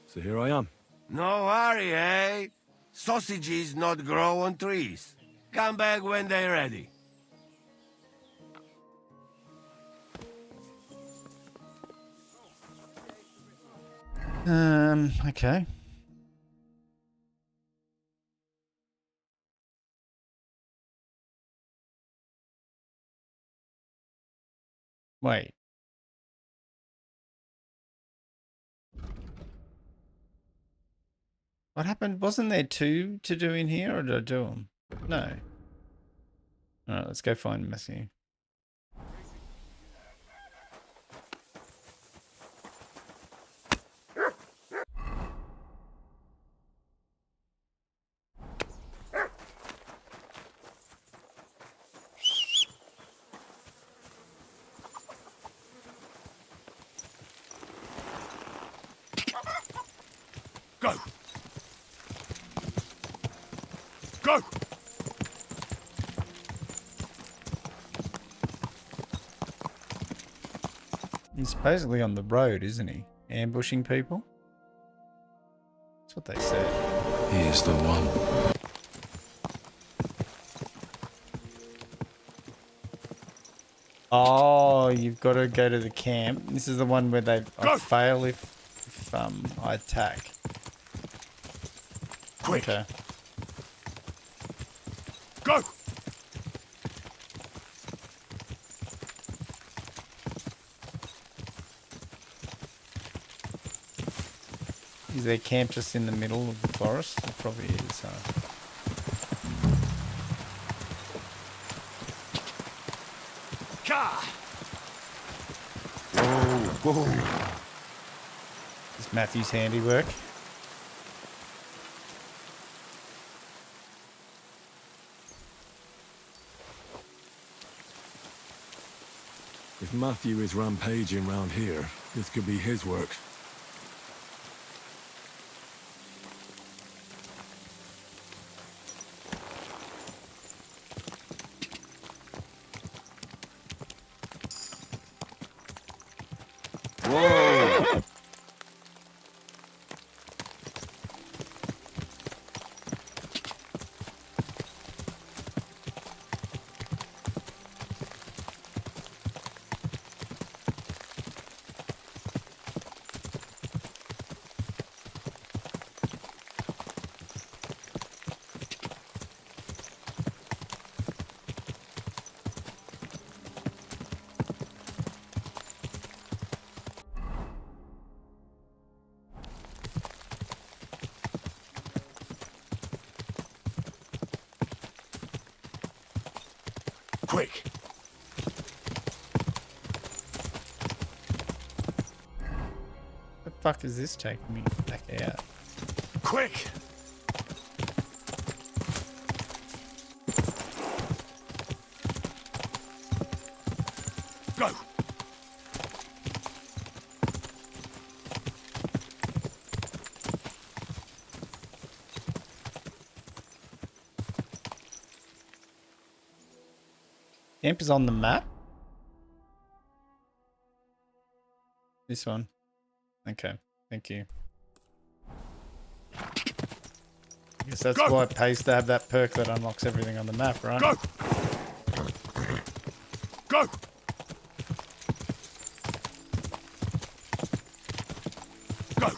So here I am. No worry, eh? Sausages not grow on trees. Come back when they're ready. Okay. Wait. What happened? Wasn't there two to do in here, or did I do them? No. Alright, let's go find Matthew. Go! Go! He's supposedly on the road, isn't he? Ambushing people? That's what they said. He is the one. Oh, you've got to go to the camp. This is the one where I fail if I attack. Quick. Okay. Go! Is there camp just in the middle of the forest? It probably is, huh? Car! Whoa, whoa. It's Matthew's handiwork. If Matthew is rampaging round here, this could be his work. Whoa! Quick! The fuck is this taking me back out? Quick! Go! Camp is on the map? This one. Okay, thank you. I guess that's why it pays to have that perk that unlocks everything on the map, right? Go! Go! Go!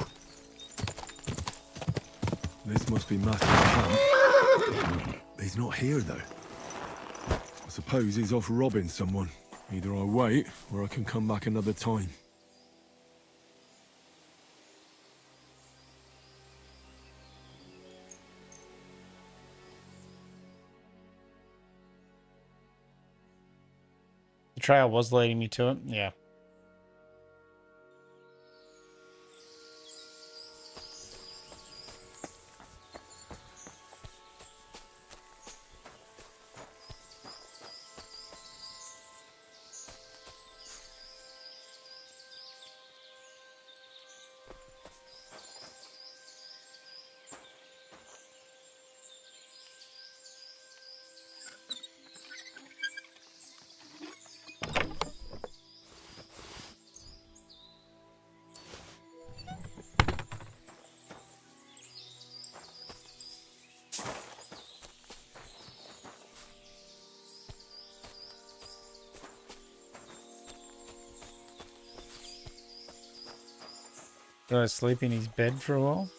This must be Matthew's camp. He's not here, though. I suppose he's off robbing someone. Either I wait, or I can come back another time. The trail was leading me to it, yeah. Go sleep in his bed for a while.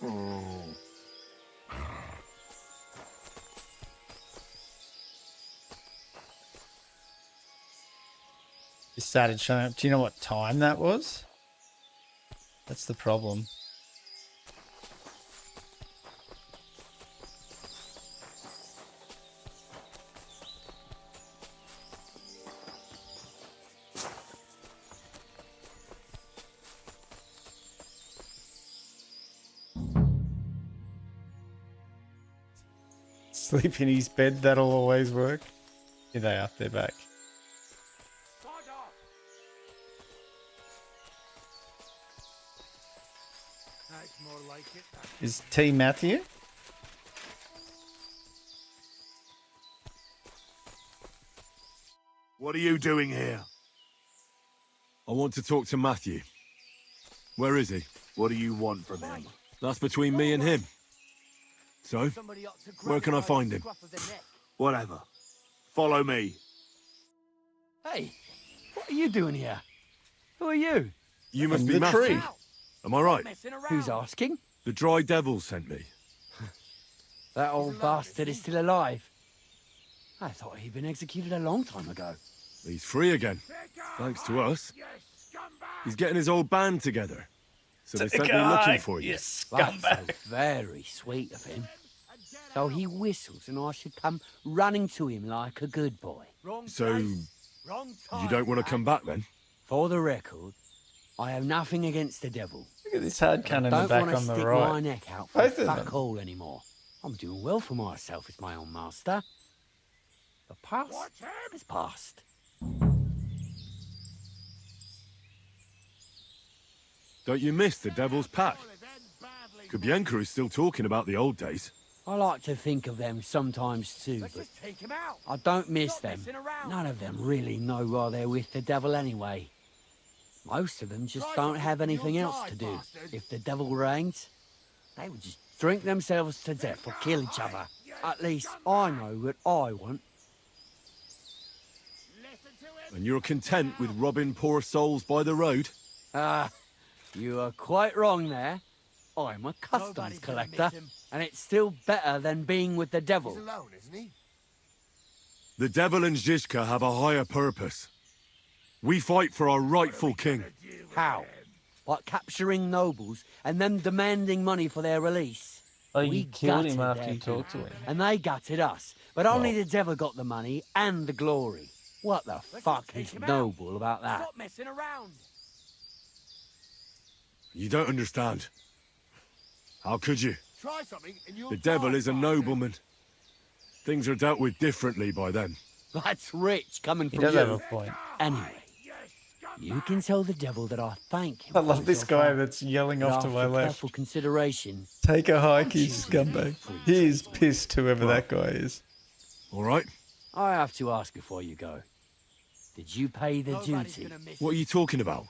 It started showing up. Do you know what time that was? That's the problem. Sleep in his bed, that'll always work. Here they are, they're back. That's more like it. Is T Matthew? What are you doing here? I want to talk to Matthew. Where is he? What do you want from him? That's between me and him. So, where can I find him? Whatever. Follow me. Hey, what are you doing here? Who are you? You must be the Matthew. tree. Am I right? Who's asking? The Dry Devil sent me. That old bastard is still alive. I thought he'd been executed a long time ago. He's free again. Thanks to us. He's getting his old band together. So they sent me looking for you. That's so very sweet of him. So he whistles and I should come running to him like a good boy. So, you don't want to come back then? For the record, I have nothing against the devil. Look at this hard cunt in the Don't back want to on the stick right. my neck out for Both of fuck them. all anymore. I'm doing well for myself as my own master. The past is past. Don't you miss the Devil's Pack? Kubyenka is still talking about the old days. I like to think of them sometimes too, but I don't miss them. None of them really know why they're with the devil anyway. Most of them just don't have anything else to do. If the devil reigns, they would just drink themselves to death or kill each other. At least I know what I want. And you're content with robbing poor souls by the road? You are quite wrong there. I'm a customs collector, and it's still better than being with the devil. The Devil and Zizka have a higher purpose. We fight for our rightful king. How? By capturing nobles and them demanding money for their release. Oh, you We killed him gutted after their you talked to people, him. and they gutted us. But only the devil got the money and the glory. What the fuck is noble about that? Stop messing around. You don't understand. How could you? Try something and you'll The devil die, is a bastard. nobleman. Things are dealt with differently by them. That's rich coming He from does you. have a point. Anyway, you can tell the devil that I thank him. I love for this his guy offer, that's yelling but off to my after left. careful consideration, Take a hike, you scumbag. He is pissed, whoever that guy is. All right. I have to ask before you go. Did you pay the duty? What are you talking about?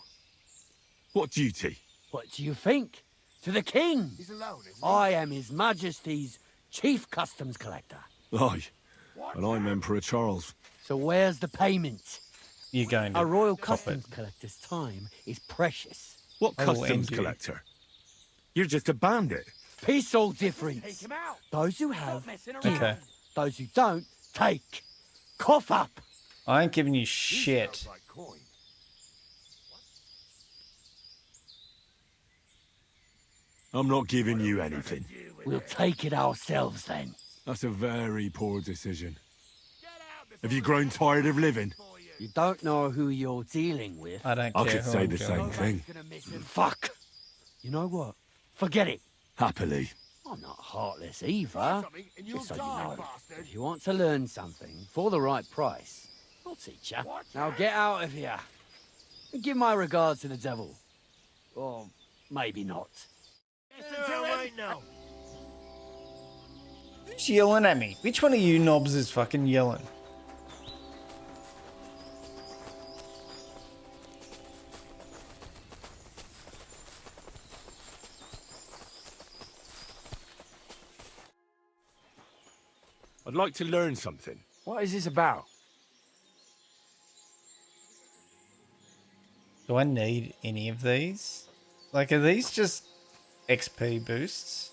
What duty? What do you think? To the king. He's alone, isn't he? I am His Majesty's chief customs collector. Aye. And I'm Emperor Charles. So where's the payment? You're going to A royal cop customs collector's time is precious. What I will customs end you. collector? You're just a bandit. Peace all difference. Those who have, give. Okay. Those who don't, take. Cough up. I ain't giving you shit. I'm not giving you anything. We'll take it ourselves then. That's a very poor decision. Have you grown tired of living? You don't know who you're dealing with. I don't I care could who say I'm the dealing same with. thing. Fuck. You know what? Forget it. Happily. I'm not heartless either. Just so you know, if you want to learn something for the right price, I'll teach you. Now get out of here. And give my regards to the devil. Or maybe not. Who's yelling at me? Which one of you knobs is fucking yelling? I'd like to learn something. What is this about? Do I need any of these? Like, are these just XP boosts?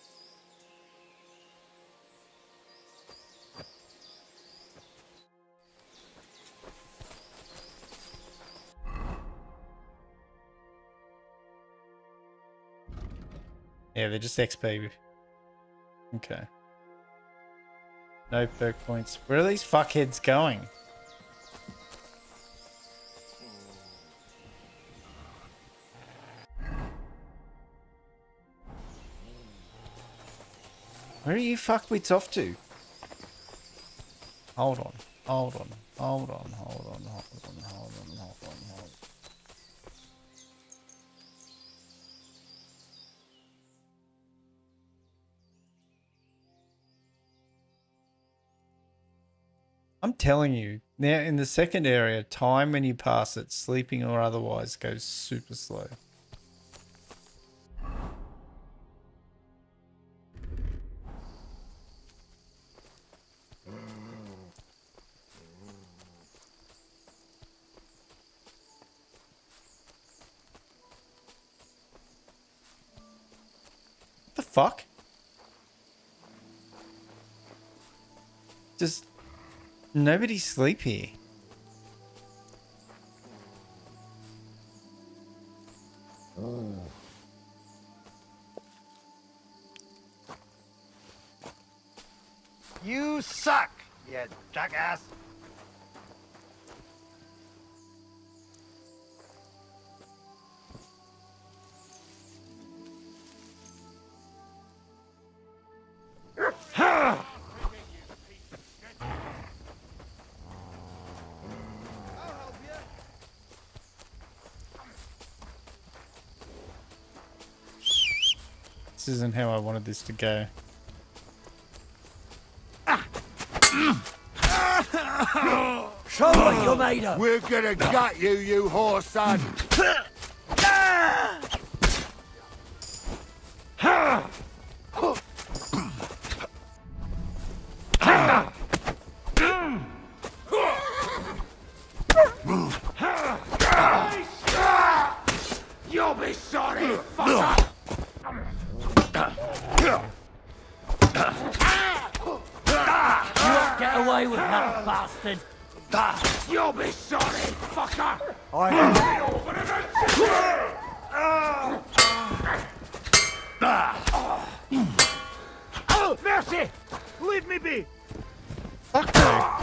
Yeah, they're just XP. Okay. No perk points. Where are these fuckheads going? Where are you fuckwits off to? Hold on. Hold on. Hold on. Hold on. Hold on. Hold on. Hold on. Hold on. I'm telling you, now in the second area, time when you pass it, sleeping or otherwise, goes super slow. What the fuck? Just nobody sleep here. You suck, you jackass. This isn't how I wanted this to go. Show what you're made of. We're gonna gut you, you whore son. You'll be sorry, fucker. You won't get away with that, bastard. You'll be sorry, fucker. Oh, mercy! Leave me be. Fuck no.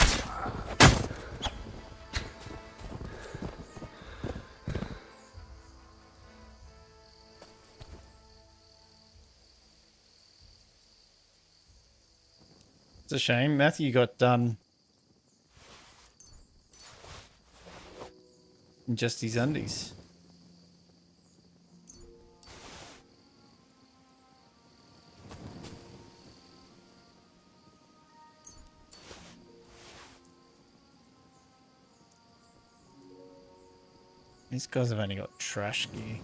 It's a shame. Matthew got done in just his undies. These guys have only got trash gear.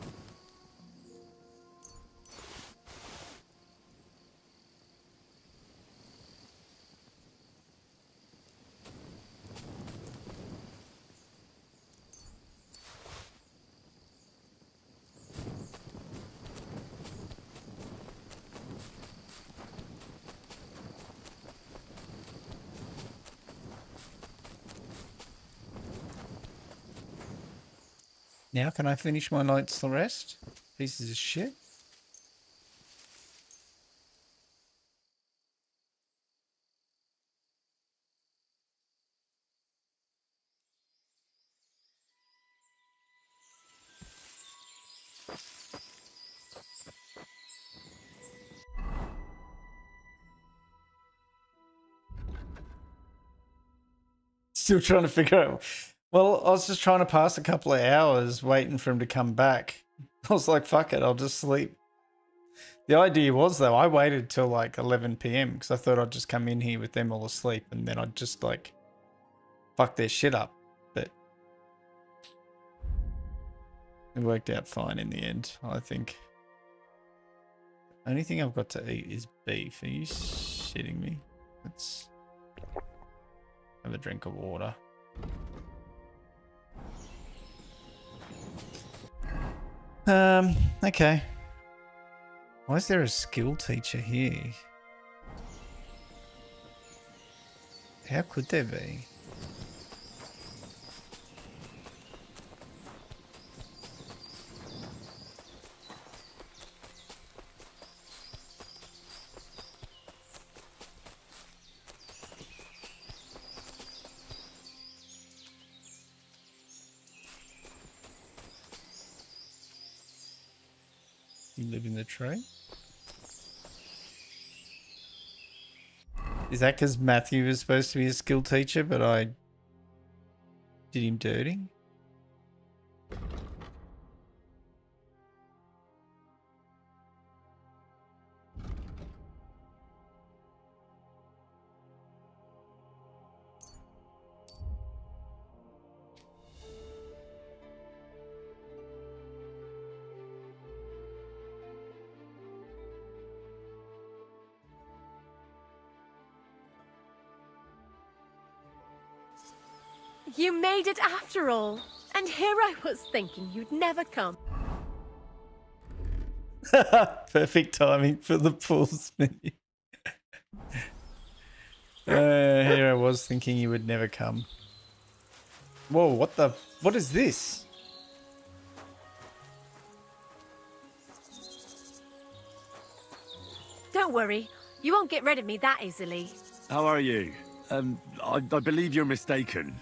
Now can I finish my night's rest? Pieces of shit. Still trying to figure out. Well, I was just trying to pass a couple of hours waiting for him to come back. I was like, fuck it, I'll just sleep. The idea was, though, I waited till like 11 p.m. because I thought I'd just come in here with them all asleep and then I'd just like fuck their shit up. But it worked out fine in the end, I think. Only thing I've got to eat is beef. Are you shitting me? Let's have a drink of water. Okay. Why is there a skill teacher here? How could there be? You live in the tree? Is that because Matthew was supposed to be a skill teacher, but I did him dirty? You made it after all. And here I was thinking you'd never come. Perfect timing for the pulls. Here I was thinking you would never come. Whoa, what is this? Don't worry. You won't get rid of me that easily. How are you? I believe you're mistaken.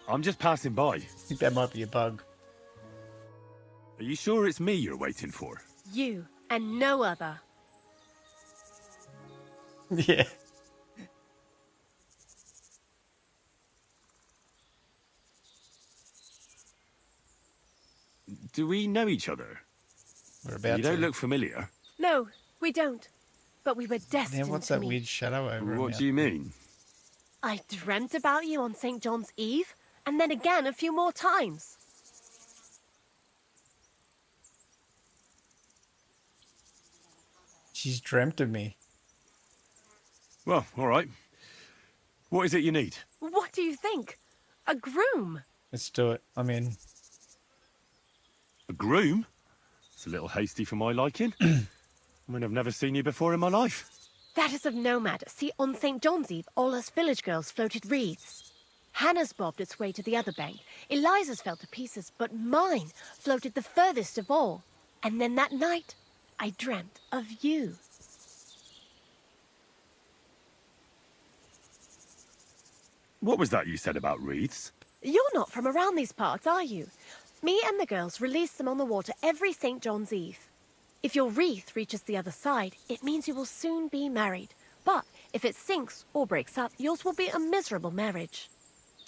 I'm just passing by. I think that might be a bug. Are you sure it's me you're waiting for? You and no other. Yeah. Do we know each other? We're about You don't to. look familiar. No, we don't. But we were Yeah, destined what's to that meet. weird shadow over him What now? do you mean? I dreamt about you on St. John's Eve, and then again a few more times. She's dreamt of me. Well, all right. What is it you need? What do you think? A groom? Let's do it. I'm in. A groom? It's a little hasty for my liking. I mean, I've never seen you before in my life. That is of no matter. See, on St. John's Eve, all us village girls floated wreaths. Hannah's bobbed its way to the other bank. Eliza's fell to pieces, but mine floated the furthest of all. And then that night, I dreamt of you. What was that you said about wreaths? You're not from around these parts, are you? Me and the girls release them on the water every St. John's Eve. If your wreath reaches the other side, it means you will soon be married. But if it sinks or breaks up, yours will be a miserable marriage.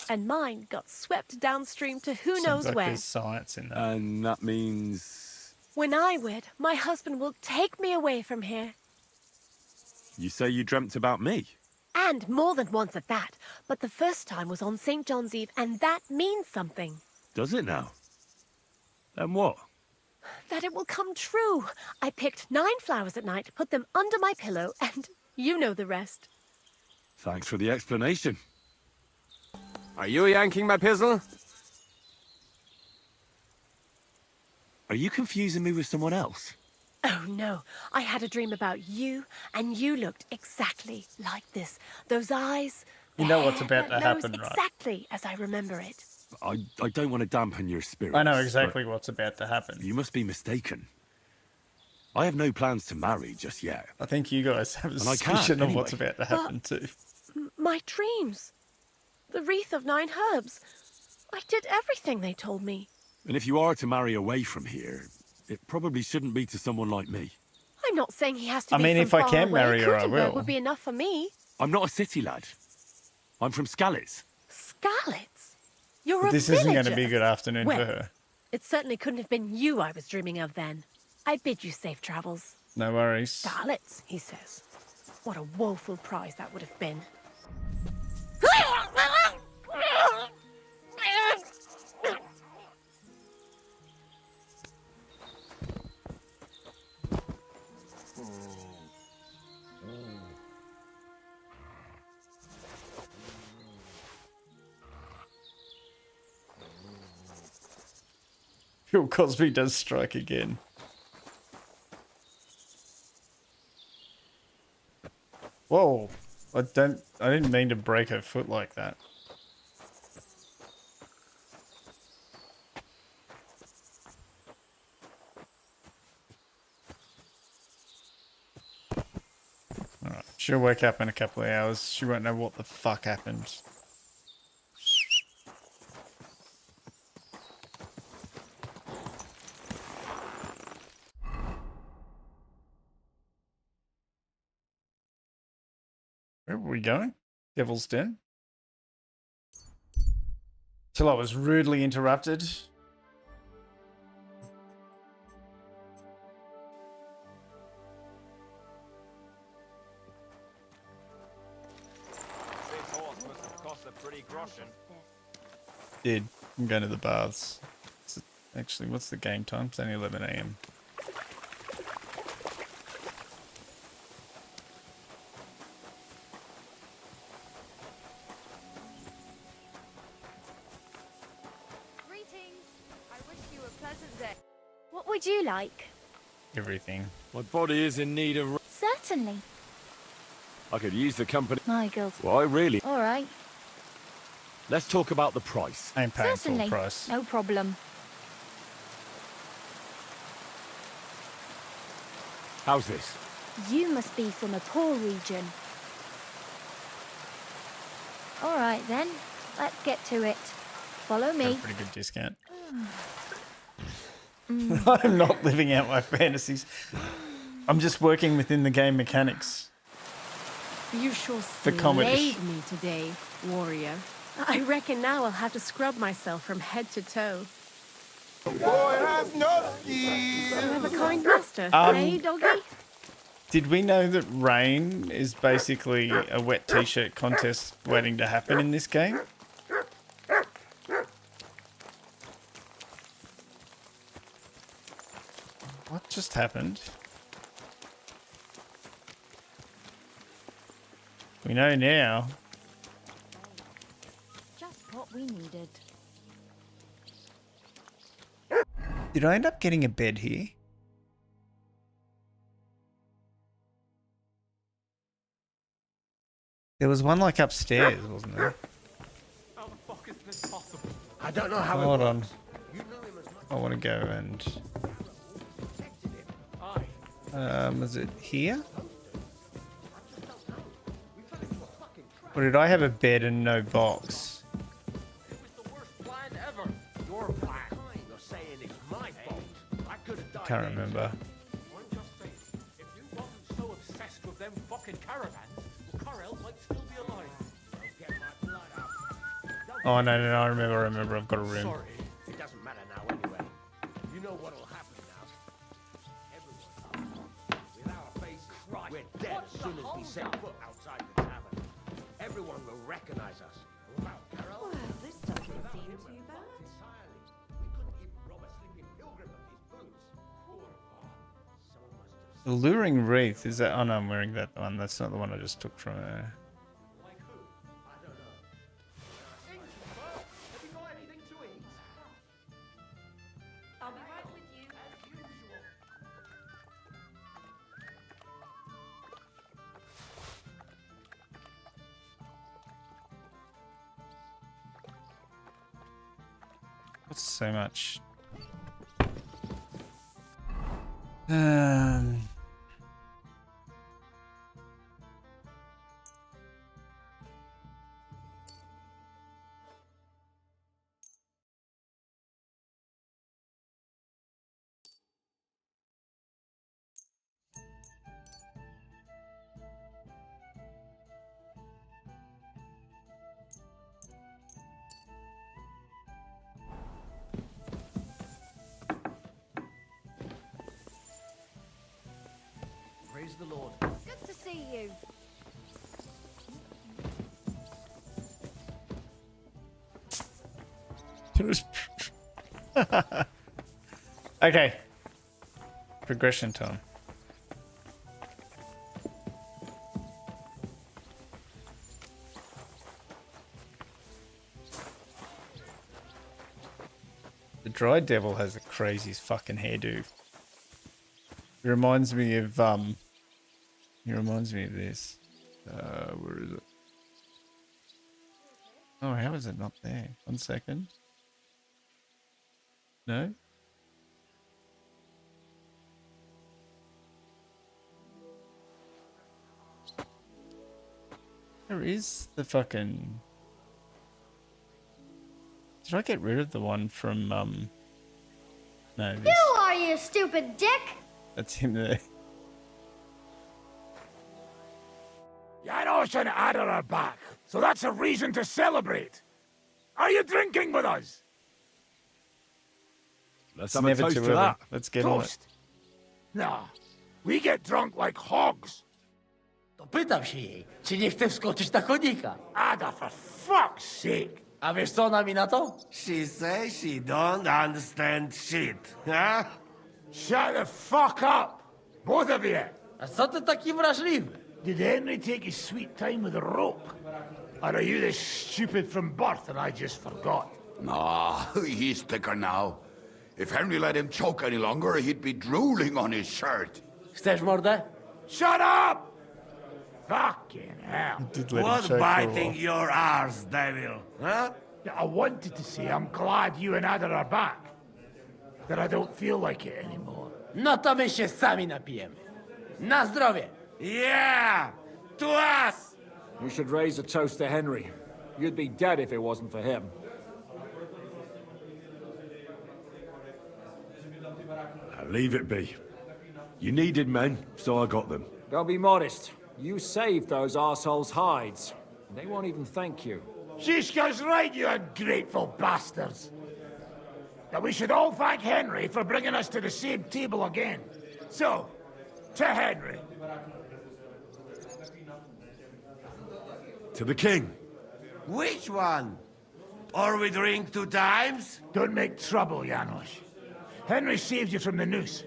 And mine got swept downstream to who knows like where. there's science in that. And that means... When I wed, my husband will take me away from here. You say you dreamt about me? And more than once at that. But the first time was on St. John's Eve, and that means something. Does it now? Then what? That it will come true. I picked 9 flowers at night, put them under my pillow, and you know the rest. Thanks for the explanation. Are you yanking my pizzle? Are you confusing me with someone else? Oh, no. I had a dream about you, and you looked exactly like this. Those eyes... You know what's about to that happen, nose, right? exactly as I remember it. I don't want to dampen your spirits. I know exactly what's about to happen. You must be mistaken. I have no plans to marry just yet. I think you guys have a And I can't, suspicion of what's anyway. about to happen too. My dreams. The wreath of 9 herbs. I did everything they told me. And if you are to marry away from here, it probably shouldn't be to someone like me. I'm not saying he has to I be mean, from if I far can away. marry her, I Khuntza will. would be enough for me. I'm not a city lad. I'm from Skalitz. Skalitz? You're But a this isn't going to villager. be a good afternoon Well, for her. It certainly couldn't have been you I was dreaming of then. I bid you safe travels. No worries. Skalitz, he says. What a woeful prize that would have been. Bill Cosby does strike again. Whoa. I didn't mean to break her foot like that. Alright, she'll wake up in a couple of hours. She won't know what the fuck happened. Where were we going? Devil's Den? Till I was rudely interrupted. This horse must have cost a pretty groschen. Did. I'm going to the baths. Actually, what's the game time? It's only 11 AM. Greetings. I wish you a pleasant day. What would you like? Everything. My body is in need of... Certainly. I could use the company. My girls. Why, really? All right. Let's talk about the price. I ain't paying Certainly. full price. No problem. How's this? You must be from a poor region. All right then. Let's get to it. Follow Got me. a pretty good discount. I'm not living out my fantasies. I'm just working within the game mechanics. You sure For comedy. slayed me today, warrior. I reckon now I'll have to scrub myself from head to toe. Boy has no You have a kind master, Um, eh, doggy? Did we know that rain is basically a wet t-shirt contest waiting to happen in this game? What just happened? We know now. Just what we needed. Did I end up getting a bed here? There was one like upstairs, wasn't there? How the fuck is this possible? I don't know how Hold it on. works. You know him as much I want to go and... Aye. is it here? Or did I have a bed and no box? It was the worst plan ever. Your plan. You're saying it's my fault. I could have died. Can't remember. I'm just saying, if you wasn't so obsessed with them fucking caravans, well, Carl might still be alive. Don't get my blood up. Oh, no, I remember. I've got a room. Sorry. It doesn't matter now anyway. You know what'll happen now. Everyone's up. With our faces, we're dead as soon as we set foot outside the tavern. Everyone will recognize us. Well, Carol, Well, this doesn't seem too bad. entirely. We couldn't even rob a sleeping pilgrim of his boots. Someone must have... Alluring wreath, is that? Oh no, I'm wearing that one. That's not the one I just took from her. Like who? I don't know. Innkeeper, have you got anything to eat? I'll be right with you. As usual. What's so much? Praise the Lord. Good to see you. Okay. Progression time. The Dry Devil has the craziest fucking hairdo. It reminds me of this. Where is it? Oh, how is it not there? 1 second. No? Where is the fucking... Did I get rid of the one from, No, this. Who are you, stupid dick? That's him there. Janos and Ada are back, so that's a reason to celebrate. Are you drinking with us? Let's It's have a never toast too to early. that. Let's get on it. Toast? Nah, we get drunk like hogs. To pytam się jej, czy nie chce wskoczyć na konika. Ada, for fuck's sake. A wiesz co ona mi na to? She says she don't understand shit, huh? Shut the fuck up, both of you. A co ty taki wrażliwy? Did Henry take his sweet time with a rope? Or are you this stupid from birth and I just forgot? Nah, he's thicker now. If Henry let him choke any longer, he'd be drooling on his shirt. Chcesz mordę? Shut up! Fucking hell. What biting your arse, devil, huh? I wanted to say I'm glad you and Ada are back. That I don't feel like it anymore. No to my się sami napijemy. Na zdrowie! Yeah! To us! You should raise a toast to Henry. You'd be dead if it wasn't for him. Leave it be. You needed men, so I got them. Don't be modest. You saved those arseholes' hides. They won't even thank you. Shishka's right, you ungrateful bastards. That we should all thank Henry for bringing us to the same table again. So, to Henry. To the king. Which one? Or we drink 2 times? Don't make trouble, Janos. Henry saved you from the noose,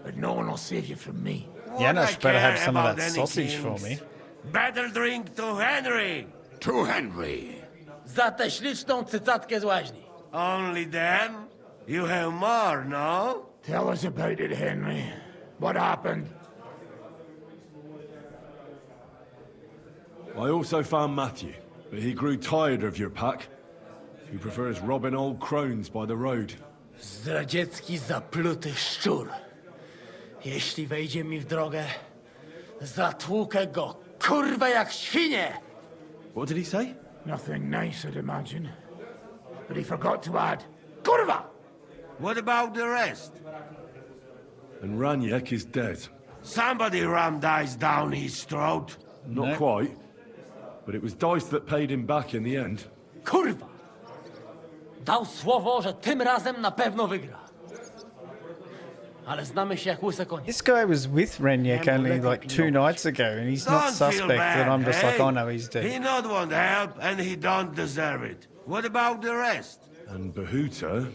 but no one will save you from me. Janos better have some of about that any sausage for kings. me. Better drink to Henry. To Henry. Za tę śliczną cycatkę z łaźni. Only them? You have more, no? Tell us about it, Henry. What happened? I also found Matthew, but he grew tired of your pack. He prefers robbing old crones by the road. Zdradziecki, zapluty szczur. Jeśli wejdzie mi w drogę, zatłukę go, kurwa, jak świnie! What did he say? Nothing nice, I'd imagine. But he forgot to add, kurwa! What about the rest? And Raniek is dead. Somebody rammed dice down his throat. Not quite. But it was dice that paid him back in the end. Kurwa! Dał słowo, że tym razem na pewno wygra. Ale znamy się jak łyse konie. This guy was with Reniec only like 2 nights ago, and he's not Don't feel suspect, bad, and I'm just like, hey? oh no, he's He dead. not want help, and he don't deserve it. What about the rest? And Bahuta,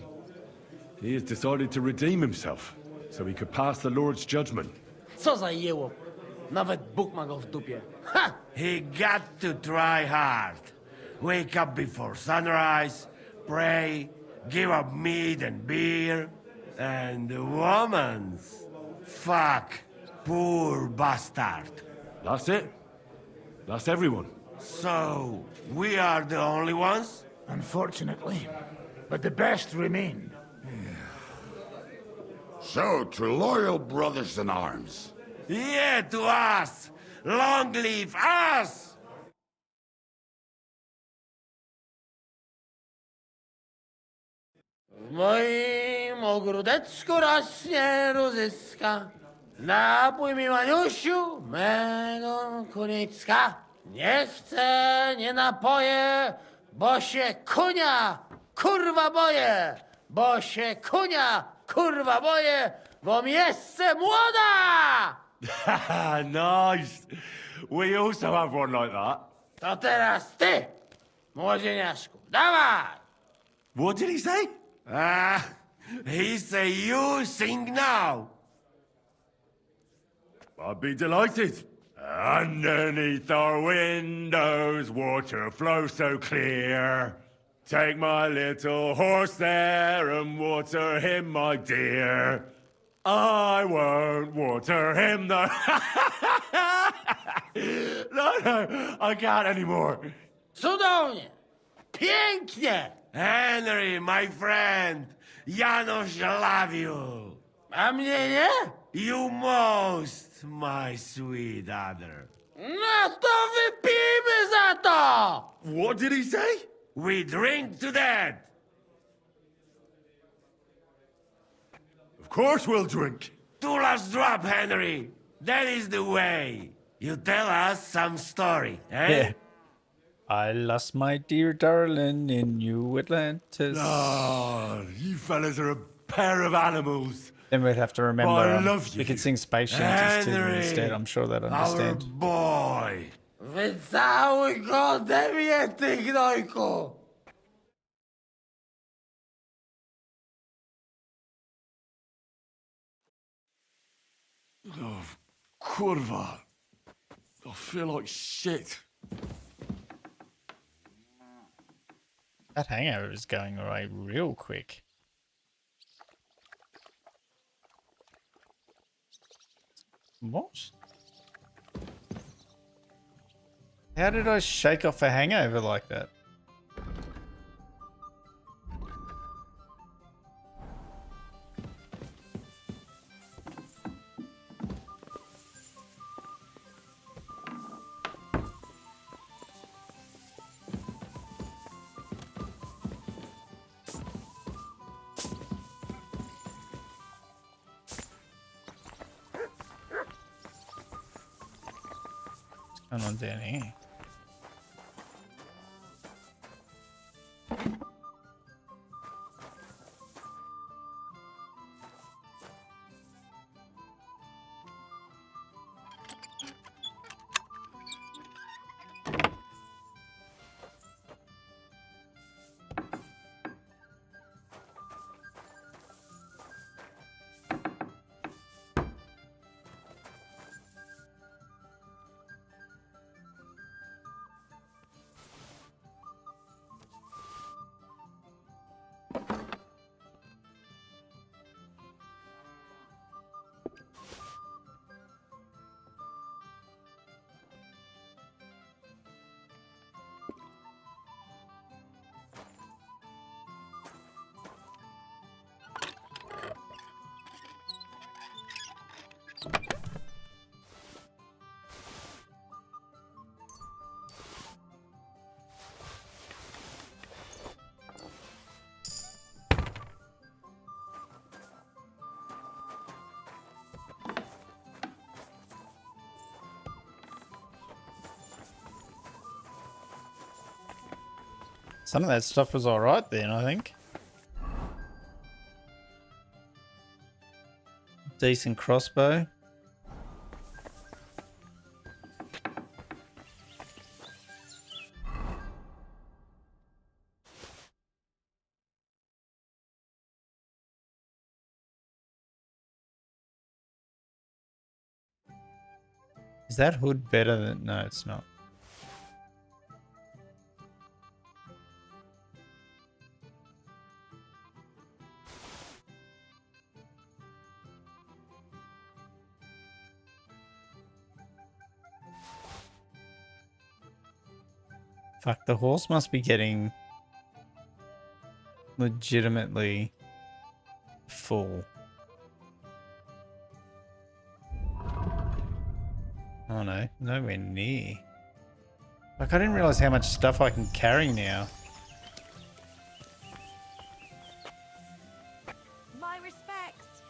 he has decided to redeem himself, so he could pass the Lord's judgment. Co za jełop. Nawet Bóg ma go w dupie. Ha! He got to try hard. Wake up before sunrise, pray, give up meat and beer, and the woman's. Fuck, poor bastard. That's it. That's everyone. So, we are the only ones? Unfortunately. But the best remained. So, to loyal brothers in arms. Yeah, to us! Long live us! W moim ogródeczku rośnie różyska. Napój mi, Maniusiu, mego kunicka. Nie chcę, nie napoję, bo się kunia, kurwa boję. Bo się kunia, kurwa boję, bo mi jeszcze młoda! Nice. We also have one like that. To teraz ty, młodzieniaszku, dawaj! What did he say? He say you sing now. I'd be delighted. Underneath our windows, water flows so clear. Take my little horse there and water him, my dear. I won't water him, no. No, I can't anymore. Cudownie! Pięknie! Henry, my friend, Janusz love you. A mnie nie? You most, my sweet other. No to wypijmy za to! What did he say? We drink to that. Of course we'll drink. Two last drop, Henry. That is the way. You tell us some story, eh? Yeah. I lost my dear darling in New Atlantis. Oh, you fellas are a pair of animals. Then we'd have to remember. I love you. We could sing Space Shanties to them Henry, instead. I'm sure they'd understand. Our boy. Wycałuj go ode mnie, ty gnojku! Oh, kurwa. I feel like shit. That hangover is going away real quick. What? How did I shake off a hangover like that? What's going on down here? Some of that stuff was alright then, I think. Decent crossbow. Is that hood better than... No, it's not. Fuck, the horse must be getting legitimately full. Oh no, nowhere near. Like, I didn't realize how much stuff I can carry now. My respects.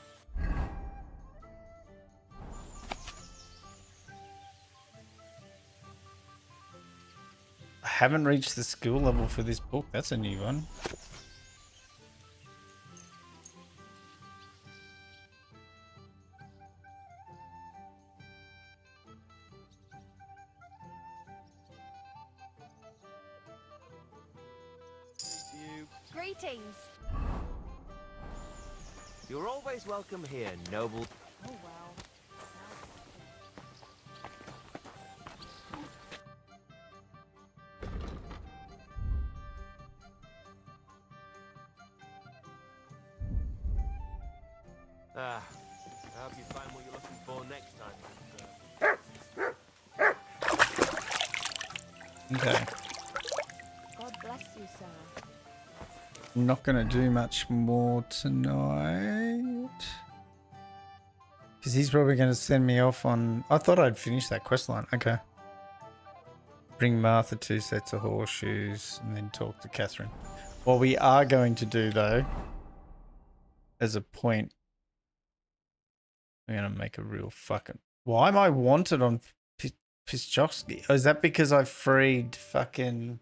I haven't reached the skill level for this book. That's a new one. Greetings. You're always welcome here, noble. Oh well. Ah, I hope you find what you're looking for next time. Okay. God bless you, sir. I'm not going to do much more tonight. Because he's probably going to send me off on... I thought I'd finished that quest line. Okay. Bring Martha 2 sets of horseshoes and then talk to Catherine. What we are going to do, though, as a point... I'm going to make a real fucking... Why am I wanted on Piszczowski? Oh, is that because I freed fucking...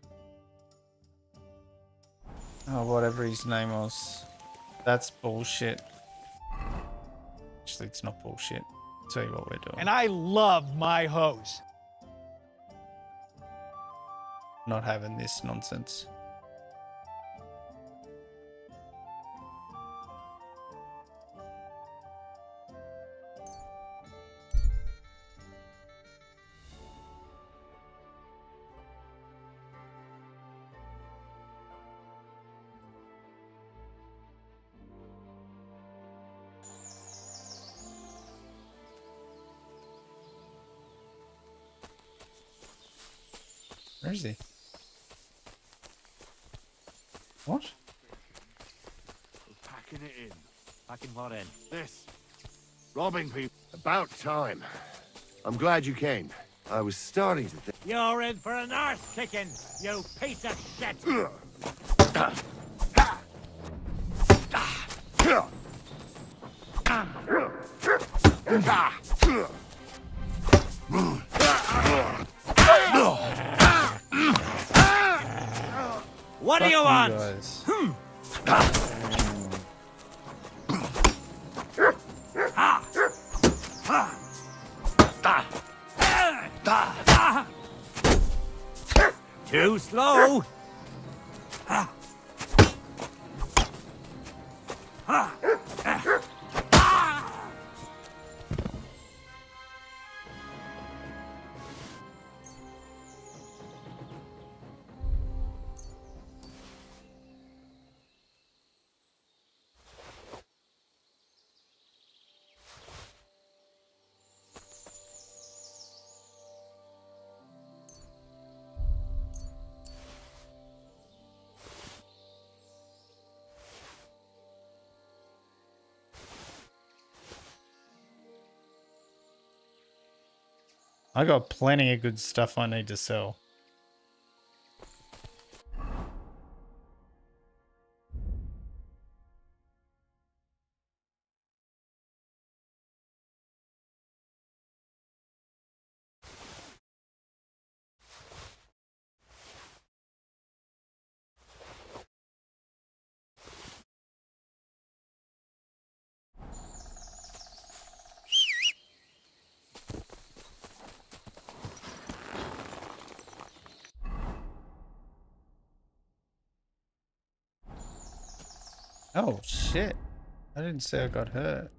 Oh, whatever his name was. That's bullshit. Actually, it's not bullshit. I'll tell you what we're doing. And I love my hose. Not having this nonsense. Where is he? What? Packing it in. Packing what in? This. Robbing people. About time. I'm glad you came. I was starting to think... You're in for an arse kicking, you piece of shit. What do you want? Too slow. I got plenty of good stuff I need to sell. Oh shit. I didn't say I got hurt.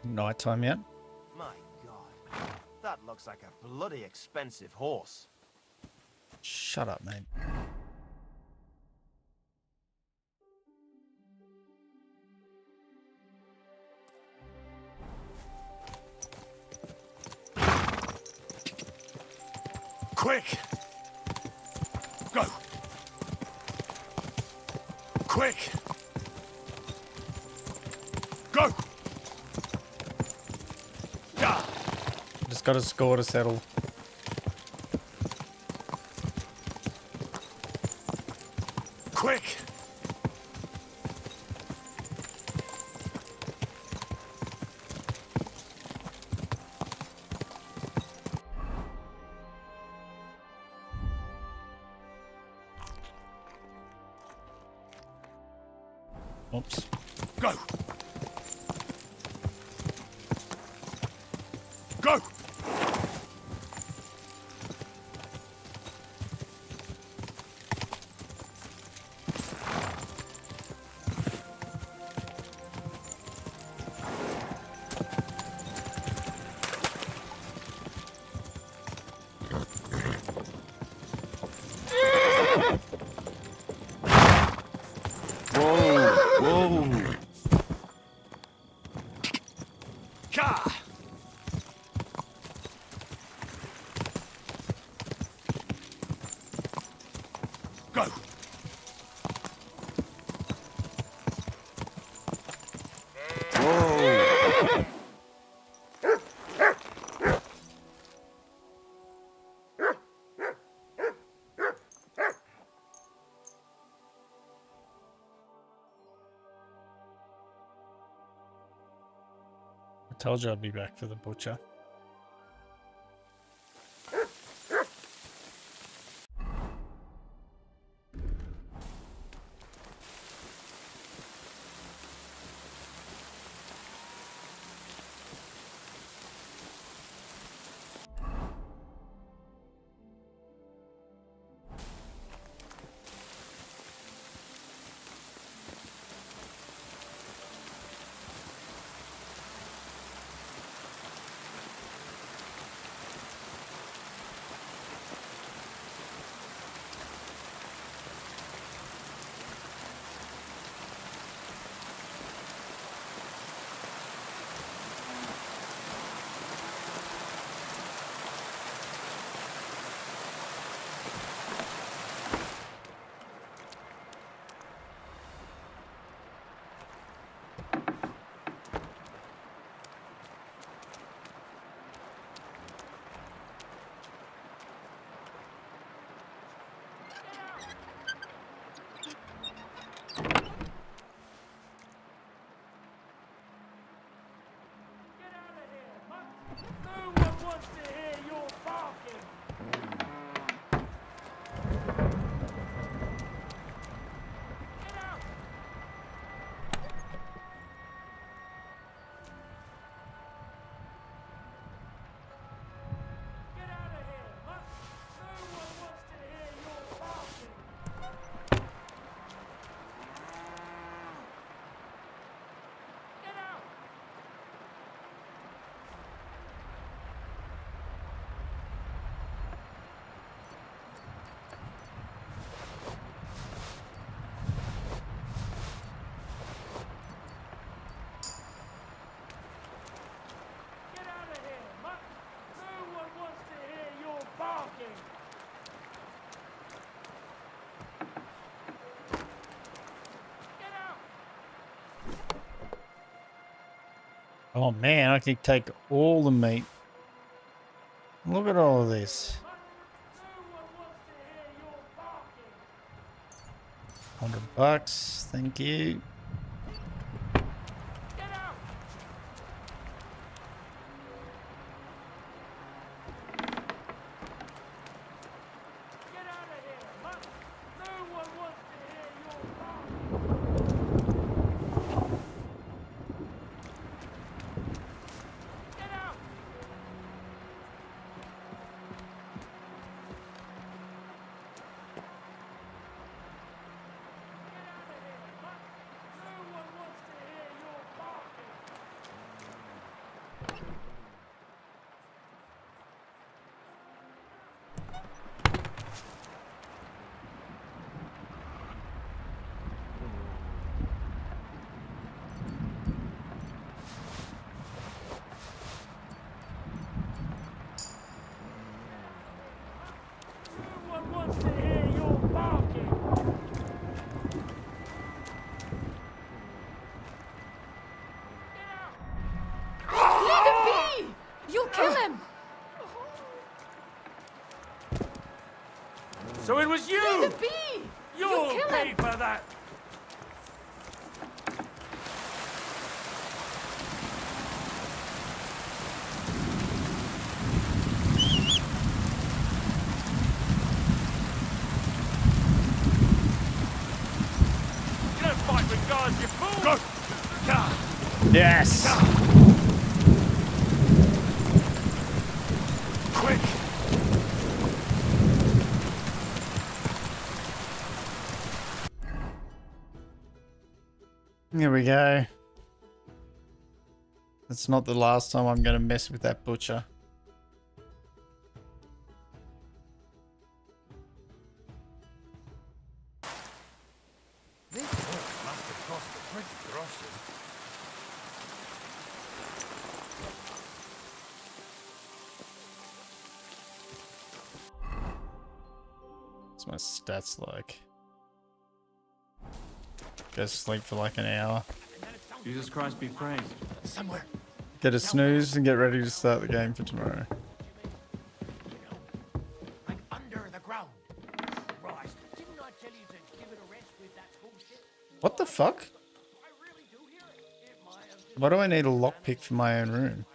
Nighttime yet? My God, that looks like a bloody expensive horse. Shut up, mate. Quick! Go! Quick! Go! Yeah. Just got a score to settle. Quick! Oops. Go! Go! Whoa! Ka! Go! Whoa! I told you I'd be back for the butcher. Oh man, I can take all the meat. Look at all of this. $100, thank you. So it was you! The bee! You'll kill pay him. for that! You don't fight with guards, you fool! Go! Yes! Quick! Here we go. It's not the last time I'm going to mess with that butcher. This work must have cost a pretty groschen. What's my stats like? Go to sleep for like an hour. Jesus Christ be praised. Somewhere. Get a snooze and get ready to start the game for tomorrow. Like under the ground. Christ, didn't I tell you to give it a rest with that bullshit? What the fuck? Why do I need a lockpick for my own room?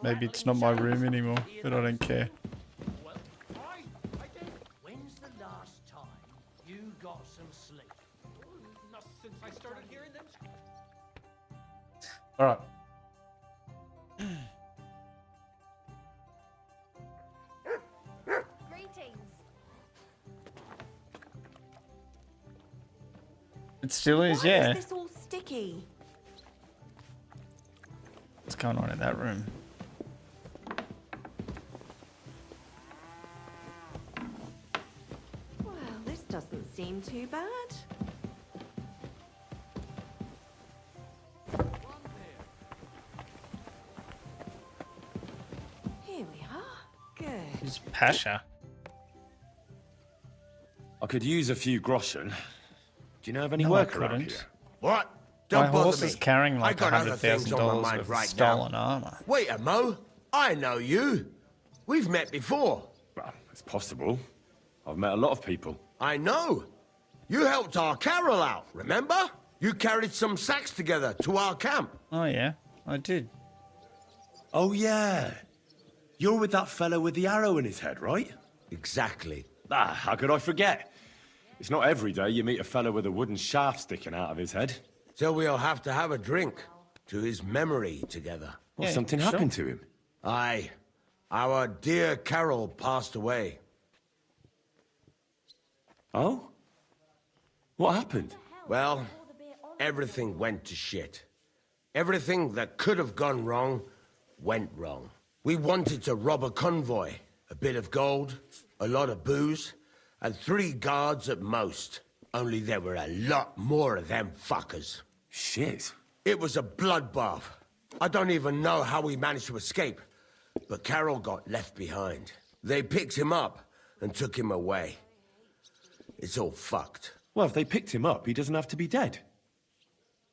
Maybe it's not my room anymore, but I don't care. When's the last time you got some sleep? Not since I started hearing them. Alright. Greetings. It still is, Why yeah. is this all sticky? What's going on in that room? Well, this doesn't seem too bad. Here we are. Good. It's Pasha. I could use a few groschen. Do you know of any No, I work around couldn't. here? What? My Don't bother horse me. is carrying I like got other things $100,000 on my worth mind of right stolen now. armor. Wait a mo. I know you. We've met before. Well, it's possible. I've met a lot of people. I know. You helped our Carol out, remember? You carried some sacks together to our camp. Oh yeah, I did. Oh yeah. You're with that fellow with the arrow in his head, right? Exactly. Ah, how could I forget? It's not every day you meet a fellow with a wooden shaft sticking out of his head. So we'll have to have a drink to his memory together. Well, something happened to him. Aye. Our dear Carol passed away. Oh? What happened? Well, everything went to shit. Everything that could have gone wrong, went wrong. We wanted to rob a convoy. A bit of gold, a lot of booze, and 3 guards at most. Only there were a lot more of them fuckers. Shit. It was a bloodbath. I don't even know how we managed to escape. But Carol got left behind. They picked him up and took him away. It's all fucked. Well, if they picked him up, he doesn't have to be dead.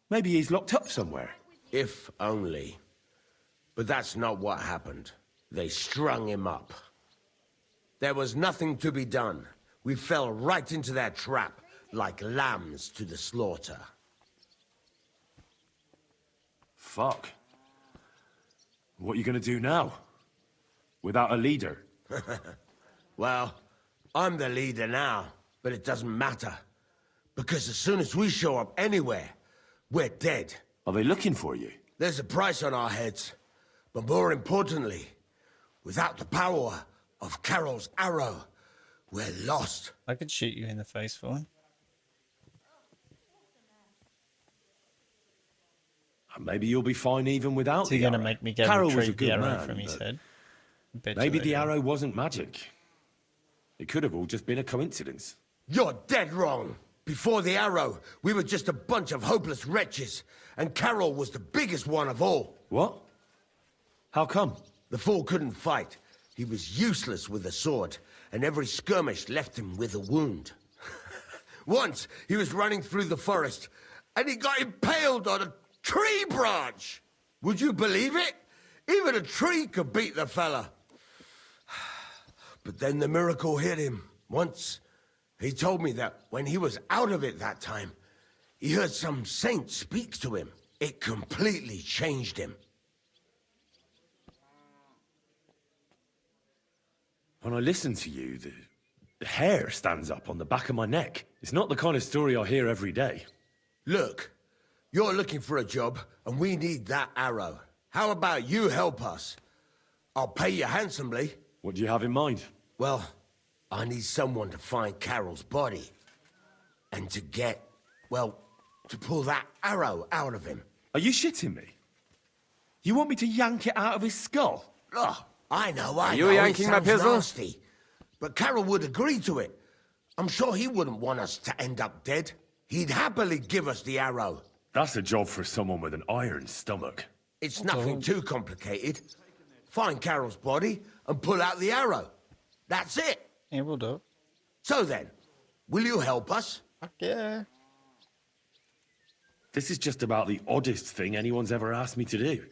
Maybe he's locked up somewhere. If only. But that's not what happened. They strung him up. There was nothing to be done. We fell right into their trap, like lambs to the slaughter. Fuck. What are you gonna do now? Without a leader? Well, I'm the leader now, but it doesn't matter. Because as soon as we show up anywhere, we're dead. Are they looking for you? There's a price on our heads. But more importantly, without the power of Carol's arrow, we're lost. I could shoot you in the face for him. Maybe you'll be fine even without Is he the going to arrow. make me go Carol was a retrieve the good arrow man, from his but head? Bet maybe you the I will. arrow wasn't magic. It could have all just been a coincidence. You're dead wrong. Before the arrow, we were just a bunch of hopeless wretches, and Carol was the biggest one of all. What? How come? The fool couldn't fight. He was useless with a sword, and every skirmish left him with a wound. Once, he was running through the forest, and he got impaled on a tree branch. Would you believe it? Even a tree could beat the fella. But then the miracle hit him. Once, he told me that when he was out of it that time, he heard some saint speak to him. It completely changed him. When I listen to you, the hair stands up on the back of my neck. It's not the kind of story I hear every day. Look, you're looking for a job, and we need that arrow. How about you help us? I'll pay you handsomely. What do you have in mind? Well, I need someone to find Carol's body. And to get, well, to pull that arrow out of him. Are you shitting me? You want me to yank it out of his skull? Oh, I know, Are you yanking my pistol? Nasty, but Carol would agree to it. I'm sure he wouldn't want us to end up dead. He'd happily give us the arrow. That's a job for someone with an iron stomach. It's nothing too complicated. Find Carol's body and pull out the arrow. That's it. Yeah, we'll do it. So then, will you help us? Fuck yeah. This is just about the oddest thing anyone's ever asked me to do.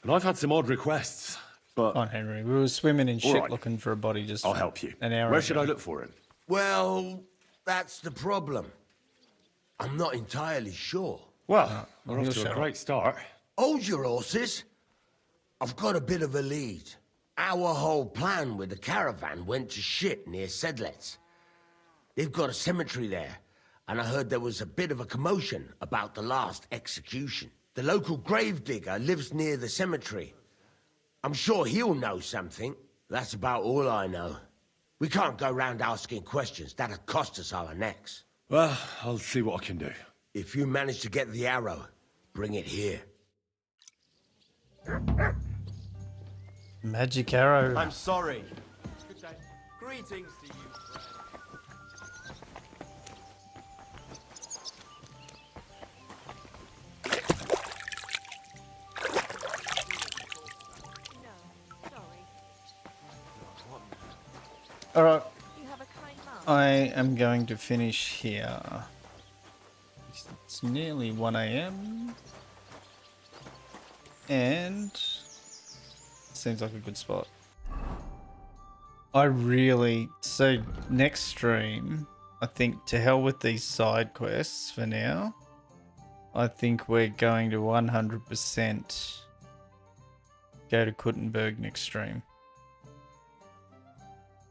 And I've had some odd requests, but... Come on, Henry. We were swimming in shit right. looking for a body just... I'll help you. An hour Where ago. should I look for him? Well, that's the problem. I'm not entirely sure. Well, we're off to a great start. Hold your horses. I've got a bit of a lead. Our whole plan with the caravan went to shit near Sedlets. They've got a cemetery there, and I heard there was a bit of a commotion about the last execution. The local gravedigger lives near the cemetery. I'm sure he'll know something. That's about all I know. We can't go round asking questions. That'd cost us our necks. Well, I'll see what I can do. If you manage to get the arrow, bring it here. Magic arrow. I'm sorry. Greetings to you. All right. I am going to finish here. It's nearly 1 AM. And seems like a good spot. So next stream, I think to hell with these side quests for now. I think we're going to 100% go to Khuntza next stream.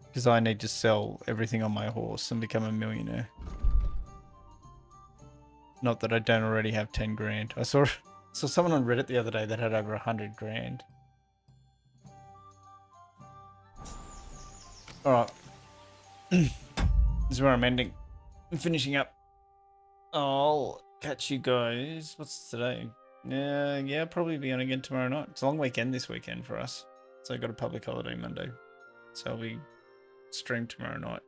Because I need to sell everything on my horse and become a millionaire. Not that I don't already have 10 grand. I saw someone on Reddit the other day that had over 100 grand. Alright. This is where I'm ending. I'm finishing up. I'll catch you guys. What's today? Yeah, I'll probably be on again tomorrow night. It's a long weekend this weekend for us. So I got a public holiday Monday. So I'll be stream tomorrow night.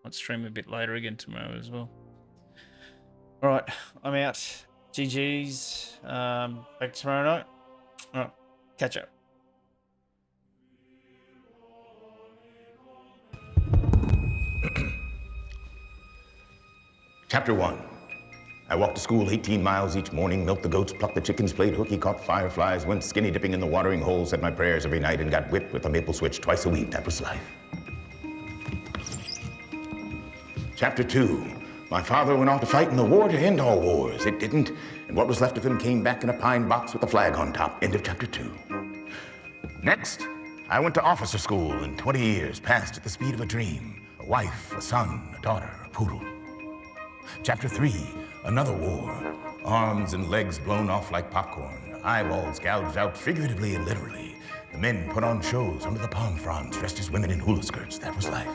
Might stream a bit later again tomorrow as well. Alright, I'm out. GG's. Back tomorrow night. Alright, catch up. Chapter 1. I walked to school 18 miles each morning, milked the goats, plucked the chickens, played hooky, caught fireflies, went skinny dipping in the watering hole, said my prayers every night, and got whipped with a maple switch twice a week. That was life. Chapter 2. My father went off to fight in the war to end all wars. It didn't, and what was left of him came back in a pine box with a flag on top. End of Chapter 2. Next, I went to officer school, and 20 years passed at the speed of a dream. A wife, a son, a daughter, a poodle. Chapter 3, another war. Arms and legs blown off like popcorn. Eyeballs gouged out figuratively and literally. The men put on shows under the palm fronds, dressed as women in hula skirts. That was life.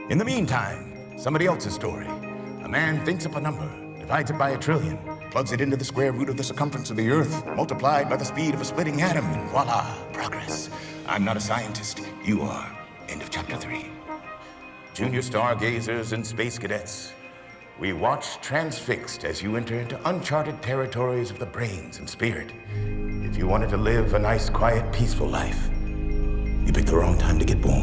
In the meantime, somebody else's story. A man thinks up a number, divides it by 1 trillion, plugs it into the square root of the circumference of the Earth, multiplied by the speed of a splitting atom, and voila, progress. I'm not a scientist. You are. End of Chapter 3. Junior stargazers and space cadets. We watch transfixed as you enter into uncharted territories of the brains and spirit. If you wanted to live a nice, quiet, peaceful life, you picked the wrong time to get born.